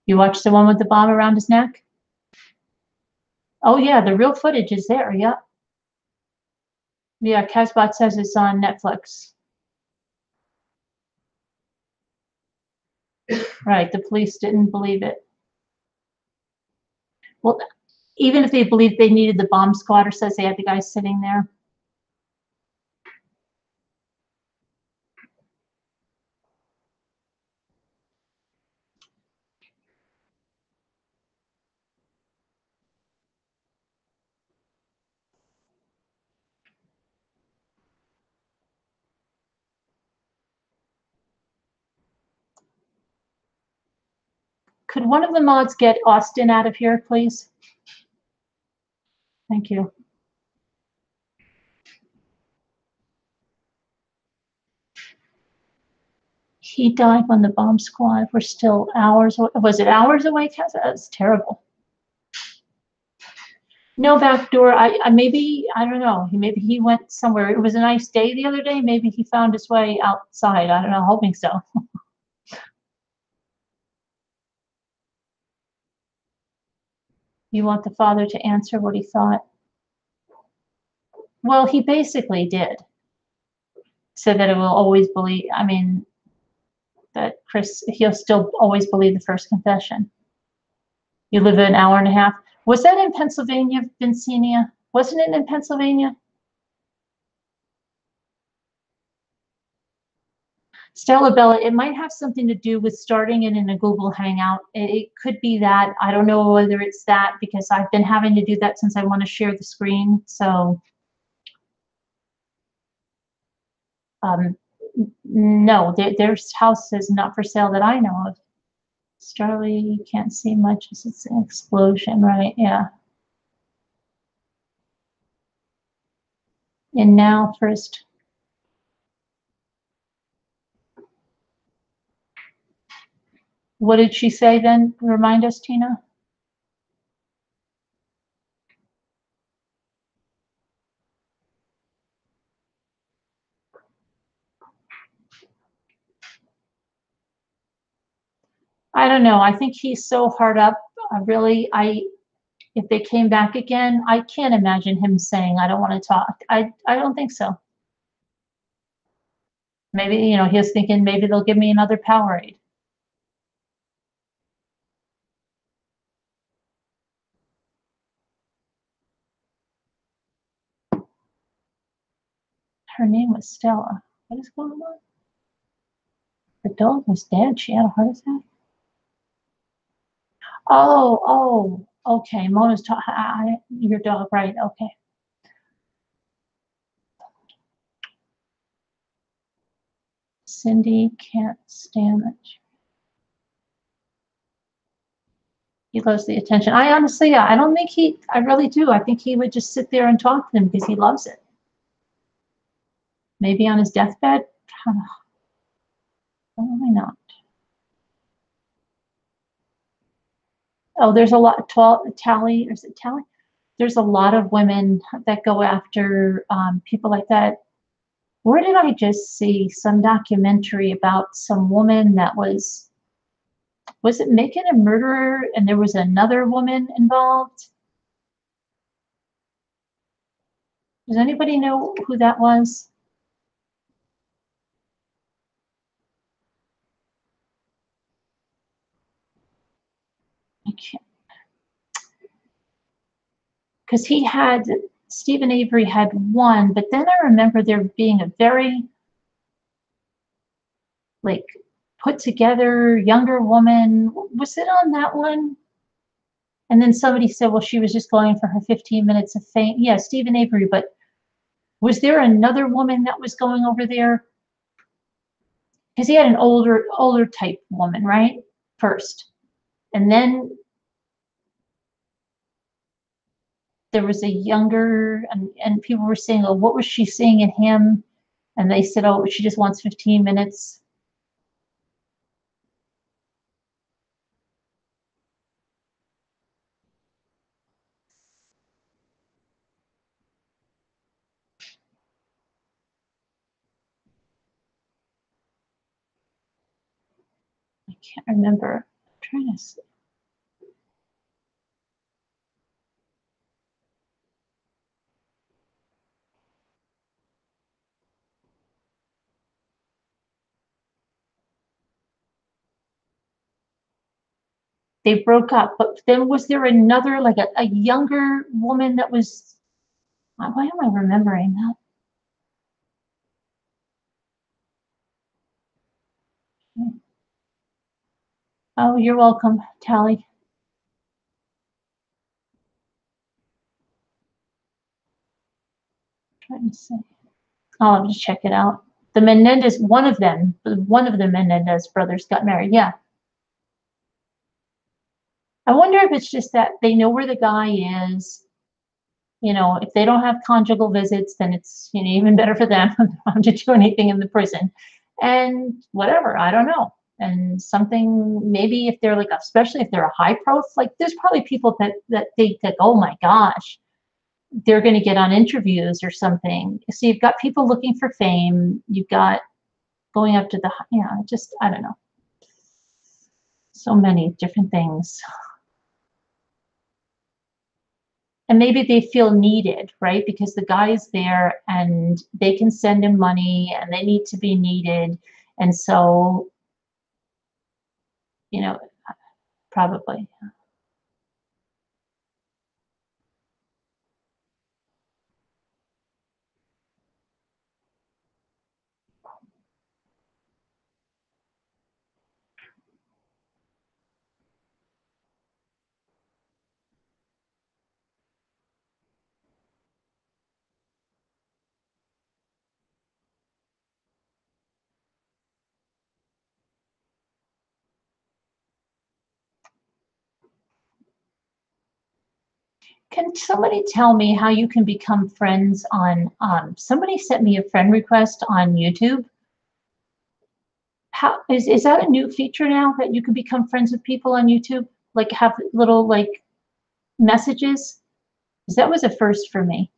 You watched the one with the bomb around his neck? Oh yeah, the real footage is there. Yeah. Yeah, Casbot says it's on Netflix. Right, the police didn't believe it. Well, even if they believed they needed the bomb squatter, says they had the guy sitting there. Could one of the mods get Austin out of here, please? Thank you. He died when the bomb squad were still hours away. Was it hours away, Cass? That's terrible. No backdoor. I maybe, I don't know. Maybe he went somewhere. It was a nice day the other day. Maybe he found his way outside. I don't know. Hoping so. You want the father to answer what he thought? Well, he basically did. So that it will always believe, I mean, that Chris, he'll still always believe the first confession. You live an hour and a half. Was that in Pennsylvania, Vincinia? Wasn't it in Pennsylvania? Stella Bella, it might have something to do with starting it in a Google Hangout. It could be that. I don't know whether it's that, because I've been having to do that since I want to share the screen. So, no, their house is not for sale that I know of. Starly can't see much as it's an explosion, right? Yeah. And now first. What did she say then? Remind us, Tina. I don't know. I think he's so hard up. Really, if they came back again, I can't imagine him saying, I don't want to talk. I don't think so. Maybe, he was thinking maybe they'll give me another Powerade. Her name was Stella. What is going on? The dog was dead. She had a heart attack. Oh, okay. Mona's talking. Your dog, right? Okay. Cindy can't stand it. He loves the attention. I honestly, I don't think I really do. I think he would just sit there and talk to them because he loves it. Maybe on his deathbed? Probably not. Oh, there's a lot, Tally, or is it Tally? There's a lot of women that go after people like that. Where did I just see some documentary about some woman that was it making a murderer and there was another woman involved? Does anybody know who that was? I can't. Because Stephen Avery had one, but then I remember there being a very, like, put together younger woman. Was it on that one? And then somebody said, well, she was just going for her 15 minutes of fame. Yeah, Stephen Avery, but was there another woman that was going over there? Because he had an older type woman, right? First. And then there was a younger, and people were saying, oh, what was she seeing in him? And they said, oh, she just wants 15 minutes. I can't remember. I'm trying to see. They broke up, but then was there another, like a younger woman that was, why am I remembering that? Oh, you're welcome, Tally. Trying to see. I'll have to check it out. The Menendez, one of the Menendez brothers got married. Yeah. I wonder if it's just that they know where the guy is. If they don't have conjugal visits, then it's even better for them not to do anything in the prison. And whatever, I don't know. And something, maybe if they're like, especially if they're a high prof, like there's probably people that think that, oh my gosh, they're going to get on interviews or something. So you've got people looking for fame. You've got going up to the, just, I don't know. So many different things. And maybe they feel needed, right? Because the guy's there and they can send him money and they need to be needed. And so, probably. Can somebody tell me how you can become friends on, somebody sent me a friend request on YouTube. How is that a new feature now that you can become friends with people on YouTube? Like have little like messages? 'Cause that was a first for me.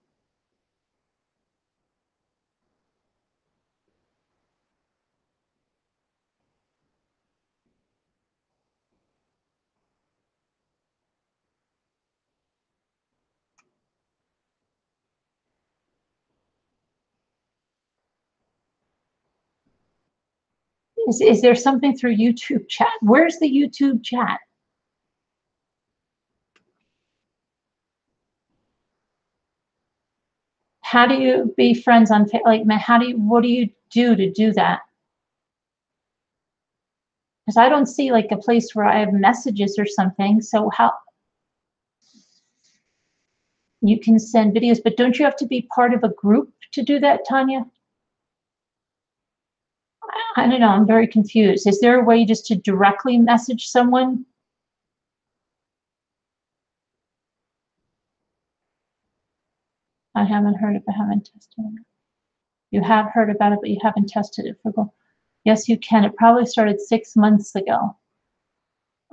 Is there something through YouTube chat? Where's the YouTube chat? How do you be friends on like what do you do to do that? Because I don't see like a place where I have messages or something. So how you can send videos, but don't you have to be part of a group to do that, Tanya? I don't know. I'm very confused. Is there a way just to directly message someone? I haven't heard of it. I haven't tested it. You have heard about it, but you haven't tested it for Google. Yes, you can. It probably started 6 months ago.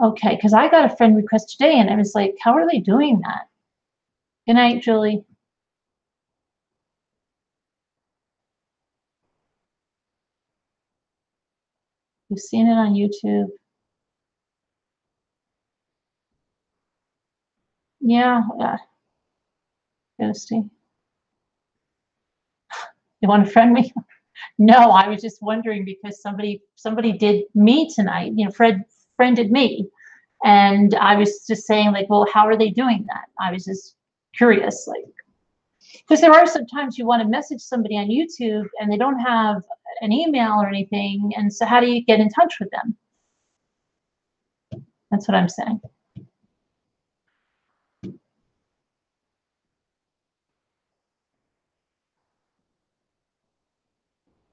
Okay, because I got a friend request today, and I was like, how are they doing that? Good night, Julie. You've seen it on YouTube. Yeah, Ghosty. You want to friend me? No, I was just wondering because somebody did me tonight. You know, Fred friended me, and I was just saying like, well, how are they doing that? I was just curious, like, because there are some times you want to message somebody on YouTube and they don't have an email or anything, and so how do you get in touch with them? That's what I'm saying.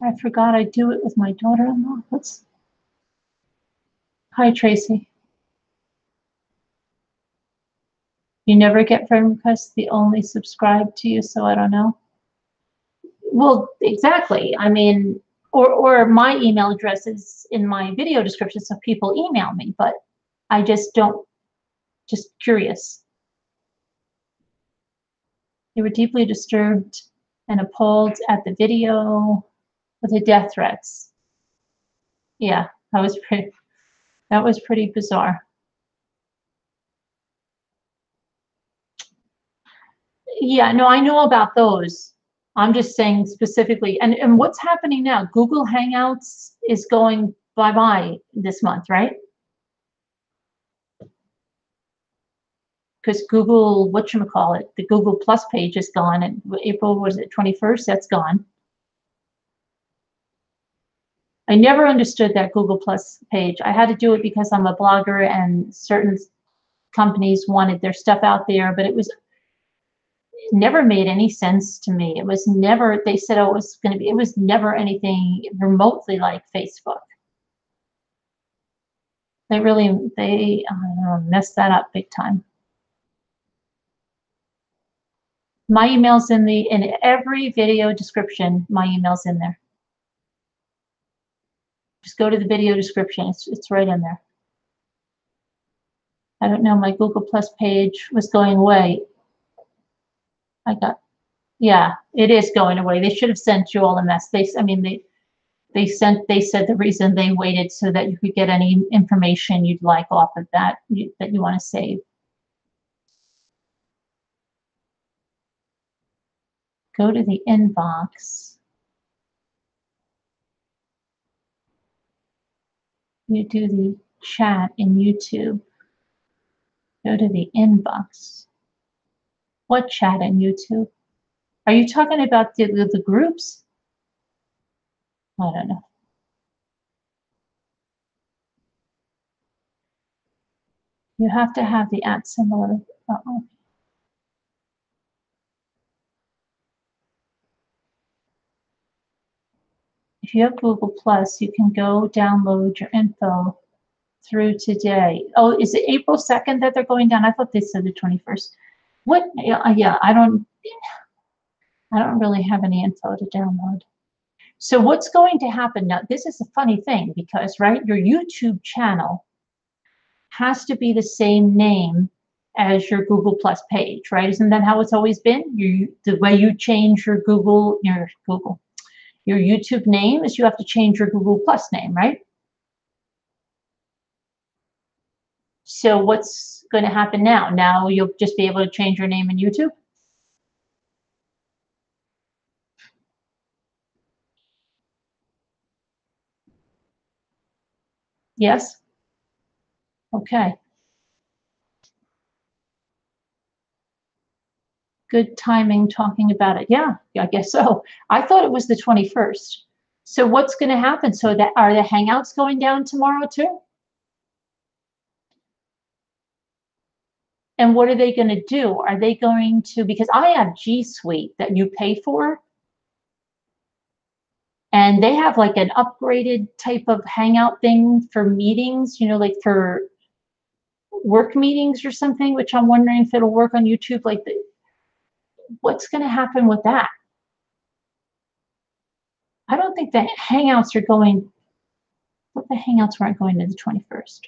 I forgot I do it with my daughter-in-law. Hi, Tracy. You never get friend requests. They only subscribe to you, so I don't know. Well, exactly. I mean, or my email address is in my video description, so people email me, but I just don't, just curious. They were deeply disturbed and appalled at the video with the death threats. Yeah, that was pretty bizarre. Yeah, no, I know about those. I'm just saying specifically, and what's happening now? Google Hangouts is going bye-bye this month, right? Because Google, whatchamacallit, the Google Plus page is gone, and April, was it 21st? That's gone. I never understood that Google Plus page. I had to do it because I'm a blogger and certain companies wanted their stuff out there, but it never made any sense to me. It was never, they said, oh, it was going to be, it was never anything remotely like Facebook. They really, they messed that up big time. My email's in every video description, my email's in there. Just go to the video description, it's right in there. I don't know, my Google Plus page was going away. Yeah, it is going away. They should have sent you all a mess. They said the reason they waited so that you could get any information you'd like off of that that you want to save. Go to the inbox. You do the chat in YouTube. Go to the inbox. What chat in YouTube? Are you talking about the groups? I don't know. You have to have the @ symbol. If you have Google Plus, you can go download your info through today. Oh, is it April 2nd that they're going down? I thought they said the 21st. What? Yeah, I don't really have any info to download. So what's going to happen now? This is a funny thing because, right, your YouTube channel has to be the same name as your Google Plus page, right? Isn't that how it's always been? The way you change your your YouTube name is you have to change your Google Plus name, right? So what's going to happen now? Now you'll just be able to change your name in YouTube? Yes? Okay. Good timing talking about it. Yeah, I guess so. I thought it was the 21st. So what's going to happen? So that are the Hangouts going down tomorrow too? And what are they going to do? Are they going to, because I have G Suite that you pay for, and they have like an upgraded type of Hangout thing for meetings, you know, like for work meetings or something, which I'm wondering if it'll work on YouTube. Like, what's going to happen with that? I don't think the Hangouts are going, what the Hangouts weren't going to the 21st.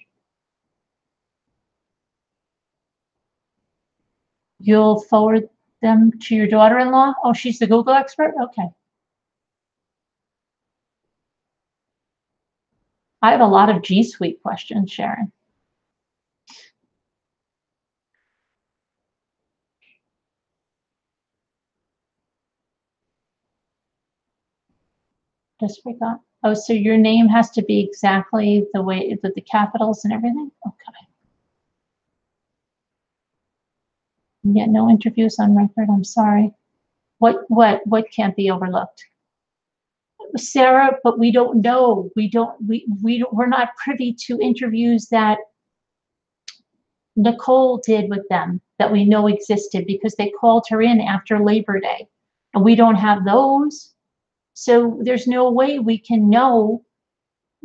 You'll forward them to your daughter-in-law? Oh, she's the Google expert? Okay. I have a lot of G Suite questions, Sharon. Just forgot. Oh, so your name has to be exactly the way with the capitals and everything? Okay. Yeah, no interviews on record. I'm sorry. What can't be overlooked? Sarah, but we don't know. We're not privy to interviews that Nicole did with them that we know existed because they called her in after Labor Day, and we don't have those. So there's no way we can know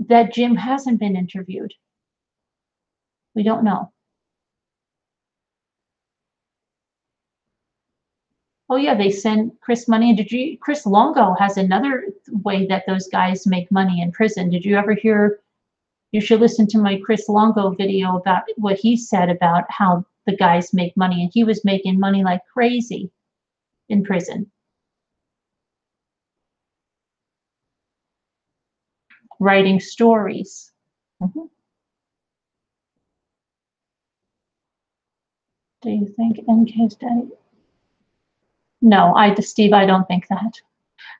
that Jim hasn't been interviewed. We don't know. Oh yeah, they send Chris money. And Chris Longo has another way that those guys make money in prison. Did you ever hear? You should listen to my Chris Longo video about what he said about how the guys make money, and he was making money like crazy in prison. Writing stories. Mm-hmm. Do you think NK's daddy? No, Steve, I don't think that.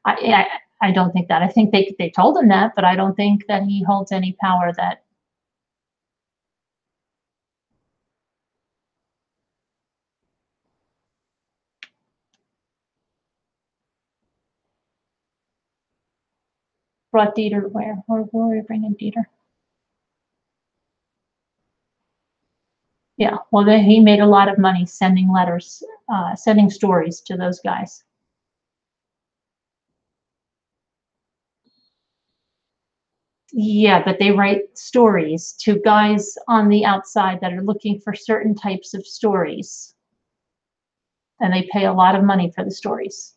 I don't think that. I think they told him that, but I don't think that he holds any power that. Brought Dieter where? Or were we bringing Dieter? Yeah, well, he made a lot of money sending letters, sending stories to those guys. Yeah, but they write stories to guys on the outside that are looking for certain types of stories. And they pay a lot of money for the stories.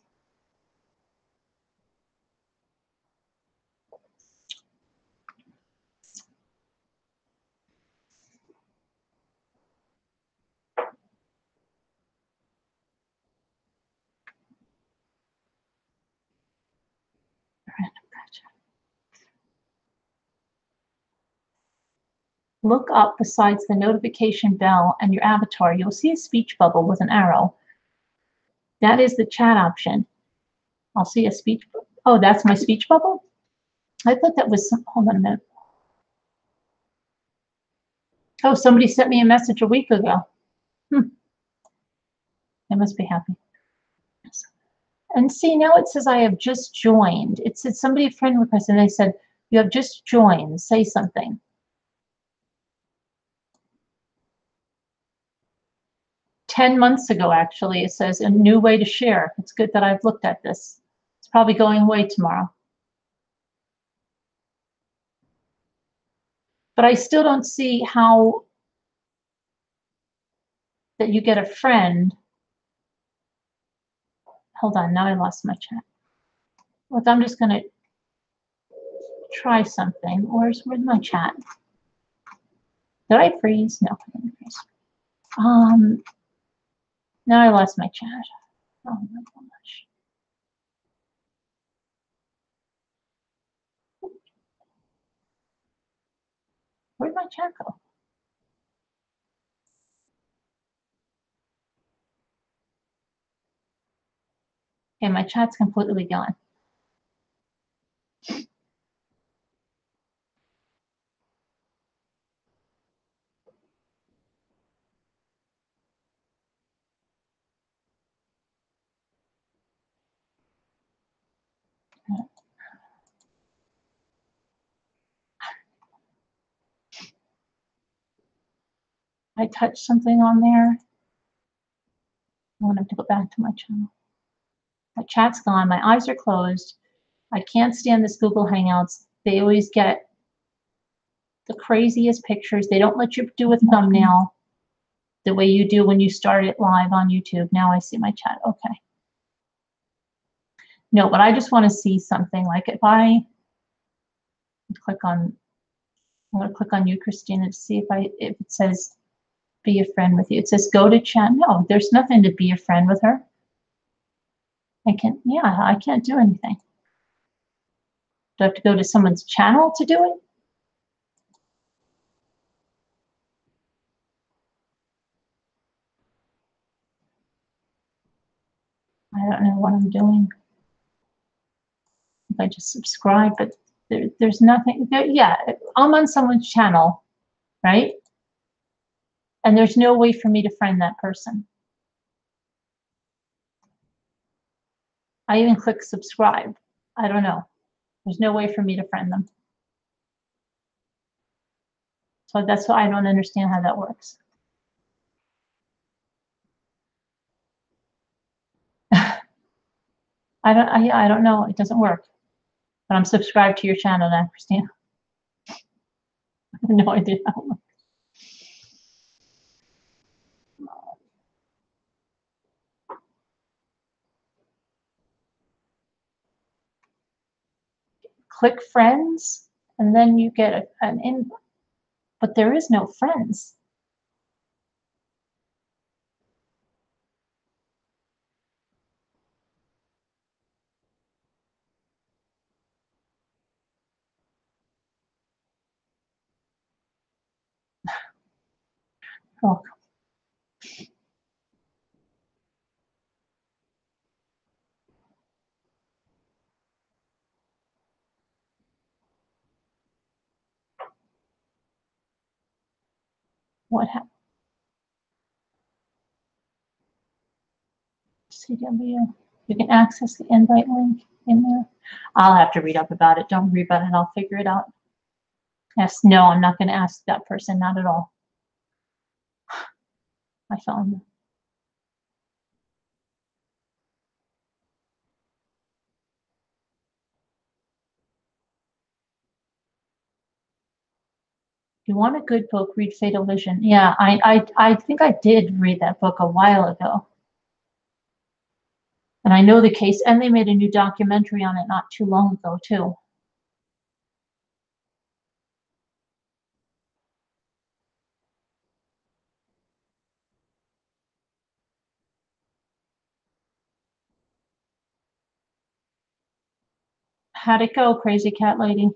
Look up besides the notification bell and your avatar. You'll see a speech bubble with an arrow. That is the chat option. I'll see a speech. Oh, that's my speech bubble? I thought that was, hold on a minute. Oh, somebody sent me a message a week ago. I must be happy. And see, now it says I have just joined. It said somebody friend request, and they said, you have just joined, say something. "10 months ago, actually, it says a new way to share. It's good that I've looked at this. It's probably going away tomorrow. But I still don't see how that you get a friend. Hold on, now I lost my chat. Look, I'm just gonna try something. Where's my chat? Did I freeze? No, I didn't freeze. Now I lost my chat. Oh my gosh. Where'd my chat go? Okay, my chat's completely gone. I touched something on there. I want to go back to my channel. My chat's gone. My eyes are closed. I can't stand this Google Hangouts. They always get the craziest pictures. They don't let you do a thumbnail the way you do when you start it live on YouTube. Now I see my chat. Okay. No, but I just want to see something. Like if I click on, I'm going to click on you, Christina, to see if it says be a friend with you. It says go to chat. No, there's nothing to be a friend with her. I can't do anything. Do I have to go to someone's channel to do it? I don't know what I'm doing. If I just subscribe, but there's nothing there. Yeah, I'm on someone's channel, right? And there's no way for me to friend that person. I even click subscribe. I don't know. There's no way for me to friend them. So that's why I don't understand how that works. I don't know. It doesn't work. But I'm subscribed to your channel now, Christina. I have no idea how it works. Click friends, and then you get an invite. But there is no friends. Oh. What happened? CW. You can access the invite link in there. I'll have to read up about it. Don't worry about it. I'll figure it out. Yes, no, I'm not going to ask that person. Not at all. I found them. If you want a good book, read Fatal Vision. Yeah, I think I did read that book a while ago. And I know the case, and they made a new documentary on it not too long ago, too. How'd it go, Crazy Cat Lady?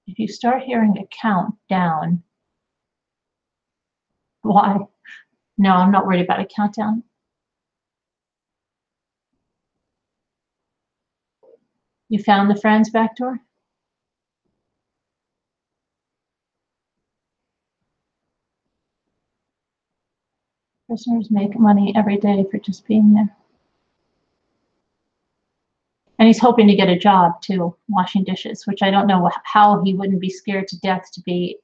If you start hearing a countdown, why? No, I'm not worried about a countdown. You found the friends back door? Prisoners make money every day for just being there. And he's hoping to get a job too, washing dishes, which I don't know how he wouldn't be scared to death to be.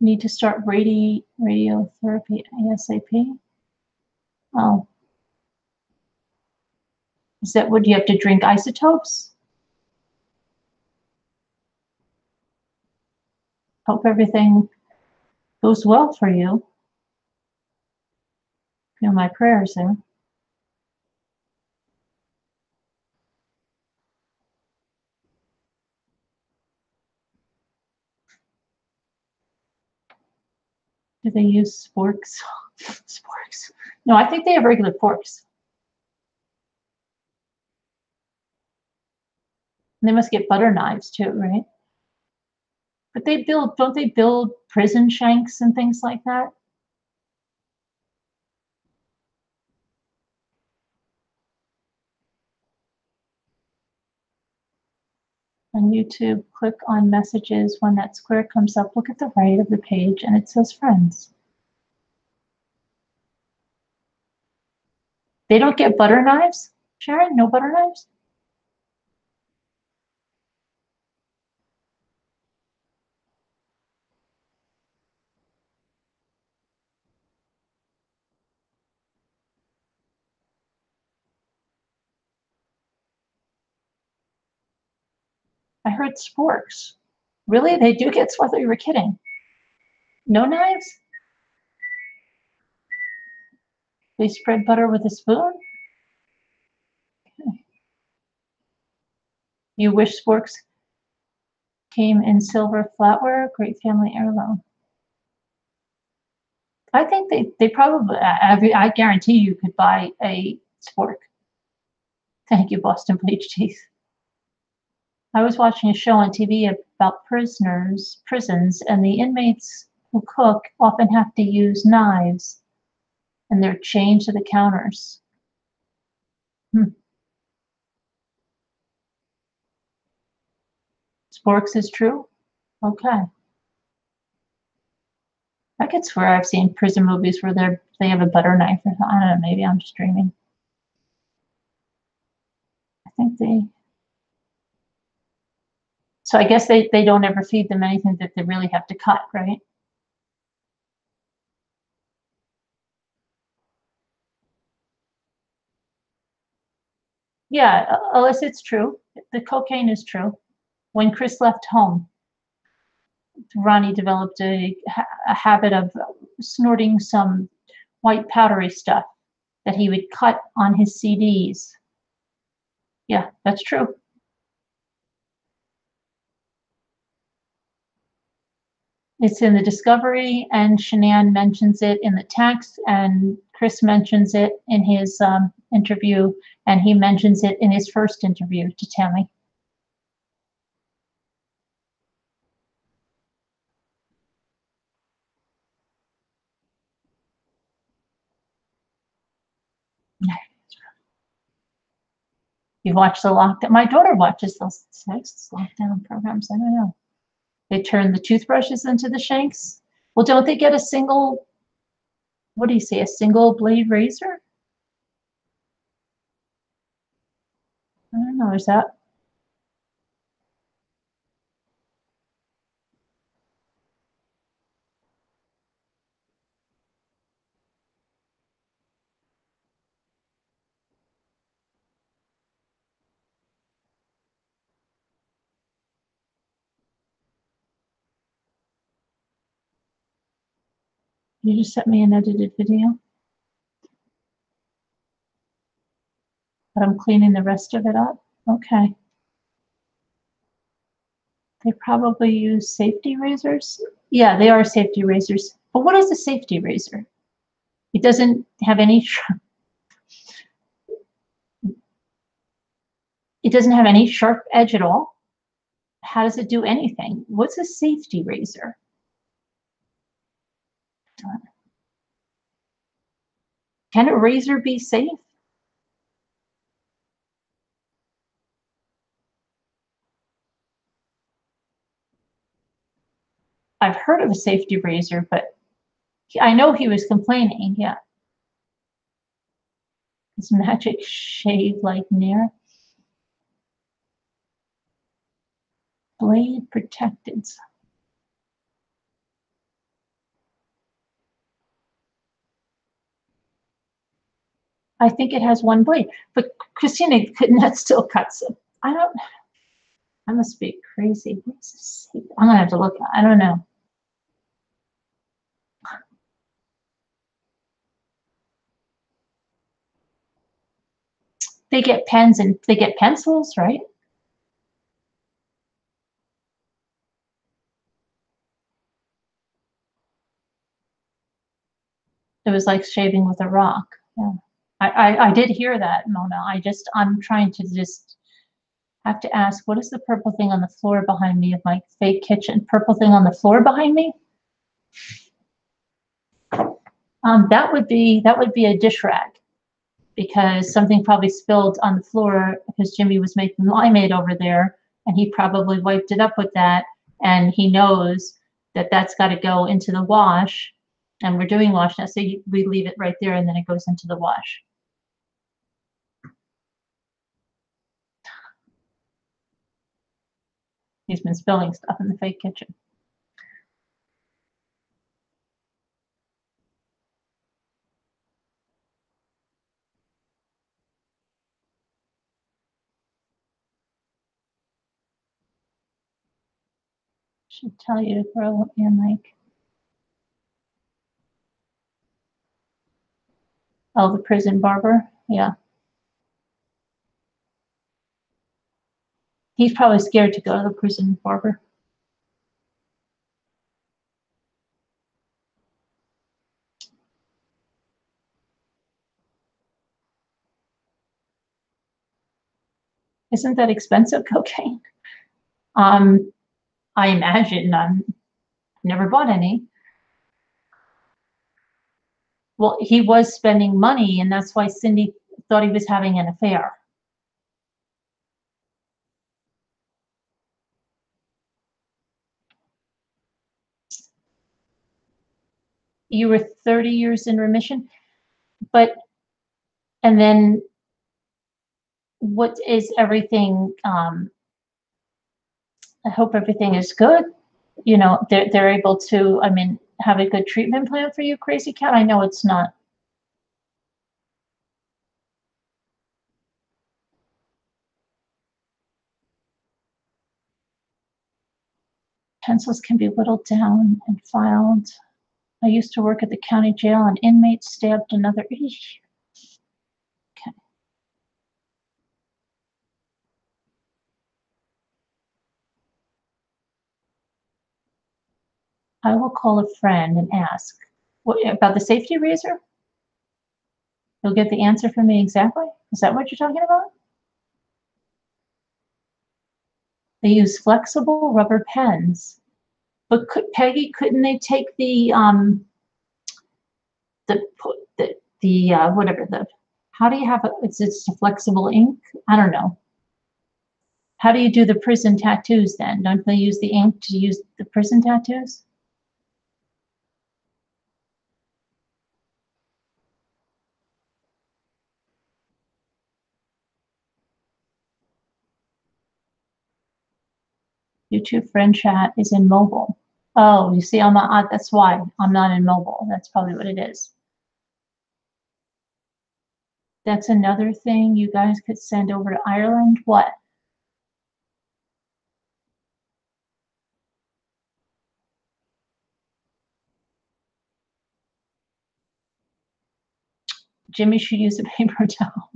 Need to start radiotherapy ASAP. Oh. Is that what you have to drink isotopes? Hope everything Goes well for you. Feel my prayers there. Do they use sporks? Sporks. No, I think they have regular forks. And they must get butter knives too, right? But don't they build prison shanks and things like that? On YouTube, click on messages. When that square comes up, look at the right of the page and it says friends. They don't get butter knives? Sharon, no butter knives? I heard sporks. Really? They do get, I thought you were kidding. No knives? They spread butter with a spoon? Okay. You wish sporks came in silver flatware? Great family heirloom. I think they probably, I guarantee you could buy a spork. Thank you, Boston Bleach Teeth. I was watching a show on TV about prisons, and the inmates who cook often have to use knives, and they're chained to the counters. Sporks is true? Okay. I could swear I've seen prison movies where they have a butter knife. I don't know, maybe I'm just dreaming. I think so I guess they don't ever feed them anything that they really have to cut, right? Yeah, Alyssa, it's true. The cocaine is true. When Chris left home, Ronnie developed a habit of snorting some white powdery stuff that he would cut on his CDs. Yeah, that's true. It's in the discovery, and Shanann mentions it in the text, and Chris mentions it in his interview, and he mentions it in his first interview to Tammy. You watch the lockdown. My daughter watches those lockdown programs. I don't know. They turn the toothbrushes into the shanks. Well, don't they get a single, what do you say, a single blade razor? I don't know. Is that? You just sent me an edited video, but I'm cleaning the rest of it up. Okay. They probably use safety razors. Yeah, they are safety razors. But what is a safety razor? It doesn't have any, it doesn't have any sharp edge at all. How does it do anything? What's a safety razor? Can a razor be safe? I've heard of a safety razor, but I know he was complaining. Yeah. His magic shave like Nair. Blade protected. I think it has one blade, but Christina couldn't that still cuts it. I don't, I must be crazy. What's this? I'm gonna have to look. I don't know. They get pens and they get pencils, right? It was like shaving with a rock. Yeah. I did hear that, Mona. I'm trying to just have to ask, what is the purple thing on the floor behind me of my fake kitchen? Purple thing on the floor behind me? That would be a dish rag, because something probably spilled on the floor because Jimmy was making limeade over there, and he probably wiped it up with that, and he knows that that's got to go into the wash, and we're doing wash now, so we leave it right there, and then it goes into the wash. He's been spilling stuff in the fake kitchen. Should tell you to grow in like, oh, the prison barber. Yeah. He's probably scared to go to the prison barber. Isn't that expensive, cocaine? I imagine. Never bought any. Well, he was spending money, and that's why Cindy thought he was having an affair. You were 30 years in remission, but, and then what is everything? I hope everything is good. You know, they're able to, I mean, have a good treatment plan for you, Crazy Cat. I know it's not. Pencils can be whittled down and filed. I used to work at the county jail, and inmates stabbed another. Eesh. Okay. I will call a friend and ask. What, about the safety razor? You'll get the answer from me exactly? Is that what you're talking about? They use flexible rubber pens. But Peggy, couldn't they take the whatever the, how do you have it's a flexible ink? I don't know. How do you do the prison tattoos then? Don't they use the ink to use the prison tattoos? YouTube friend chat is in mobile. Oh, you see, I'm not, that's why I'm not in mobile. That's probably what it is. That's another thing you guys could send over to Ireland. What? Jimmy should use a paper towel.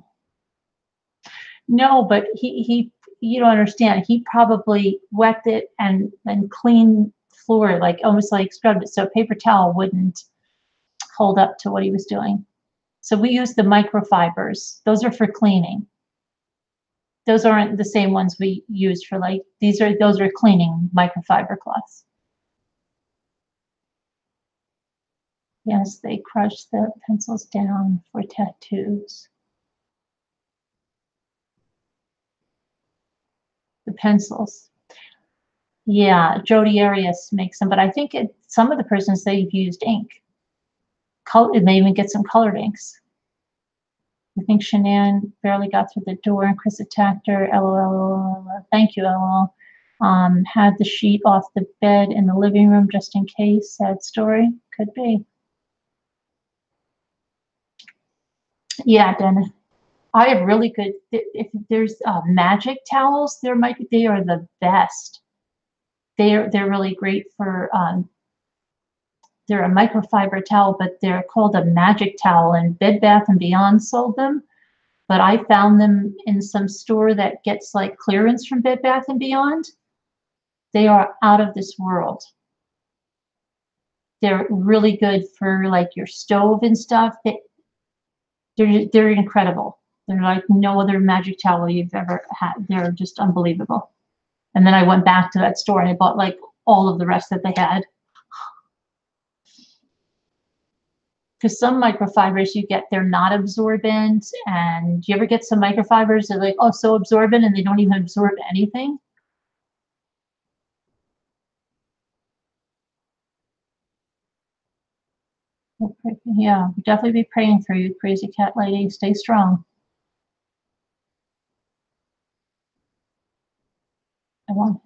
No, but he you don't understand. He probably wet it and cleaned floor, like almost like scrubbed it, so a paper towel wouldn't hold up to what he was doing. So we use the microfibers. Those are for cleaning. Those aren't the same ones we use for like, those are cleaning microfiber cloths. Yes, they crush the pencils down for tattoos. The pencils. Yeah, Jodi Arias makes them, but I think some of the prisons they've used ink. It may even get some colored inks. I think Shanann barely got through the door and Chris attacked her. LOL. Thank you, LOL. Had the sheet off the bed in the living room just in case. Sad story. Could be. Yeah, Dennis. I have really good. If there's magic towels, they are the best. They're really great for. They're a microfiber towel, but they're called a magic towel, and Bed Bath and Beyond sold them. but I found them in some store that gets like clearance from Bed Bath & Beyond. They are out of this world. They're really good for like your stove and stuff. They're incredible. They're like no other magic towel you've ever had. They're just unbelievable. And then I went back to that store and I bought like all of the rest that they had. Because some microfibers you get, they're not absorbent. And you ever get some microfibers that are like, oh, so absorbent, and they don't even absorb anything? Yeah, we'll definitely be praying for you, crazy cat lady. Stay strong. I won't.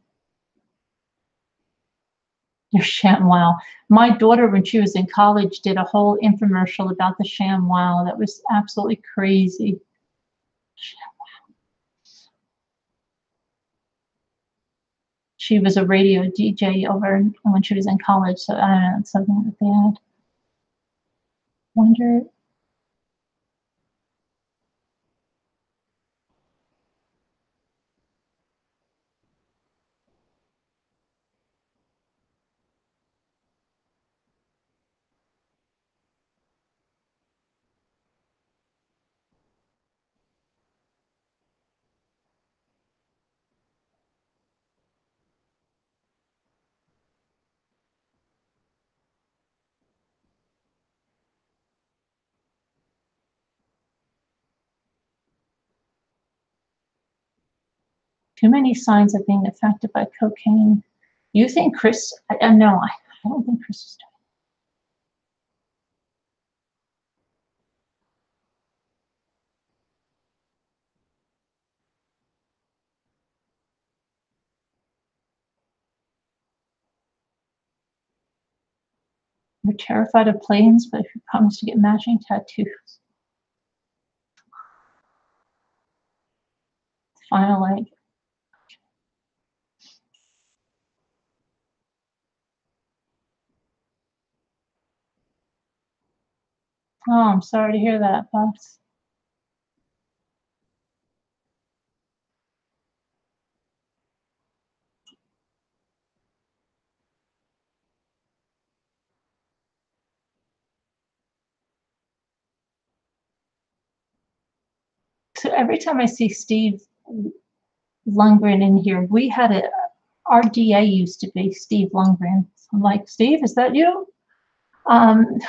Your ShamWow. My daughter, when she was in college, did a whole infomercial about the ShamWow. That was absolutely crazy. She was a radio DJ over when she was in college, so I don't know, it's something that they had. Wonder. Too many signs of being affected by cocaine. You think Chris? No, I don't think Chris is doing. You're terrified of planes, but if you promise to get matching tattoos. Finally. Oh, I'm sorry to hear that, Pops. So every time I see Steve Lundgren in here, we had our DA used to be Steve Lundgren. I'm like, Steve, is that you? Um,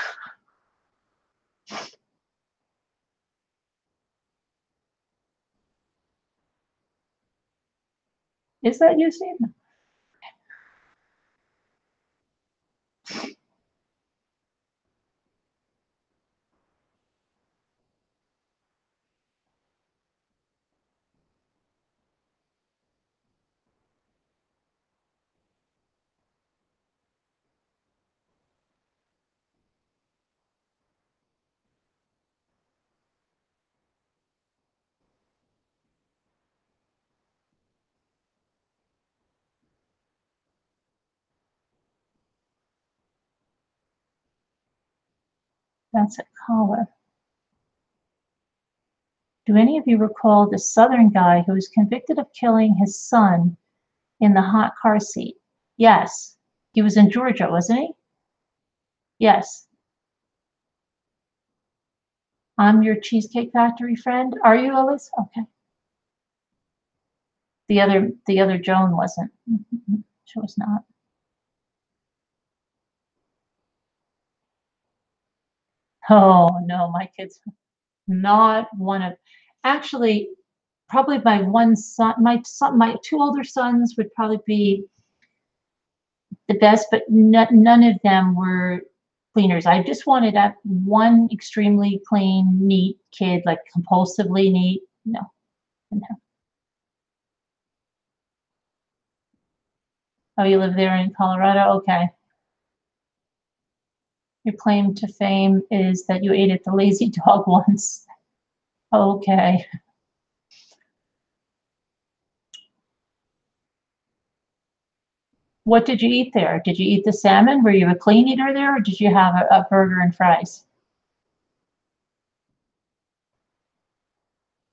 is that you, Steve? That's a caller. Do any of you recall the Southern guy who was convicted of killing his son in the hot car seat? Yes. He was in Georgia, wasn't he? Yes. I'm your Cheesecake Factory friend. Are you, Ellis? Okay. The other Joan wasn't. She was not. Oh no, my kids, not one of. Actually, probably my one son, my two older sons would probably be the best, but none of them were cleaners. I just wanted that one extremely clean, neat kid, like compulsively neat. No, no. Oh, you live there in Colorado? Okay. Your claim to fame is that you ate at the Lazy Dog once. Okay. What did you eat there? Did you eat the salmon? Were you a clean eater there, or did you have a burger and fries?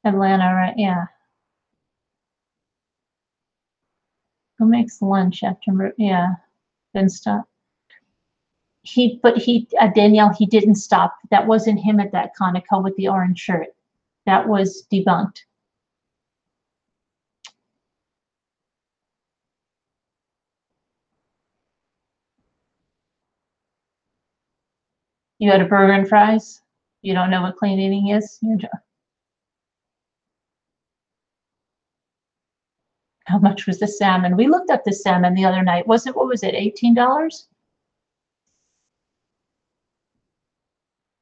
Atlanta, right? Yeah. Who makes lunch after? Yeah. Then stop. Danielle, he didn't stop. That wasn't him at that Conoco with the orange shirt. That was debunked. You had a burger and fries? You don't know what clean eating is? How much was the salmon? We looked up the salmon the other night. What was it, $18?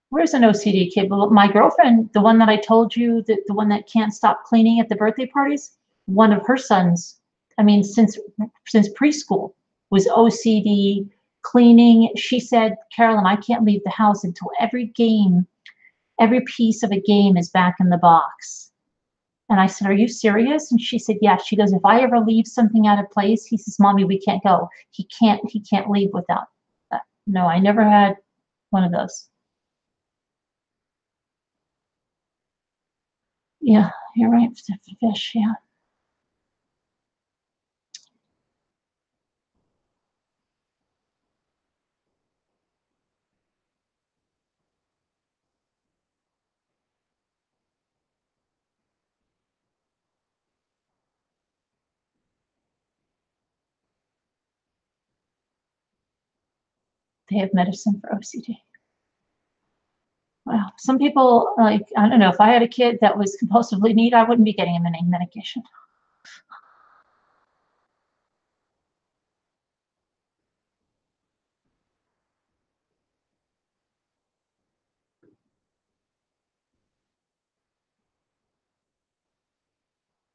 Where's an OCD kid? Well, my girlfriend, the one that I told you, the one that can't stop cleaning at the birthday parties, one of her sons, I mean, since preschool, was OCD cleaning. She said, Carolyn, I can't leave the house until every piece of a game is back in the box. And I said, are you serious? And she said, yeah. She goes, if I ever leave something out of place, he says, Mommy, we can't go. He can't leave without that. No, I never had one of those. Yeah, you're right. Fish, yeah. They have medicine for OCD. Well, some people, like, I don't know, if I had a kid that was compulsively neat, I wouldn't be getting him any medication.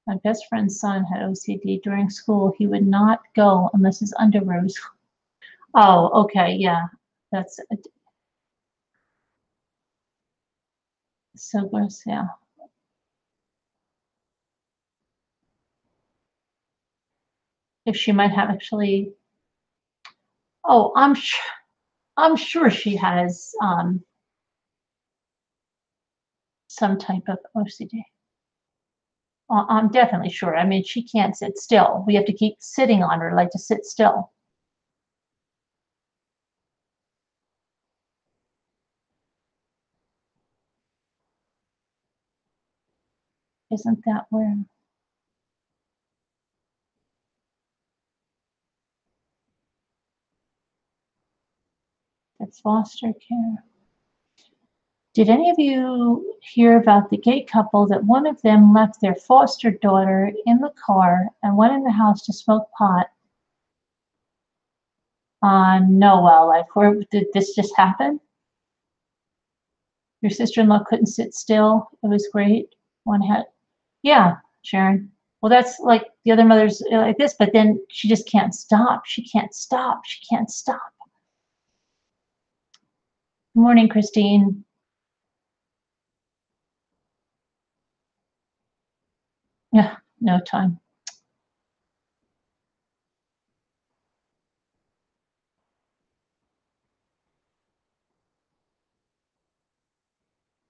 My best friend's son had OCD during school. He would not go unless his underwear was. Oh, okay, yeah. That's so gross, yeah. If she might have actually, oh, I'm sure she has some type of OCD. I'm definitely sure. I mean, she can't sit still. We have to keep sitting on her, like to sit still. Isn't that where it's foster care? Did any of you hear about the gay couple that one of them left their foster daughter in the car and went in the house to smoke pot on Noel? Like, where did this just happen? Your sister-in-law couldn't sit still. It was great. One had, yeah, Sharon. Well, that's like the other mothers like this, but then she just can't stop. She can't stop. She can't stop. Good morning, Christine. Yeah, no time.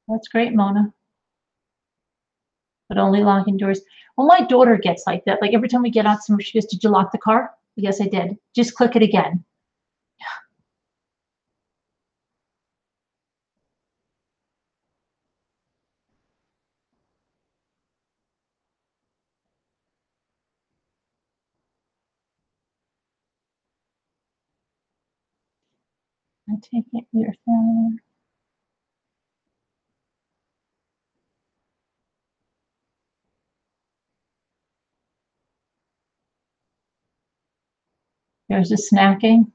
That's great, Mona. But only locking doors. Well, my daughter gets like that. Like every time we get out somewhere, she goes, "Did you lock the car?" Yes, I did. Just click it again. I take it your family. There's a snacking.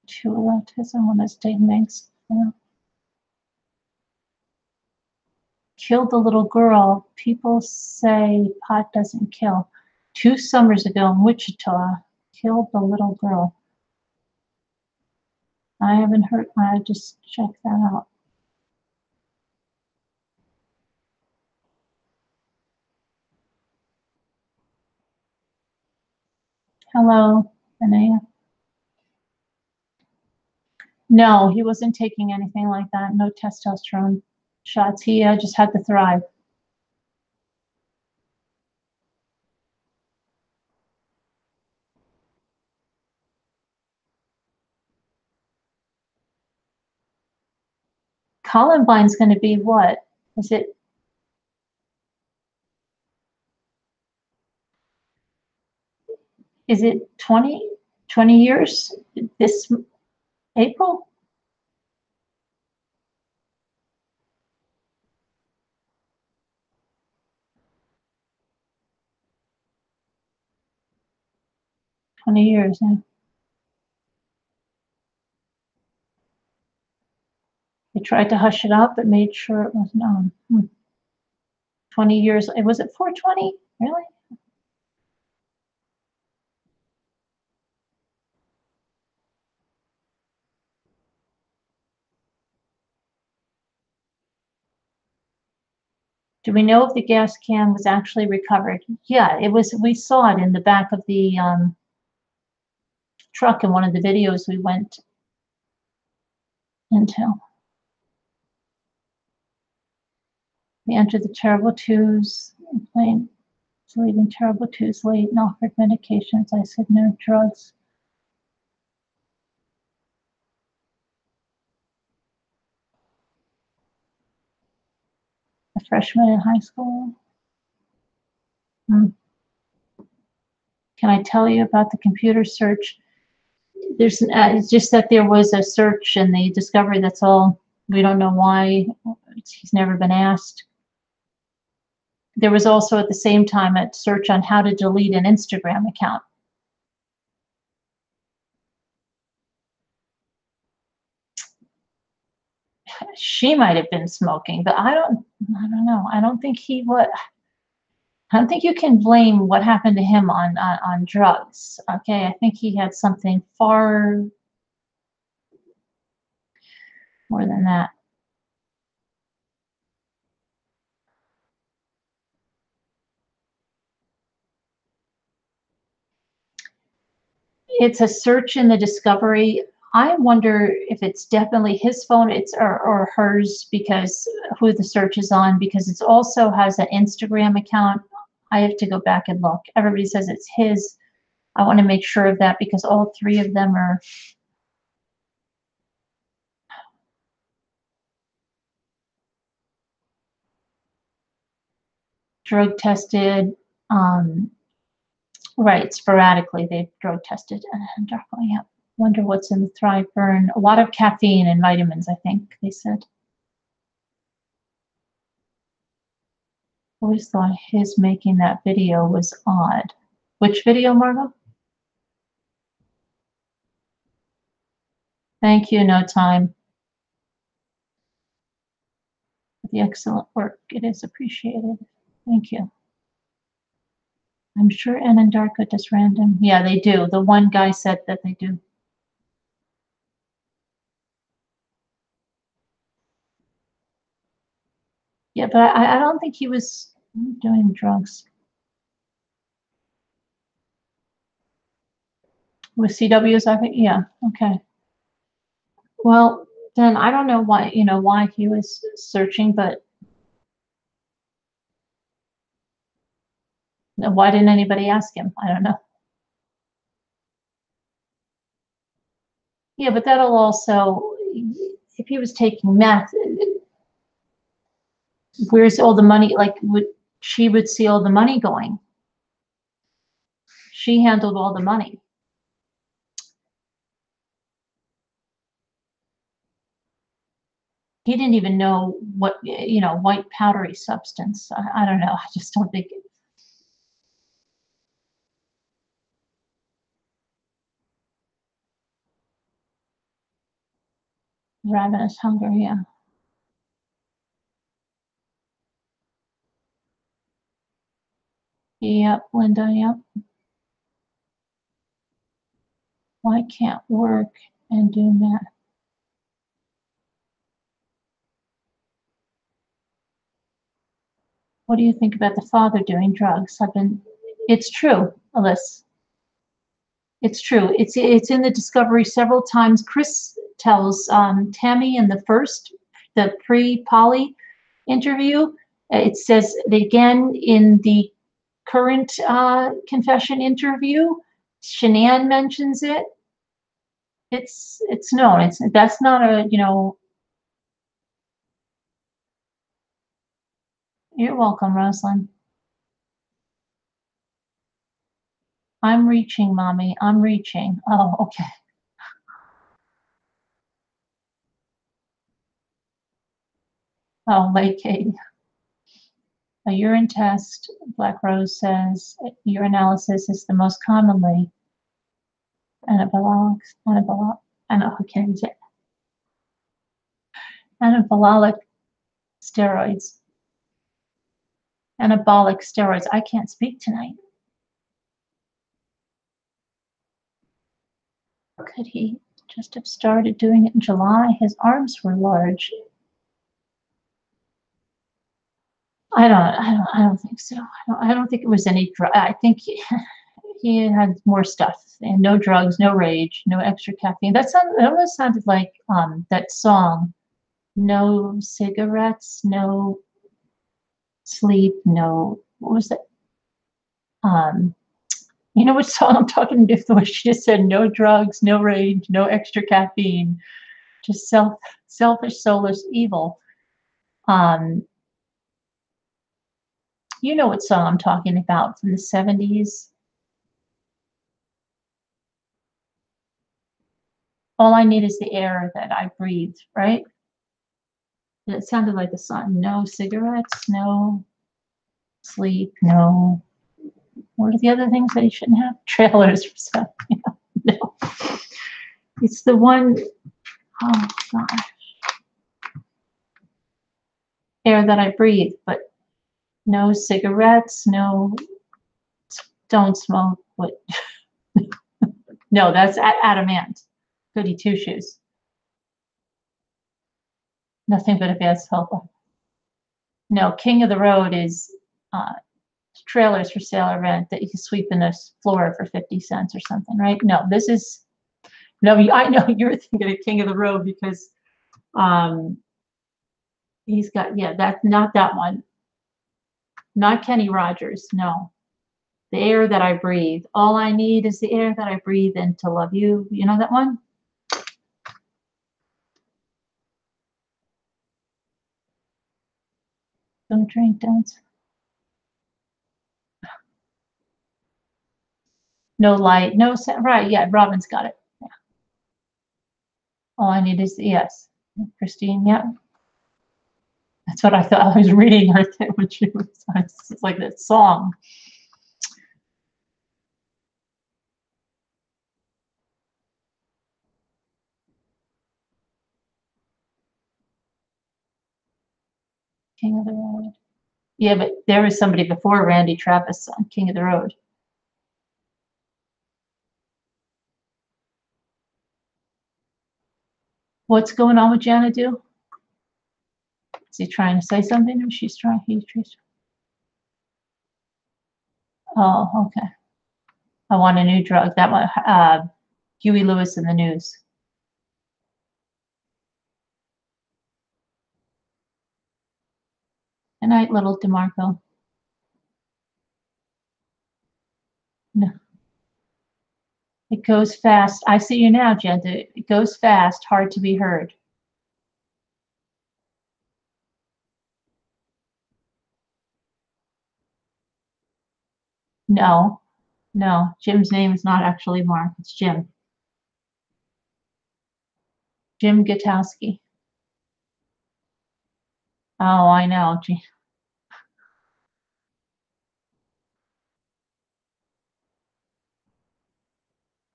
Two autism on a state makes. Killed the little girl. People say pot doesn't kill. 2 summers ago in Wichita, killed the little girl. I haven't heard. I just checked that out. Hello, Anaya. No, he wasn't taking anything like that. No testosterone shots. He just had to thrive. Columbine's going to be what? Is it? Is it 20 years this April? $20, yeah. They tried to hush it up, but made sure it was known. 20 years. Was it 420? Really? Do we know if the gas can was actually recovered? Yeah, it was. We saw it in the back of the truck in one of the videos we went into. They entered the terrible twos, plane leaving terrible twos late and offered medications. I said no drugs. A freshman in high school. Can I tell you about the computer search? There's it's just that there was a search and the discovery. That's all. We don't know why. He's never been asked. There was also at the same time a search on how to delete an Instagram account. She might have been smoking, but I don't know. I don't think he would. I don't think you can blame what happened to him on drugs. Okay, I think he had something far more than that. It's a search in the discovery. I wonder if it's definitely his phone, or hers, because who the search is on, because it also has an Instagram account. I have to go back and look. Everybody says it's his. I want to make sure of that because all three of them are drug tested. Right, sporadically they've drug tested and definitely have. Wonder what's in the Thrive Burn. A lot of caffeine and vitamins, I think they said. Always thought his making that video was odd. Which video, Margot? Thank you, no time. For the excellent work. It is appreciated. Thank you. I'm sure Anandarko does random. Yeah, they do. The one guy said that they do. Yeah, but I don't think he was doing drugs. With CWs, I think, yeah, okay. Well, then I don't know why he was searching, but why didn't anybody ask him? I don't know. Yeah, but that'll also, if he was taking meth, where's all the money? Like, she would see all the money going. She handled all the money. He didn't even know what, white powdery substance. I don't know. I just don't think. Ravenous hunger, yeah. Yep, Linda, yep. Why can't work and do math? What do you think about the father doing drugs? It's true, Alyssa. It's true. It's in the discovery several times. Chris tells Tammy in the pre-Polly interview. It says it again in the current confession interview. Shanann mentions it. It's known. That's not a, you know. You're welcome, Rosalind. I'm reaching, mommy. I'm reaching. Oh, okay. Oh, late Katie. A urine test, Black Rose says, urinalysis is the most commonly anabolic steroids. Anabolic steroids. I can't speak tonight. Could he just have started doing it in July? His arms were large. I don't think so. I don't think it was any drug. I think he had more stuff, and no drugs, no rage, no extra caffeine. It almost sounded like that song, no cigarettes, no sleep, no, what was that? You know what song I'm talking about? The way she just said, no drugs, no rage, no extra caffeine, just selfish, soulless evil. You know what song I'm talking about from the 70s? All I need is the air that I breathe, right? It sounded like the song. No cigarettes, no sleep, no. What are the other things that he shouldn't have? Trailers for stuff. Yeah, no. It's the one, oh gosh. Air that I breathe, but no cigarettes, no, don't smoke. What? No, that's Adamant. Goody two shoes. Nothing but a bad helper. No, King of the Road is trailers for sale or rent that you can sweep in the floor for 50 cents or something, right? No, this is, no, I know you're thinking of King of the Road because he's got, yeah, that's not that one. Not Kenny Rogers, no. The air that I breathe. All I need is the air that I breathe in to love you. You know that one? Don't drink, don't. No light, no sound. Right, yeah, Robin's got it. Yeah. All I need is the, yes. Christine, yeah. That's what I thought. I was reading her thing when she was, it's like that song. King of the Road. Yeah, but there was somebody before Randy Travis on King of the Road. What's going on with Xanadu? Is he trying to say something or she's trying? Oh, okay. I want a new drug. That one, Huey Lewis in the News. Good night, little DeMarco. No. It goes fast. I see you now, Jen. It goes fast, hard to be heard. No, no. Jim's name is not actually Mark. It's Jim. Jim Gutowski. Oh, I know. Gee.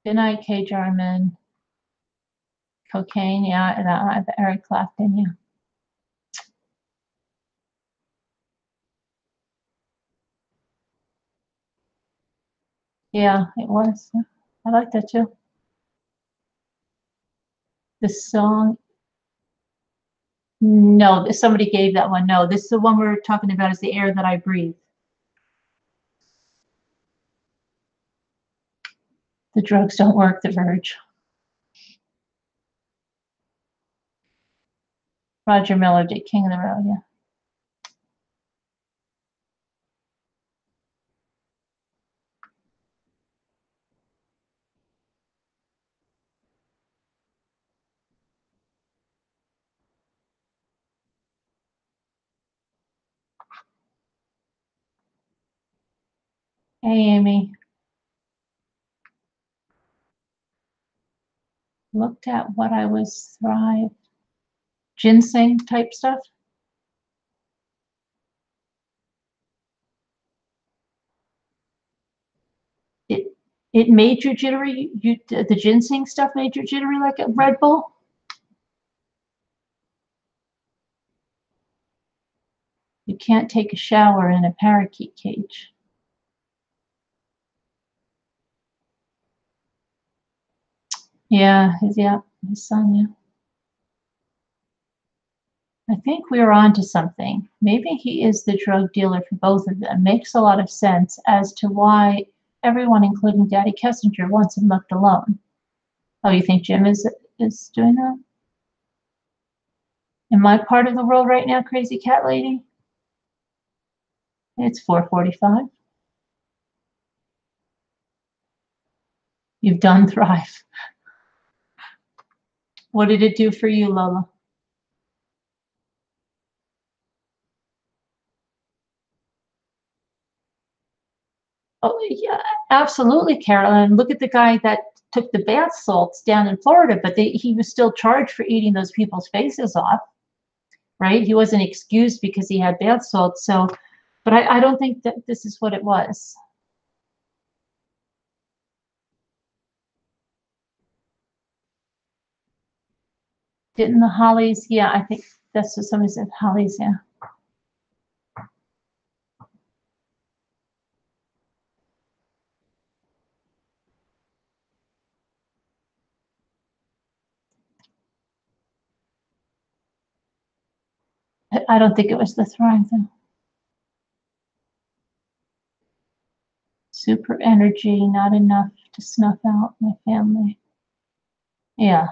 Good night, Kay Jarman. Cocaine, yeah, Eric Clapton, yeah. Yeah, it was. I like that too. The song, no, somebody gave that one. No, this is the one we're talking about is the air that I breathe. The drugs don't work, The Verge. Roger Miller did King of the Road, yeah. Hey, Amy. Looked at what I was Thrive. Ginseng type stuff. It made you jittery. The ginseng stuff made you jittery like a Red Bull. You can't take a shower in a parakeet cage. Yeah, his son, yeah. I think we are on to something. Maybe he is the drug dealer for both of them. Makes a lot of sense as to why everyone, including Daddy Kessinger, wants him left alone. Oh, you think Jim is doing that? Am I part of the world right now, crazy cat lady? It's 4:45. You've done Thrive. What did it do for you, Lola? Oh, yeah, absolutely, Carolyn. Look at the guy that took the bath salts down in Florida, but he was still charged for eating those people's faces off, right? He wasn't excused because he had bath salts. So, but I don't think that this is what it was. Didn't the Hollies? Yeah, I think that's what somebody said. Hollies, yeah. I don't think it was the Thrive though. Super energy, not enough to snuff out my family. Yeah.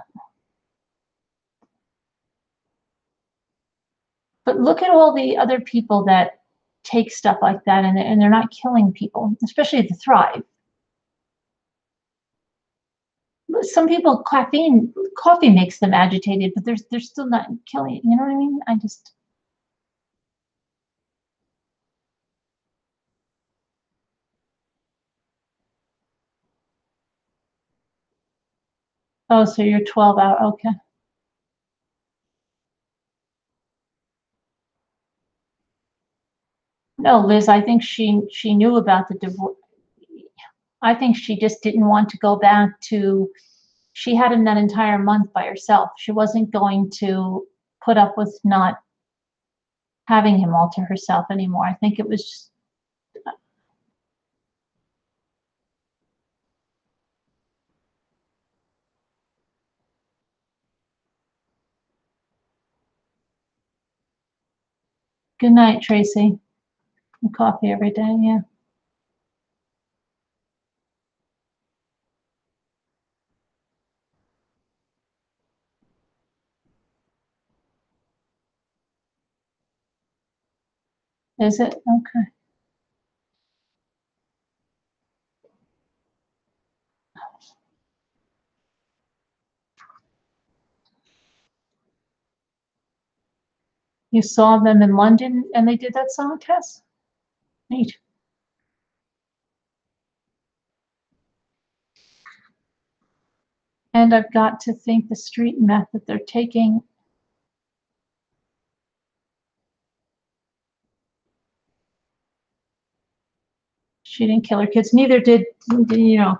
But look at all the other people that take stuff like that and they're not killing people, especially the Thrive. Some people, coffee makes them agitated, but they're still not killing. You know what I mean? I just. Oh, so you're 12 hour. Okay. No, Liz, I think she knew about the divorce. I think she just didn't want to go back to. She had him that entire month by herself. She wasn't going to put up with not having him all to herself anymore. I think it was just. Good night, Tracy. Coffee every day, yeah. Is it? Okay. You saw them in London and they did that song test? Neat. And I've got to think the street meth that they're taking. She didn't kill her kids. Neither did,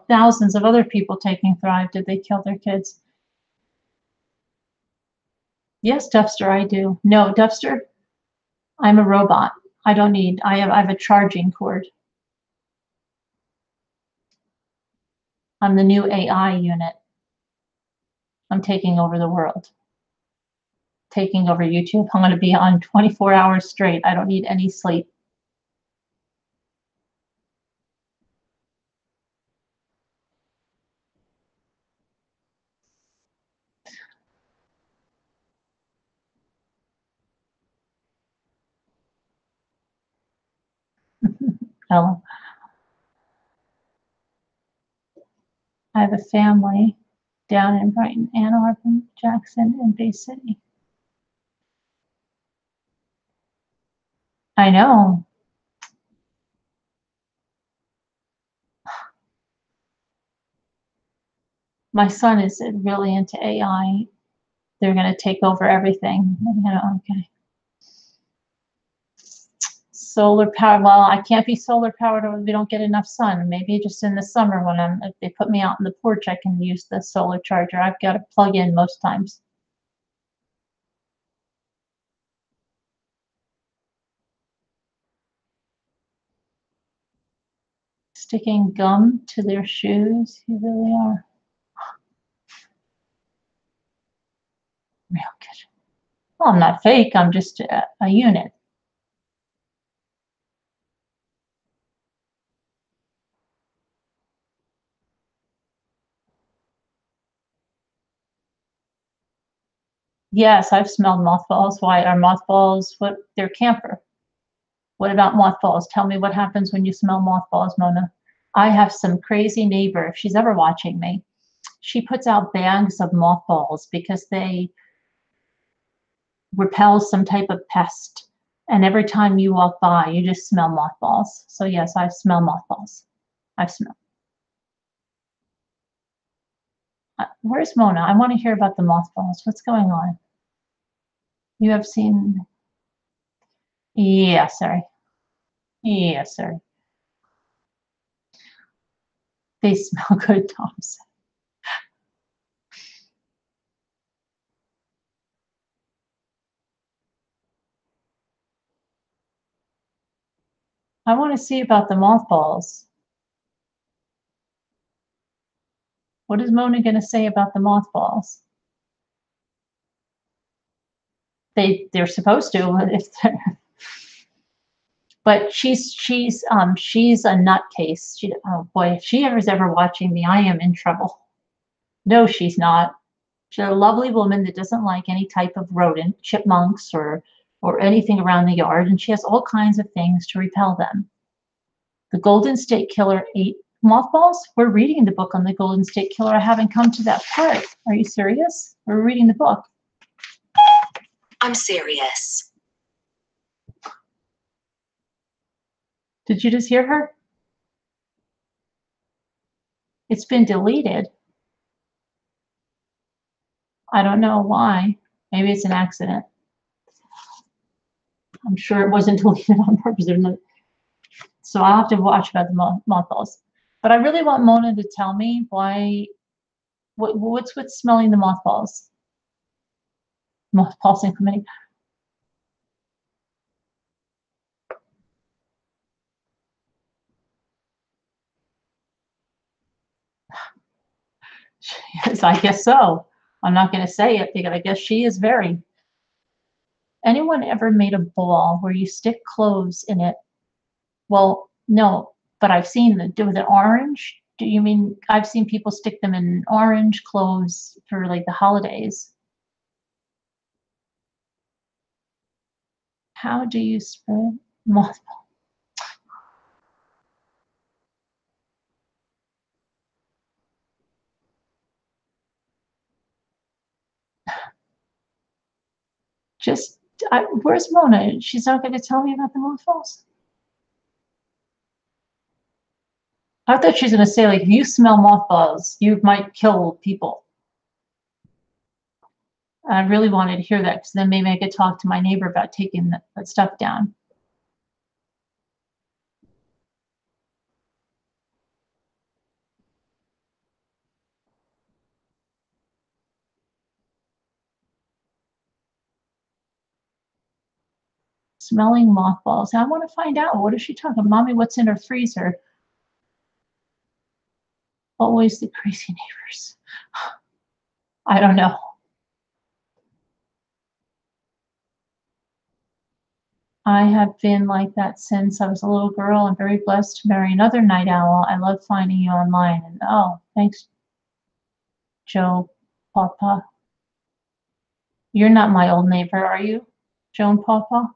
thousands of other people taking Thrive. Did they kill their kids? Yes, Dufster, I do. No, Dufster, I'm a robot. I have a charging cord. I'm the new AI unit. I'm taking over the world. Taking over YouTube. I'm going to be on 24 hours straight. I don't need any sleep. Ella. I have a family down in Brighton, Ann Arbor, Jackson, and Bay City. I know. My son is really into AI. They're going to take over everything. Okay. Solar power. Well, I can't be solar powered if we don't get enough sun. Maybe just in the summer when if they put me out on the porch, I can use the solar charger. I've got to plug in most times. Sticking gum to their shoes. You really are. Real good. Well, I'm not fake. I'm just a unit. Yes, I've smelled mothballs. Why are mothballs? What? They're camphor. What about mothballs? Tell me what happens when you smell mothballs, Mona. I have some crazy neighbor. If she's ever watching me, she puts out bags of mothballs because they repel some type of pest. And every time you walk by, you just smell mothballs. So yes, I smell mothballs. I smell. Where's Mona? I want to hear about the mothballs. What's going on? You have seen? Yes, sir. Yes, sir. They smell good, Thompson. I want to see about the mothballs. What is Mona going to say about the mothballs? They're supposed to, but she's a nutcase. Oh boy, if she ever watching me, I am in trouble. No, she's not. She's a lovely woman that doesn't like any type of rodent, chipmunks or anything around the yard, and she has all kinds of things to repel them. The Golden State Killer ate mothballs? We're reading the book on the Golden State Killer. I haven't come to that part. Are you serious? We're reading the book. I'm serious. Did you just hear her? It's been deleted. I don't know why. Maybe it's an accident. I'm sure it wasn't deleted on purpose. So I'll have to watch about the mothballs. But I really want Mona to tell me what's with smelling the mothballs. Mothballs in committee. Yes, I guess so. I'm not going to say it because I guess she is very. Anyone ever made a ball where you stick cloves in it? Well, no, but I've seen them do with an orange. Do you mean I've seen people stick them in orange cloves for like the holidays? How do you spread mothball? Where's Mona? She's not going to tell me about the mothballs. I thought she was going to say, like, if you smell mothballs, you might kill people. I really wanted to hear that because then maybe I could talk to my neighbor about taking that stuff down. Smelling mothballs. I want to find out. What is she talking? Mommy, what's in her freezer? Always the crazy neighbors. I don't know. I have been like that since I was a little girl. I'm very blessed to marry another night owl. I love finding you online. And oh, thanks, Joe Papa. You're not my old neighbor, are you, Joan Papa?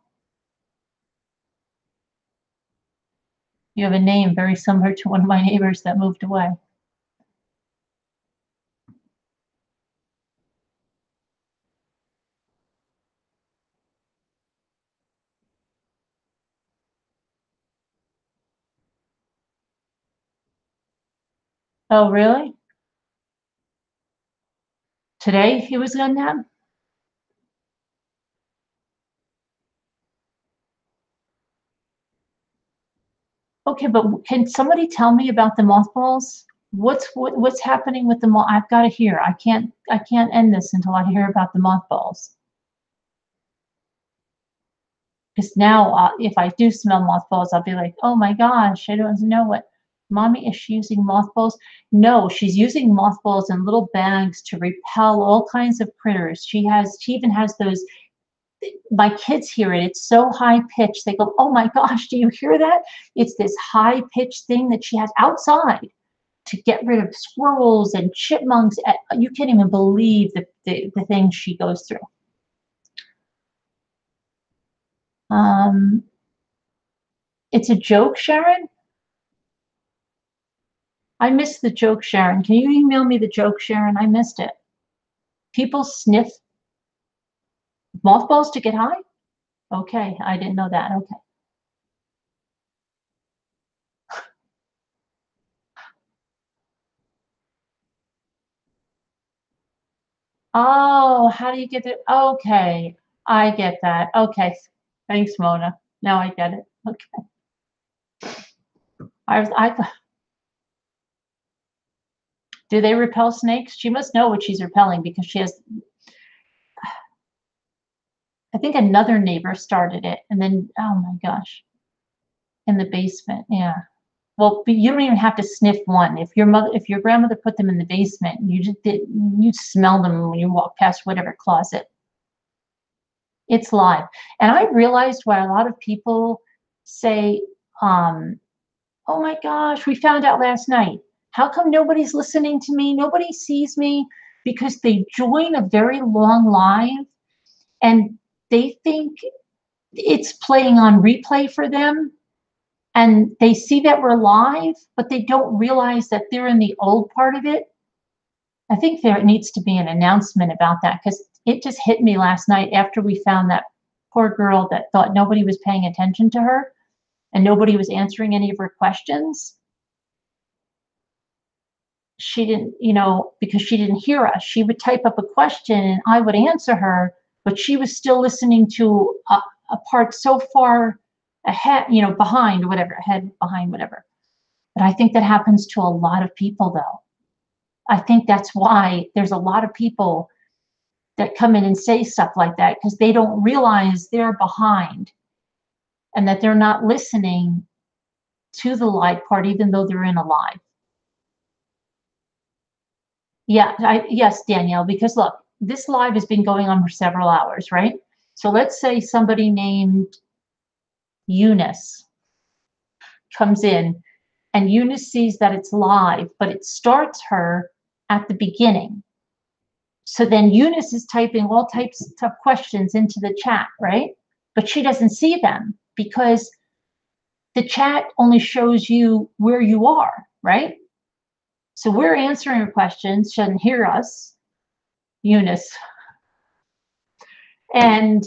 You have a name very similar to one of my neighbors that moved away. Oh, really? Today he was in that? Okay, but can somebody tell me about the mothballs? What's happening with the moth? I've got to hear. I can't end this until I hear about the mothballs. Because now, if I do smell mothballs, I'll be like, oh my gosh, I don't know what. Mommy, is she using mothballs? No, she's using mothballs in little bags to repel all kinds of critters. She even has those. My kids hear it. It's so high pitched. They go, oh my gosh, do you hear that? It's this high pitched thing that she has outside to get rid of squirrels and chipmunks. You can't even believe the things she goes through. It's a joke, Sharon? I missed the joke, Sharon. Can you email me the joke, Sharon? I missed it. People sniff mothballs to get high? Okay, I didn't know that. Okay. Oh, how do you get it? Okay, I get that. Okay, thanks, Mona. Now I get it. Okay. Do they repel snakes? She must know what she's repelling because she has, I think another neighbor started it and then, oh my gosh, in the basement. Yeah. Well, you don't even have to sniff one. If your grandmother put them in the basement, you smell them when you walk past whatever closet. It's live. And I realized why a lot of people say, oh my gosh, we found out last night. How come nobody's listening to me? Nobody sees me? Because they join a very long live and they think it's playing on replay for them. And they see that we're live, but they don't realize that they're in the old part of it. I think there needs to be an announcement about that because it just hit me last night after we found that poor girl that thought nobody was paying attention to her and nobody was answering any of her questions. She didn't, because she didn't hear us. She would type up a question and I would answer her, but she was still listening to a part so far ahead, behind, whatever, ahead, behind, whatever. But I think that happens to a lot of people, though. I think that's why there's a lot of people that come in and say stuff like that because they don't realize they're behind and that they're not listening to the live part, even though they're in a live. Yeah, yes, Danielle, because look, this live has been going on for several hours, right? So let's say somebody named Eunice comes in and Eunice sees that it's live, but it starts her at the beginning. So then Eunice is typing all types of questions into the chat, right? But she doesn't see them because the chat only shows you where you are, right? So we're answering her questions. She doesn't hear us, Eunice. And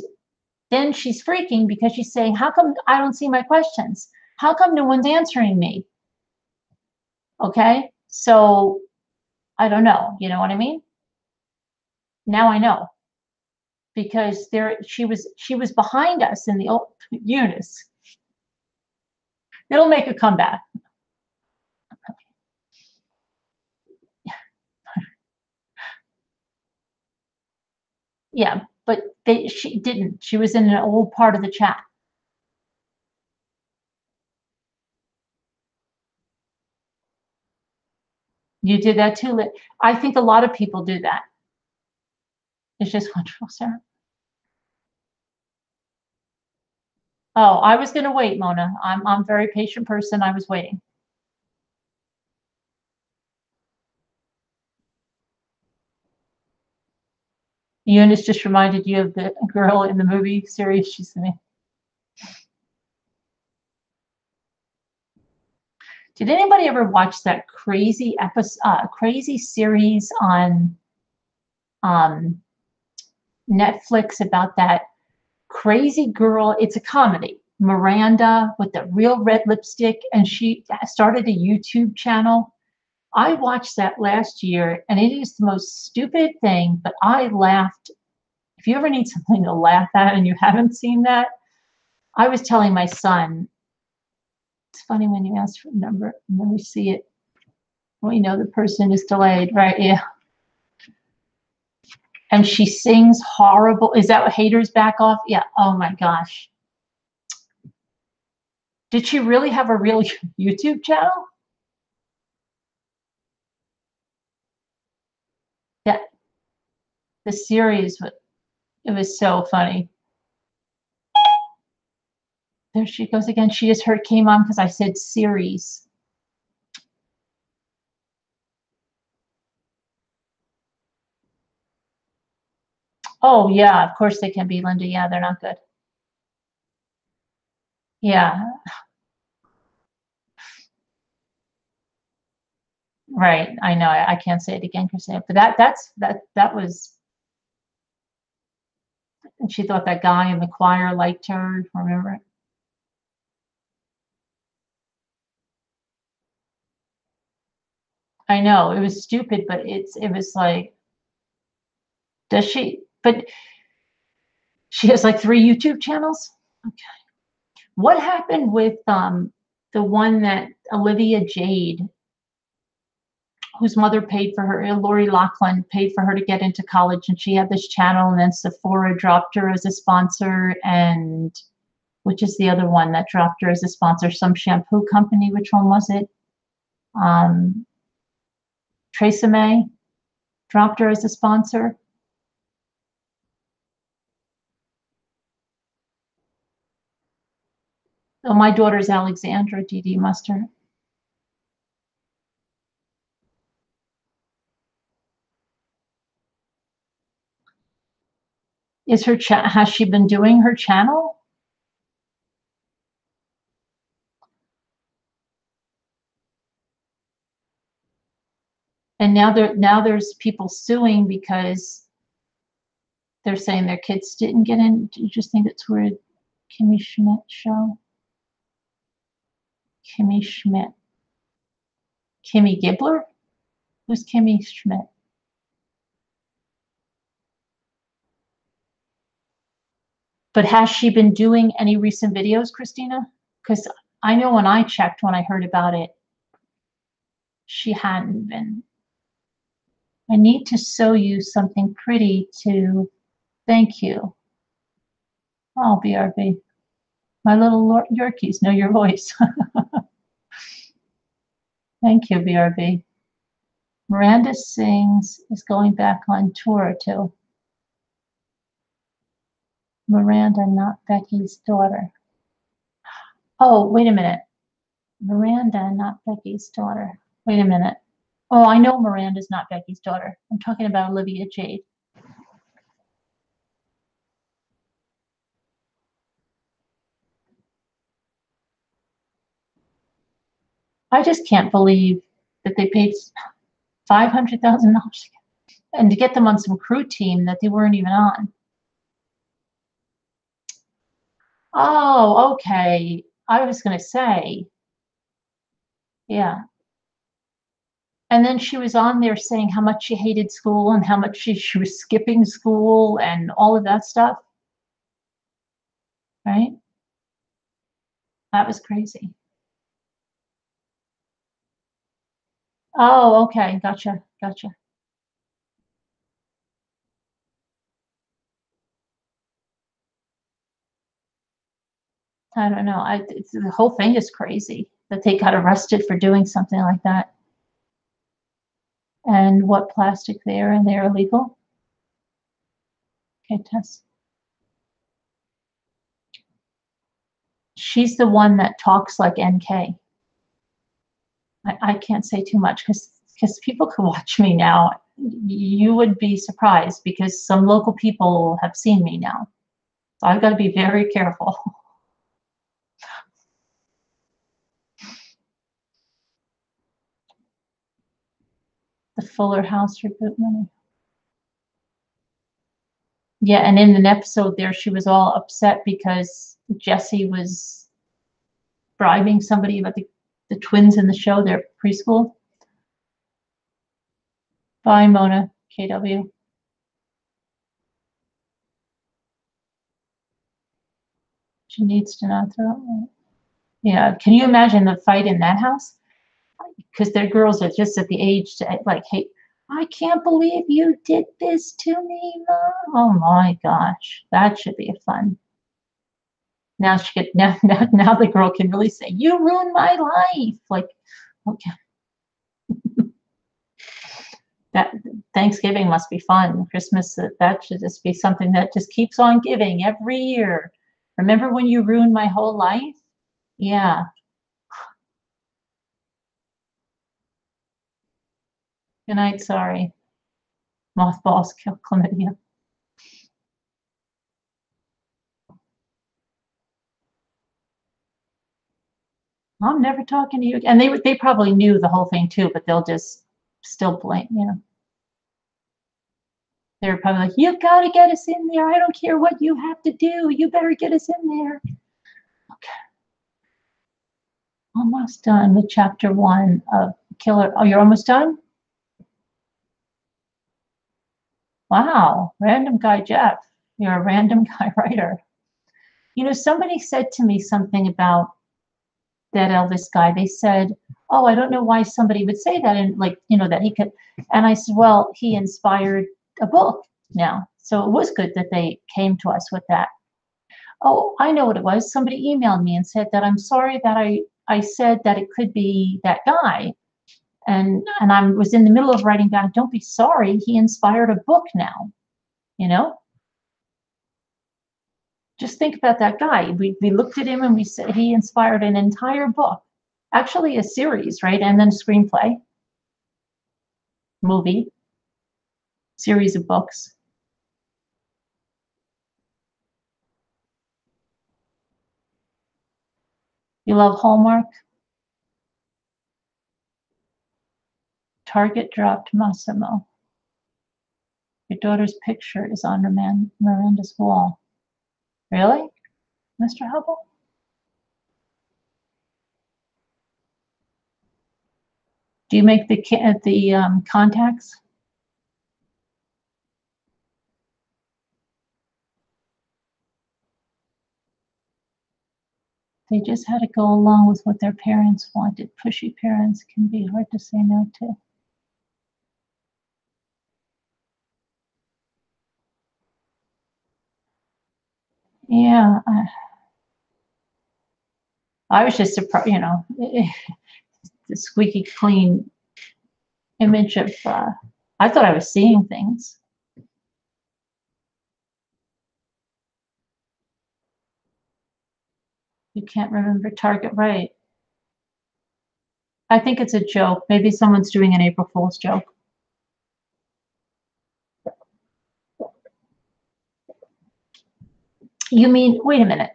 then she's freaking because she's saying, how come I don't see my questions? How come no one's answering me? Okay, so I don't know. You know what I mean? Now I know because she was behind us in the old Eunice. It'll make a comeback. Yeah, but she didn't. She was in an old part of the chat. You did that too. I think a lot of people do that. It's just wonderful, Sarah. Oh, I was going to wait, Mona. I'm a very patient person. I was waiting. Eunice just reminded you of the girl in the movie series. She's me. Did anybody ever watch that crazy episode, crazy series on Netflix about that crazy girl? It's a comedy. Miranda with the real red lipstick, and she started a YouTube channel. I watched that last year, and it is the most stupid thing, but I laughed. If you ever need something to laugh at and you haven't seen that, I was telling my son, it's funny when you ask for a number and then we see it. We know the person is delayed, right? Yeah. And she sings horrible. Is that what Haters Back Off? Yeah. Oh my gosh. Did she really have a real YouTube channel? Yeah. The series, it was so funny. There she goes again. She just heard came on because I said series. Oh yeah, of course they can be, Linda. Yeah, they're not good. Yeah, right. I know. I can't say it again, Christina. But that was. And she thought that guy in the choir liked her. Remember? I know it was stupid, but it was like, does she? But she has like 3 YouTube channels. Okay. What happened with the one that Olivia Jade, whose mother paid for her, Lori Loughlin paid for her to get into college, and she had this channel, and then Sephora dropped her as a sponsor, and which is the other one that dropped her as a sponsor? Some shampoo company. Which one was it? Um, Tresemme dropped her as a sponsor. Oh, my daughter's Alexandra D.D. Mustard. Is her has she been doing her channel? And now there's people suing because they're saying their kids didn't get in. Do you just think it's weird? Kimmy Schmidt show. Kimmy Schmidt. Kimmy Gibbler? Who's Kimmy Schmidt? But has she been doing any recent videos, Christina? Because I know when I checked, when I heard about it, she hadn't been. I need to sew you something pretty to thank you. Oh, BRB. My little Yorkies know your voice. Thank you, BRB. Miranda Sings is going back on tour too. Miranda, not Becky's daughter. Oh, wait a minute. Miranda, not Becky's daughter. Wait a minute. Oh, I know Miranda's not Becky's daughter. I'm talking about Olivia Jade. I just can't believe that they paid $500,000 and to get them on some crew team that they weren't even on. Oh, okay. I was going to say, yeah. And then she was on there saying how much she hated school and how much she was skipping school and all of that stuff. Right? That was crazy. Oh, okay. Gotcha. Gotcha. I don't know. The whole thing is crazy that they got arrested for doing something like that. And what plastic there and they're illegal? Okay, Tess. She's the one that talks like NK. I can't say too much because people can watch me now. You would be surprised because some local people have seen me now. So I've got to be very careful. Fuller House reboot money. Yeah, and in an episode there, she was all upset because Jesse was bribing somebody about the twins in the show, their preschool. Bye, Mona, KW. She needs to not throw. Yeah, can you imagine the fight in that house? Because their girls are just at the age to like, hey, I can't believe you did this to me, Mom. Oh my gosh, that should be fun. Now she could now the girl can really say, "You ruined my life." Like, okay, that Thanksgiving must be fun. Christmas, that should just be something that just keeps on giving every year. Remember when you ruined my whole life? Yeah. Good night. Sorry. Mothballs kill chlamydia. I'm never talking to you. And they probably knew the whole thing too, but they'll just still blame, you know. They're probably like, you got to get us in there. I don't care what you have to do. You better get us in there. Okay. Almost done with chapter 1 of Killer. Oh, you're almost done? Wow. Random guy Jeff. You're a random guy writer. You know, somebody said to me something about that Elvis guy. They said, oh, I don't know why somebody would say that. And like, you know, that he could. And I said, well, he inspired a book now. So it was good that they came to us with that. Oh, I know what it was. Somebody emailed me and said that I'm sorry that I said that it could be that guy. And I was in the middle of writing down, don't be sorry. He inspired a book now, you know? Just think about that guy. We looked at him and we said he inspired an entire book, actually a series, right? And then screenplay, movie, series of books. You love Hallmark? Target dropped Massimo. Your daughter's picture is on Miranda's wall. Really, Mr. Hubble? Do you make the contacts? They just had to go along with what their parents wanted. Pushy parents can be hard to say no to. Yeah, I was just surprised, you know, the squeaky clean image of, I thought I was seeing things. You can't remember Target, right? I think it's a joke. Maybe someone's doing an April Fool's joke. You mean, wait a minute.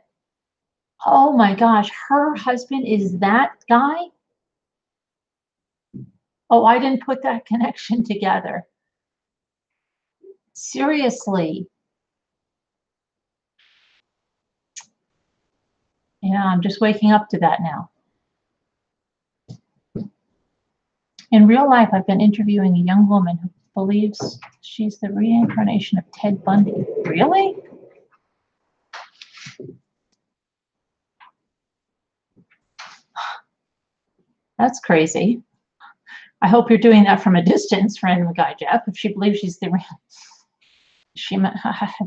Oh my gosh, her husband is that guy? Oh, I didn't put that connection together. Seriously. Yeah, I'm just waking up to that now. In real life, I've been interviewing a young woman who believes she's the reincarnation of Ted Bundy. Really? That's crazy. I hope you're doing that from a distance, random guy Jeff. If she believes she's the she might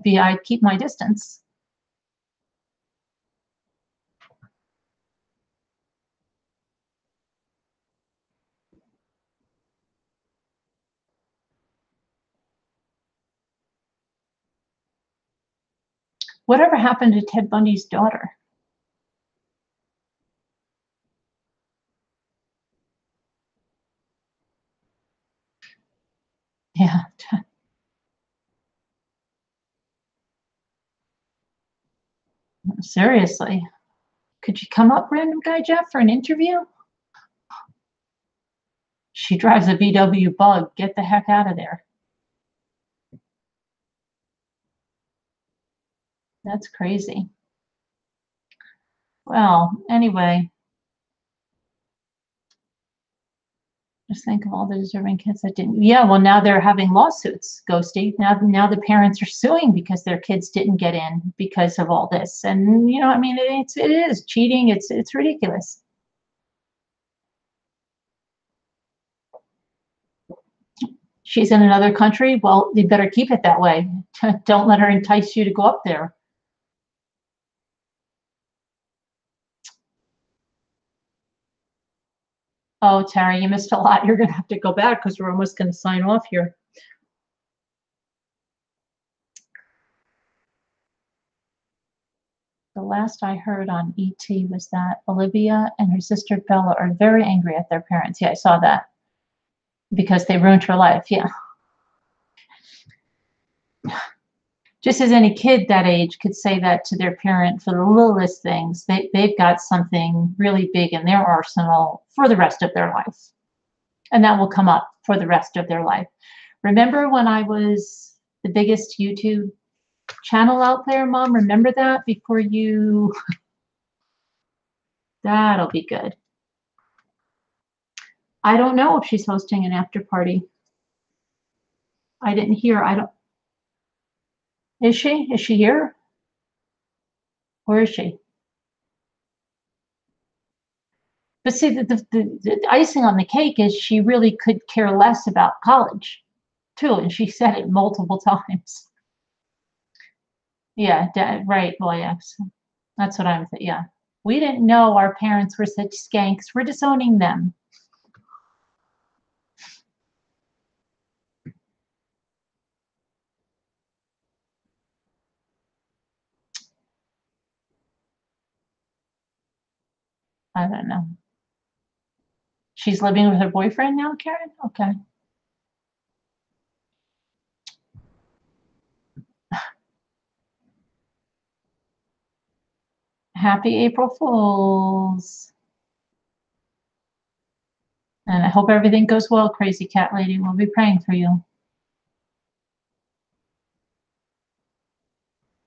be, I keep my distance. Whatever happened to Ted Bundy's daughter? Yeah. Seriously. Could you come up, random guy Jeff, for an interview? She drives a VW Bug. Get the heck out of there. That's crazy. Well, anyway, just think of all the deserving kids that didn't. Yeah, well, now they're having lawsuits, Ghosty. Now the parents are suing because their kids didn't get in because of all this. And you know, I mean, it is cheating. It's ridiculous. She's in another country. Well, you better keep it that way. Don't let her entice you to go up there. Oh, Tara, you missed a lot. You're going to have to go back because we're almost going to sign off here. The last I heard on ET was that Olivia and her sister Bella are very angry at their parents. Yeah, I saw that because they ruined her life. Yeah. Just as any kid that age could say that to their parent for the littlest things, they've got something really big in their arsenal for the rest of their life. And that will come up for the rest of their life. Remember when I was the biggest YouTube channel out there, Mom? Remember that before you... That'll be good. I don't know if she's hosting an after party. I didn't hear. I don't... Is she? Is she here? Where is she? But see, the icing on the cake is she really could care less about college, too. And she said it multiple times. Yeah, right. Well, yes. That's what I'm saying. Yeah. We didn't know our parents were such skanks. We're disowning them. I don't know. She's living with her boyfriend now, Karen? Okay. Happy April Fools. And I hope everything goes well, Crazy Cat Lady. We'll be praying for you.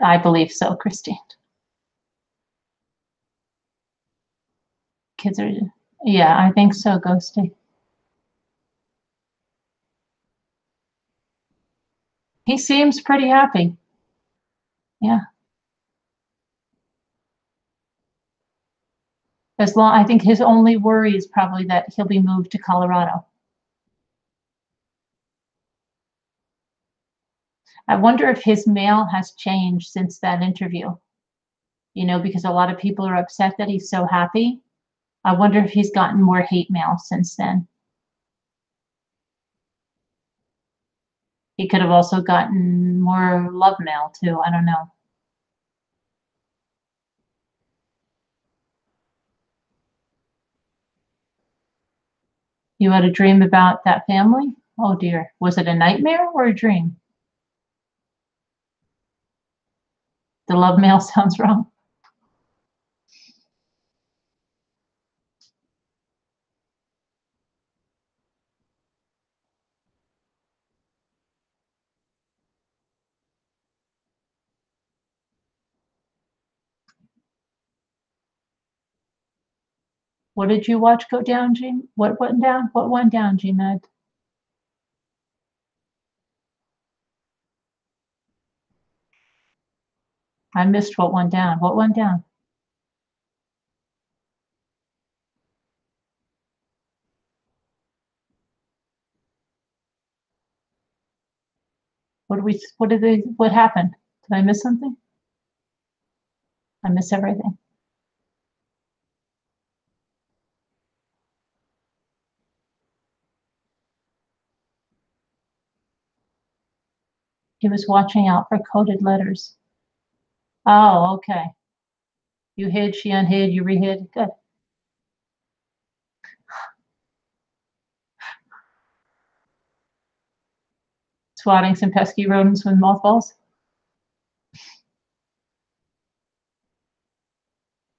I believe so, Christine. Kids are, yeah, I think so, Ghosty. He seems pretty happy. Yeah. As long, I think his only worry is probably that he'll be moved to Colorado. I wonder if his mail has changed since that interview. You know, because a lot of people are upset that he's so happy. I wonder if he's gotten more hate mail since then. He could have also gotten more love mail too. I don't know. You had a dream about that family? Oh dear. Was it a nightmare or a dream? The love mail sounds wrong. What did you watch go down, G? What went down? What went down, Gmed? I missed what went down. What went down? What happened? Did I miss something? I miss everything. He was watching out for coded letters. Oh, okay. You hid, she unhid, you rehid. Good. Swatting some pesky rodents with mothballs.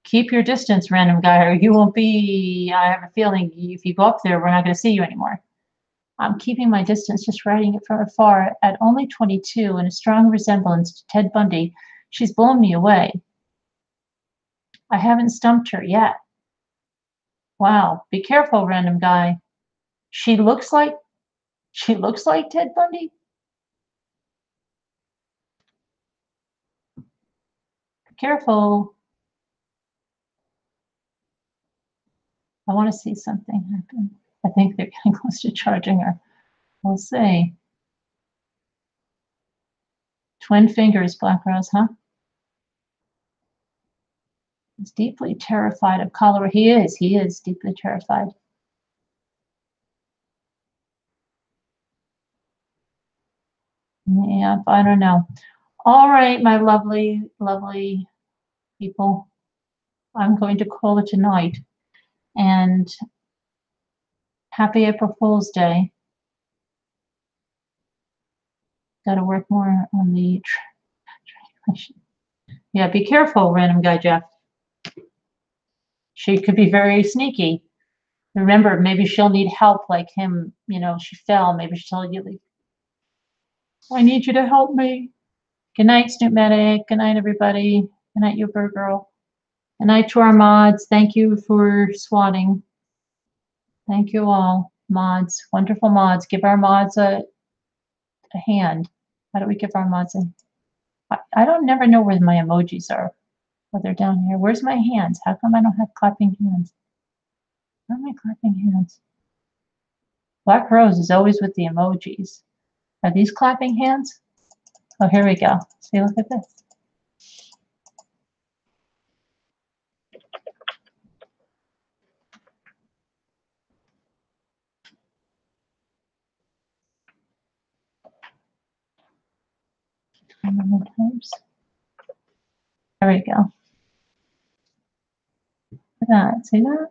Keep your distance, random guy, or you won't be. I have a feeling if you go up there, we're not going to see you anymore. I'm keeping my distance, just writing it from afar. At only 22 and a strong resemblance to Ted Bundy, she's blown me away. I haven't stumped her yet. Wow, be careful, random guy. She looks like Ted Bundy? Be careful. I want to see something happen. I think they're getting close to charging her. We'll see. Twin fingers, Black Rose, huh? He's deeply terrified of cholera. He is deeply terrified. Yeah, I don't know. All right, my lovely, lovely people. I'm going to call it tonight. And happy April Fool's Day. Got to work more on the translation. Yeah, be careful, random guy Jeff. She could be very sneaky. Remember, maybe she'll need help like him. You know, she fell. Maybe she'll tell you, like, I need you to help me. Good night, Snoop Medic. Good night, everybody. Good night, you bird girl. Good night to our mods. Thank you for swatting. Thank you all, mods. Wonderful mods. Give our mods a hand. How do we give our mods a... I don't never know where my emojis are. Oh, they're down here. Where's my hands? How come I don't have clapping hands? Where are my clapping hands? Black Rose is always with the emojis. Are these clapping hands? Oh, here we go. See, look at this. There we go. Look at that. See that?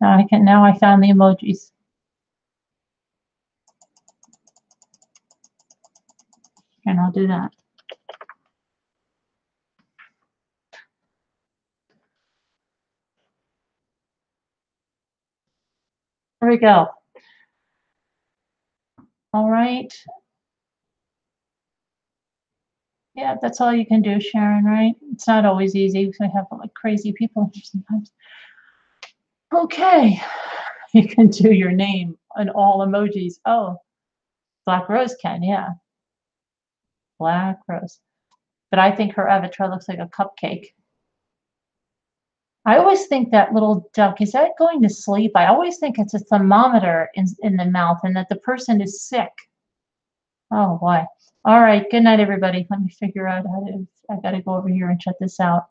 Now I found the emojis. And I'll do that. There we go. All right. Yeah, that's all you can do, Sharon, right? It's not always easy because I have like crazy people here sometimes. Okay. You can do your name and all emojis. Oh, Black Rose can, yeah. Black Rose. But I think her avatar looks like a cupcake. I always think that little duck, is that going to sleep? I always think it's a thermometer in the mouth and that the person is sick. Oh, boy. All right. Good night, everybody. Let me figure out how to, I got to go over here and shut this out.